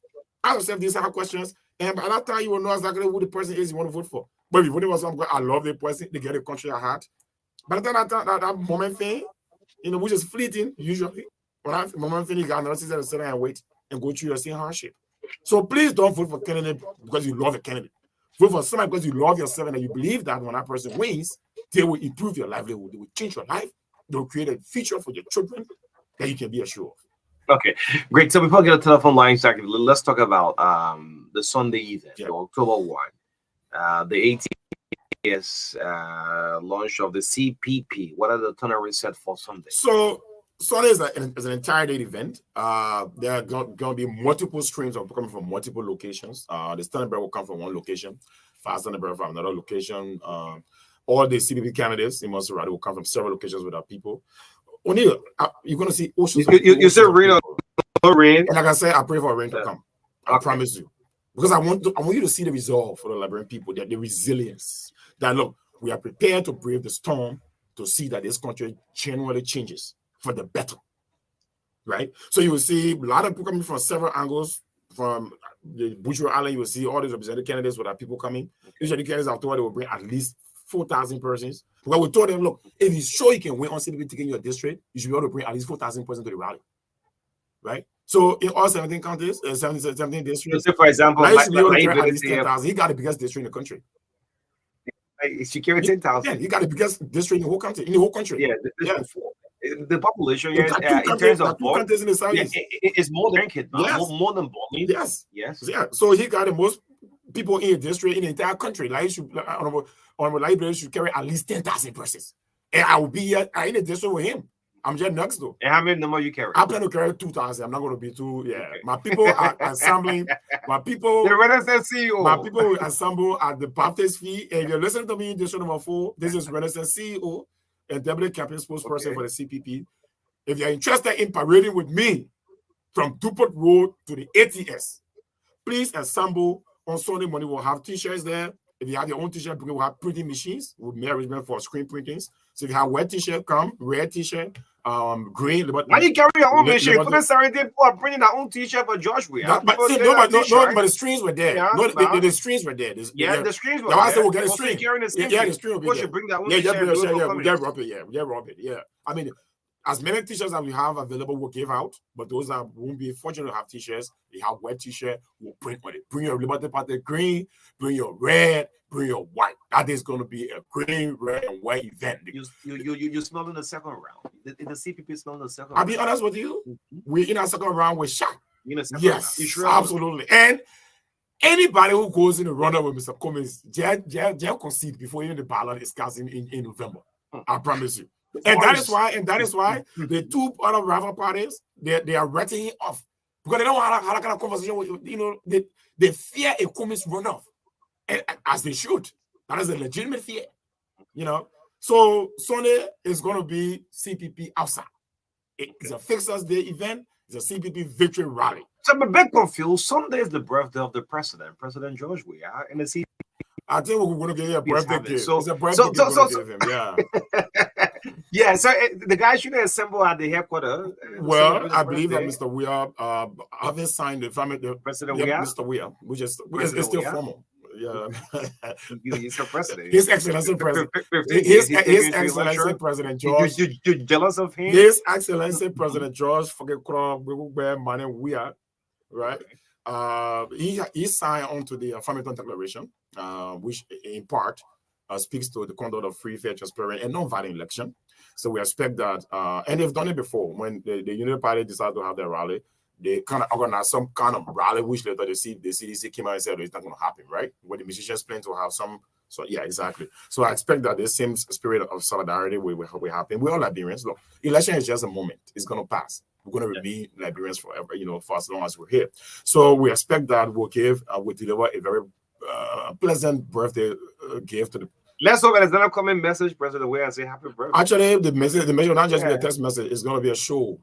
Ask yourself these are questions, and by that time you will know exactly who the person is you want to vote for. But if you vote for someone, I love the person, they get the country at heart. But then that moment thing, which is fleeting usually, when that moment thing, you got another season to sit and wait and go through your same hardship. So please don't vote for candidate because you love a candidate. Vote for somebody because you love yourself and you believe that when that person wins, they will improve your livelihood, they will change your life, they will create a future for your children that you can be assured of. Okay, great. So before we get a telephone line second, let's talk about the Sunday event, the October 1, the ATS launch of the CPP. What are the turnaround set for Sunday? So Sunday is an entire day event. There are going to be multiple streams of coming from multiple locations. The Standard Bearer will come from one location, Fast Standard Bearer from another location. All the CPP candidates in Montserrat will come from several locations with our people. O'Neill, you're going to see oceans. You said rain or rain. And like I said, I pray for rain to come. I promise you, because I want you to see the resolve for the Liberian people, the resilience. That look, we are prepared to brave the storm to see that this country genuinely changes for the better, right? So you will see a lot of people coming from several angles. From the Bushra Island, you will see all these representative candidates with our people coming. Usually, candidates are told they will bring at least 4,000 persons. But we told them, look, if you're sure you can win on CPP taking your district, you should be able to bring at least 4,000 persons to the rally, right? So in all 17 counties, 17 districts, so for example, you should be able to bring at least 10,000. He got the biggest district in the country. Secure 10,000. Yeah, he got the biggest district in the whole country. The population in terms of vote, in the South it's more than Kid, more than Bonnie. Yes. So he got the most people in the district in the entire country. Like, Honorable Library should carry at least 10,000 persons. And I will be here in the district with him. I'm just next though. And how many number you carry? I plan to carry 2,000. I'm not going to be too. Yeah, my people are assembling. My people. The Renaissance CEO. My people will assemble at the Baptist fee. And if you're listening to me in district number 4, this is Renaissance CEO and deputy campaign spokesperson for the CPP. If you're interested in parading with me from Dupont Road to the ATS, please assemble on Sunday morning. We'll have t-shirts there. If you have your own t-shirt, we'll have printing machines with arrangement for screen printings. So if you have red t-shirt, come red t-shirt, green. Why you carry your own machine? For the Saturday, people are bringing their own t-shirt for Josh. But the strings were there. The strings were there. The strings were there. I said we'll get a string. The string will be there. Bring their own we get Robert. Yeah. I mean, as many t-shirts as we have available, we'll give out. But those that won't be fortunate to have t-shirts, you have wet t-shirt, we'll print on it. Bring your Liberty Party green, bring your red, bring your white. That is going to be a green, red, and white event. You smell in the second round. The CPP smell in the second round. I'll be honest with you. We're in our second round with shot. Yes, sure absolutely. And anybody who goes in the runner with Mr. Cummins, they'll concede before even the ballot is cast in November. I promise you. And that is why the two other rival parties they are writing it off because they don't want to have that kind of conversation with they fear a Cummins runoff, and as they should. That is a legitimate fear, So Sunday is going to be CPP outside. It's a Fixers Day event. It's a CPP victory rally. So I'm a bit confused. Sunday is the birthday of the president, President George Weah, and the CPP. I think we're going to give him a birthday gift. So, it's a birthday gift we're going to give him. Yeah. Yeah, so the guys should assemble at the headquarters. Well, I believe that Mr. Weah having signed the President Weah, Mr. Weah, which is still formal. Yeah, he's the president. His Excellency President. His Excellency President George. You jealous of him? His Excellency President George Money Weah, right? He signed on to the Farmington Declaration, which in part speaks to the conduct of free, fair, transparent, and non-violent election. So we expect that, and they've done it before. When the Union Party decided to have their rally, they kind of organized some kind of rally, which later the CDC came out and said it's not going to happen, right? When the musicians plan to have some. So yeah, exactly. So I expect that the same spirit of solidarity will happen. We're all Liberians. Look, election is just a moment. It's going to pass. We're going to remain Liberians forever, for as long as we're here. So we expect that we'll deliver a very pleasant birthday gift to the. Let's hope there's an upcoming message, President Weah, and say happy birthday. Actually, the message will not just be a text message. It's going to be a show.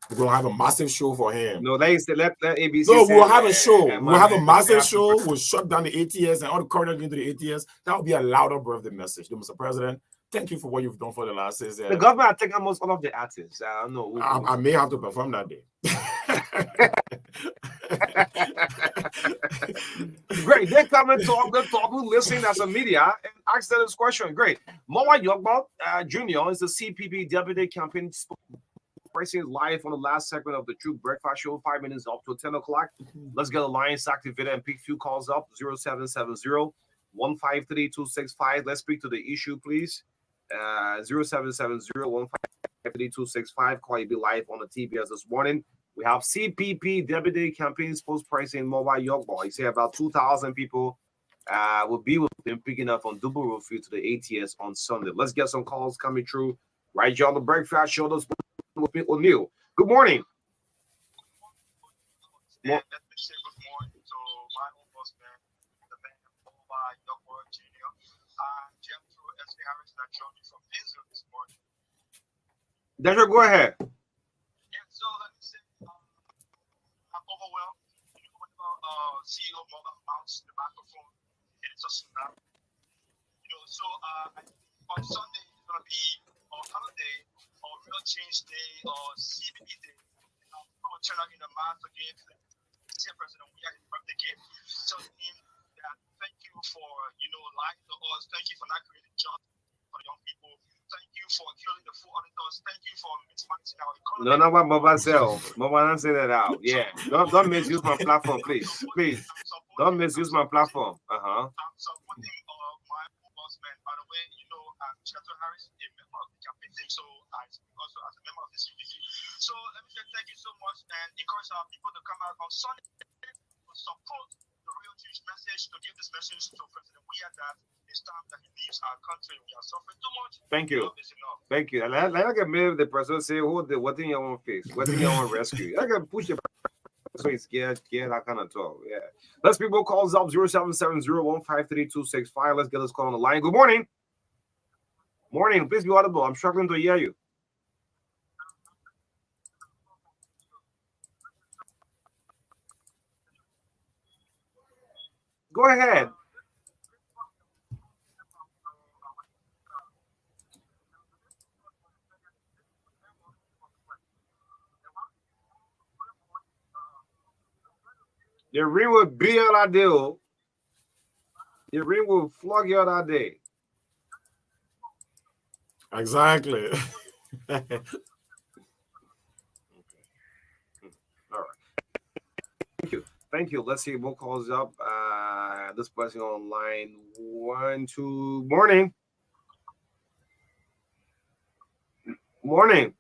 We're gonna have a massive show for him. No, let ABC. No, we'll have a show. We'll have a massive Happy show. We'll shut down the ATS and all the corridors into the ATS. That will be a louder birthday message. Mr. President, thank you for what you've done for the last 6 years. The government has taken almost all of the artists. I don't know. I may have to perform that day. Great. They come and talk, who listen as a media and ask them this question. Great. Mowa Yogba Jr. is the CPP Deputy Campaign Spokesperson live on the last segment of the True Breakfast Show, 5 minutes up to 10 o'clock. Let's get the lines activated and pick few calls up. 0770-153-265. Let's speak to the issue, please. 0770-153-265. Call you be live on the TBS this morning. We have CPP Deputy Campaign Spokesperson Mowa Yogba. He said about 2,000 people will be with him picking up on double review to the ATS on Sunday. Let's get some calls coming through right here on the Breakfast Show. This with me, O'Neill. Good morning. Let me say good morning to my ombudsman, the man Mowa Yogba Jr. Jim through S.K. Harris that joined me from Israel this morning. Desha, go ahead. Yeah, so let me say I'm overwhelmed. Whenever CEO Morgan mounts the microphone, it's a tsunami. So on Sunday it's gonna be a holiday or real change day or CBD day. People will turn out in a mass again. See President, we are his birthday gift. Tell him that thank you for lying to us. Thank you for not creating jobs for young people. Thank you for killing the food auditors. Thank you for mismanaging our economy. No, what Mama said. Mama don't say that out. Yeah. Don't misuse my platform, please. Please. Don't misuse my platform. I'm supporting my ombudsman. By the way, Chateau Harris is a member of the campaign team, so I speak also as a member of the CPP. So let me say thank you so much and encourage our people to come out on Sunday to support the real Jewish message, to give this message to President Weah that it's time that he leaves our country. We are suffering too much. Thank you. Thank you. And I get maybe the person say, what in your own face? What in your own rescue? I can push it. So he's scared, that kind of talk. Yeah. Let's people calls up 0770-153-265. Let's get this call on the line. Good morning. Morning. Please be audible. I'm struggling to hear you. Go ahead. The ring will be out that day. The ring will flog you out that day. Exactly. All right. Thank you. Let's see what calls up. This person on line 1, 2. Morning. Morning.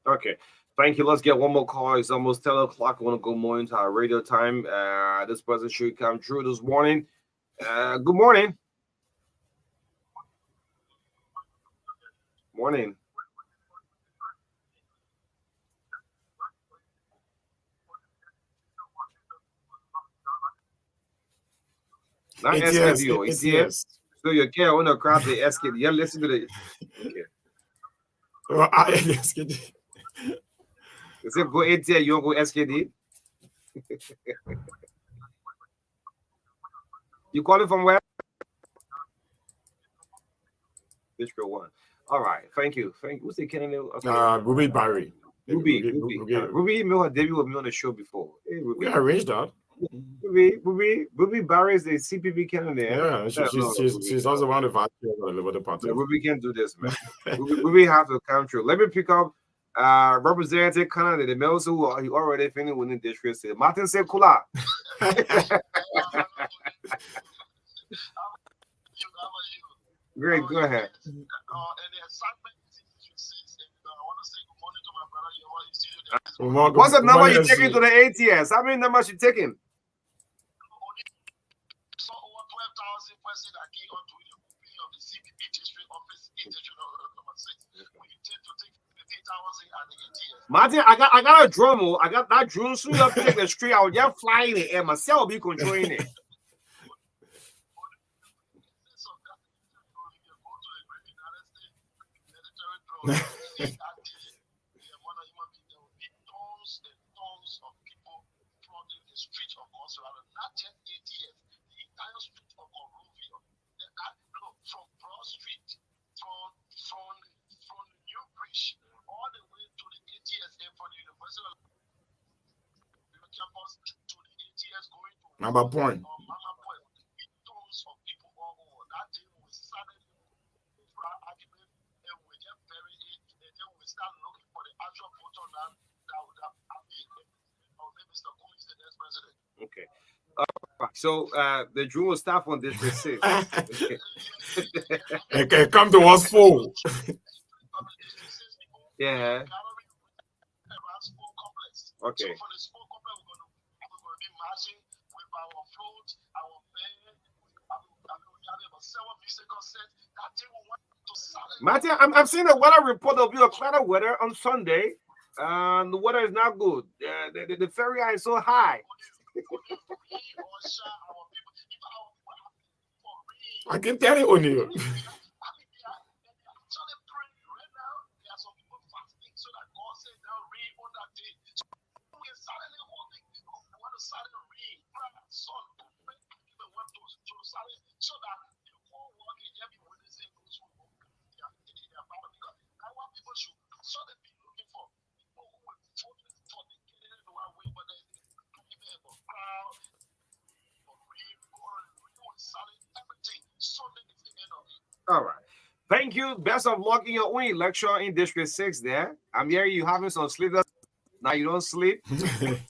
Okay. Thank you. Let's get one more call. It's almost 10 o'clock. I want to go more into our radio time. This person should come true this morning. Good morning. Morning. Not SKD. ATS. So you can't want to crowd the SKD. Yeah, listen to the. Okay. Oh, SKD. Is it go ATS? You don't go SKD? You calling from where? District 1. All right. Thank you. Who's the Kennedy? Okay. Ruby Barry. Ruby. Ruby. Me and David will be on the show before. Hey, Ruby. We arranged that. Ruby Barry is the CPP candidate. Yeah, she's also one of the vice chair of the Liberty Party. Yeah, Ruby can't do this, man. Ruby have to come true. Let me pick up Representative Canada, the males who are already finished within district. Martin Sekula. Great, go ahead. What's the number you taking to the ATS? How many numbers you taking? Martin, I got a drum. I got that drone. Soon you take the street, I will just fly in the air. Myself will be controlling it. Number point. Okay. So the drone will start on District 6. Okay, come to us full. Yeah. Okay. Martin, I'm seeing the weather report. There'll be a cloudy weather on Sunday. The weather is not good. The ferry is so high. I can tell you on you. All right. Thank you. Best of luck in your own election in District 6 there. I'm hearing you having some sleepless. Now you don't sleep. Exactly.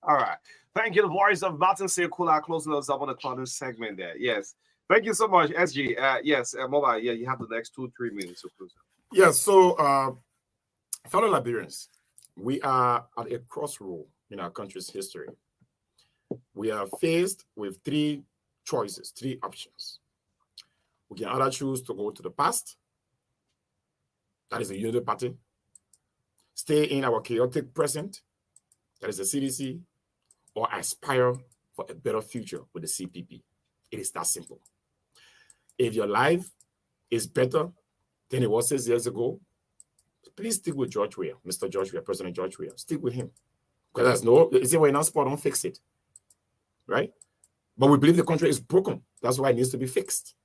All right. Thank you. The voice of Martin Sekula closing us up on the closing segment there. Yes. Thank you so much, SG. Yes, Mobile. Yeah, you have the next 2-3 minutes to close. Yes, so fellow Liberians, we are at a crossroad in our country's history. We are faced with 3 choices, 3 options. We can either choose to go to the past, that is the Unity Party, stay in our chaotic present, that is the CDC, or aspire for a better future with the CPP. It is that simple. If your life is better than it was 6 years ago, please stick with George Weah, Mr. George Weah, President George Weah. Stick with him. Because there's no, is it we're not spot on, fix it. Right? But we believe the country is broken. That's why it needs to be fixed.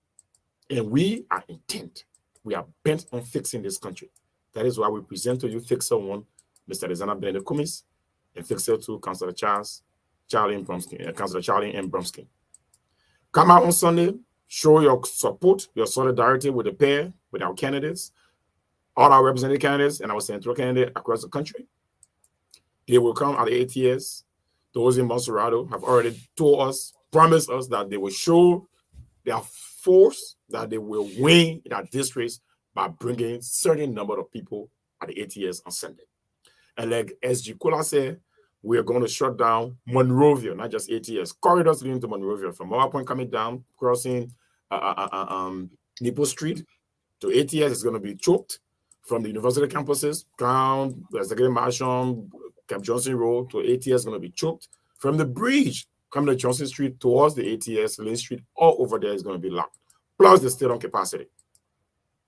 And we are intent. We are bent on fixing this country. That is why we present to you Fixer 1, Mr. Alexander Benedict Cummings, and Fixer 2, Councillor Charlie M. Bromsky. Come out on Sunday, show your support, your solidarity with the pair, with our candidates, all our representative candidates and our central candidate across the country. They will come at the ATS. Those in Monserrato have already told us, promised us that they will show their force, that they will win in our districts by bringing certain number of people at the ATS on Sunday. And like SG Kula said, we are going to shut down Monrovia, not just ATS, corridors leading to Monrovia, from our point coming down, crossing Nipo Street to ATS is going to be choked. From the university campuses, Crown, Executive Marsham, Camp Johnson Road to ATS is going to be choked. From the bridge, coming to Johnson Street towards the ATS, Lane Street, all over there is going to be locked. Plus the state on capacity.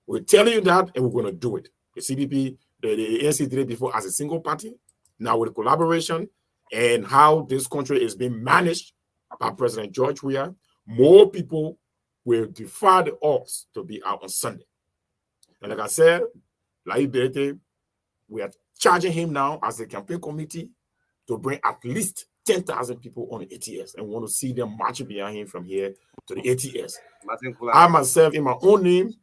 We're telling you that, and we're going to do it. The CDP, the ANC did it before as a single party. Now with collaboration and how this country is being managed by President George Weah, more people will defy the odds to be out on Sunday. And like I said, we are charging him now as a campaign committee to bring at least 10,000 people on the ATS, and want to see them marching behind him from here to the ATS. I myself, in my own name,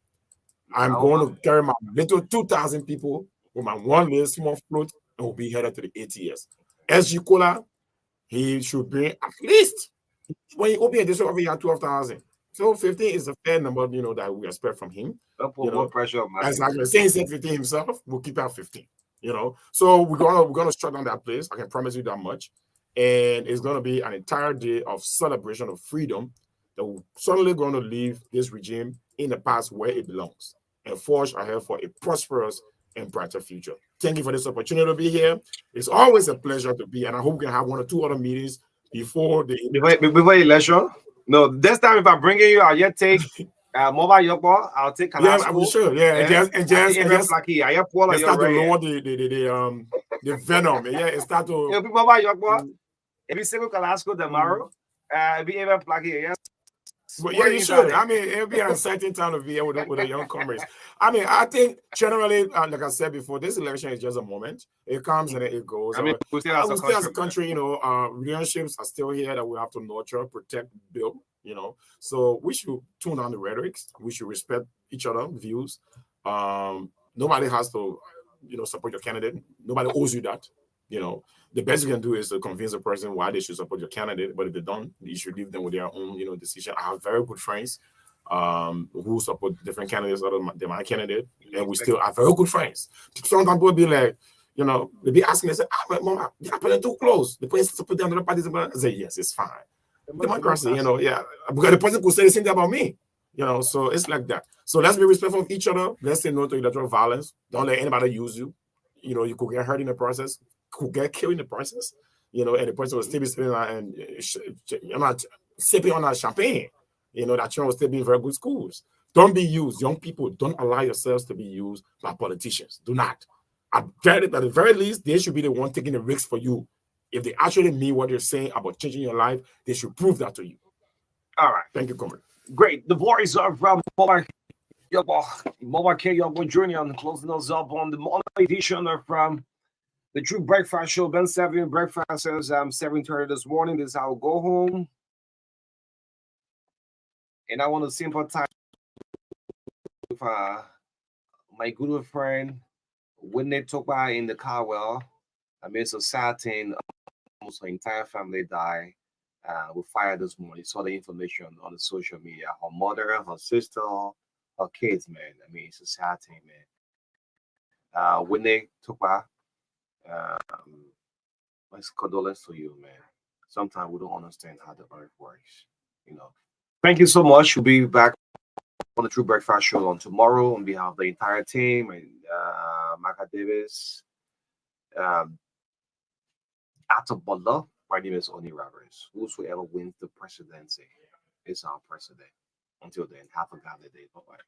I'm going to carry my little 2,000 people with my one little small float, and will be headed to the ATS. SG Kola, he should bring at least, when he opened this over here, 12,000. So 15 is a fair number, that we expect from him. Don't put more pressure on as I was saying, he said 15 himself, we'll keep out 15. So we're gonna shut down that place. I can promise you that much. And it's gonna be an entire day of celebration of freedom that we're suddenly going to leave this regime in the past where it belongs and forge ahead for a prosperous and brighter future. Thank you for this opportunity to be here. It's always a pleasure to be, and I hope we can have 1 or 2 other meetings before election. No, this time if I'm bringing you, I'll just take mobile Yokbo, I'll take Kalasco. Yeah, I'm sure. Yeah, and just start to lower the venom. Yeah, it start to mobile Yokbo. If you single Kalasco tomorrow, be even plucky. Yes. Well, yeah, you should. I mean, it'll be an exciting time to be here with the young comrades. I mean, I think generally, like I said before, this election is just a moment. It comes and it goes. I mean, we still as a country, relationships are still here that we have to nurture, protect, build. So we should tune down the rhetoric. We should respect each other's views. Nobody has to, support your candidate. Nobody owes you that. The best you can do is to convince a person why they should support your candidate. But if they don't, you should leave them with their own, decision. I have very good friends who support different candidates other than my candidate, and we still are very good friends. Sometimes people be like, they be asking, they say, Mama, you're putting too close. The person support the other parties. I say, yes, it's fine. Democracy, yeah. Because the person could say the same thing about me, so it's like that. So let's be respectful of each other. Let's say no to electoral violence. Don't let anybody use you. You could get hurt in the process, could get killed in the process, and the person will still be sipping sipping on that champagne, that children will still be in very good schools. Don't be used. Young people, don't allow yourselves to be used by politicians. Do not. At the very least, they should be the one taking the risks for you. If they actually mean what they're saying about changing your life, they should prove that to you. All right. Thank you, comrade. Great. The voice of Mobile K. Yobo Jr. closing us up on the morning edition of the True Breakfast Show. Ben 7 breakfast says 7:30 this morning. This is how I'll go home. And I want to sympathize with my good friend when they talk about in the Carwell. I mean, it's a sad thing. Almost her entire family died with fire this morning. Saw the information on the social media. Her mother, her sister, her kids, man. I mean, it's a sad thing, man. When they talk about my condolence to you, man. Sometimes we don't understand how the earth works, Thank you so much. We'll be back on the True Breakfast Show on tomorrow on behalf of the entire team and MARKA Davis, Atta Butler. My name is Oni Roberts. Whosoever wins the presidency is our president. Until then, have a godly day. Bye-bye.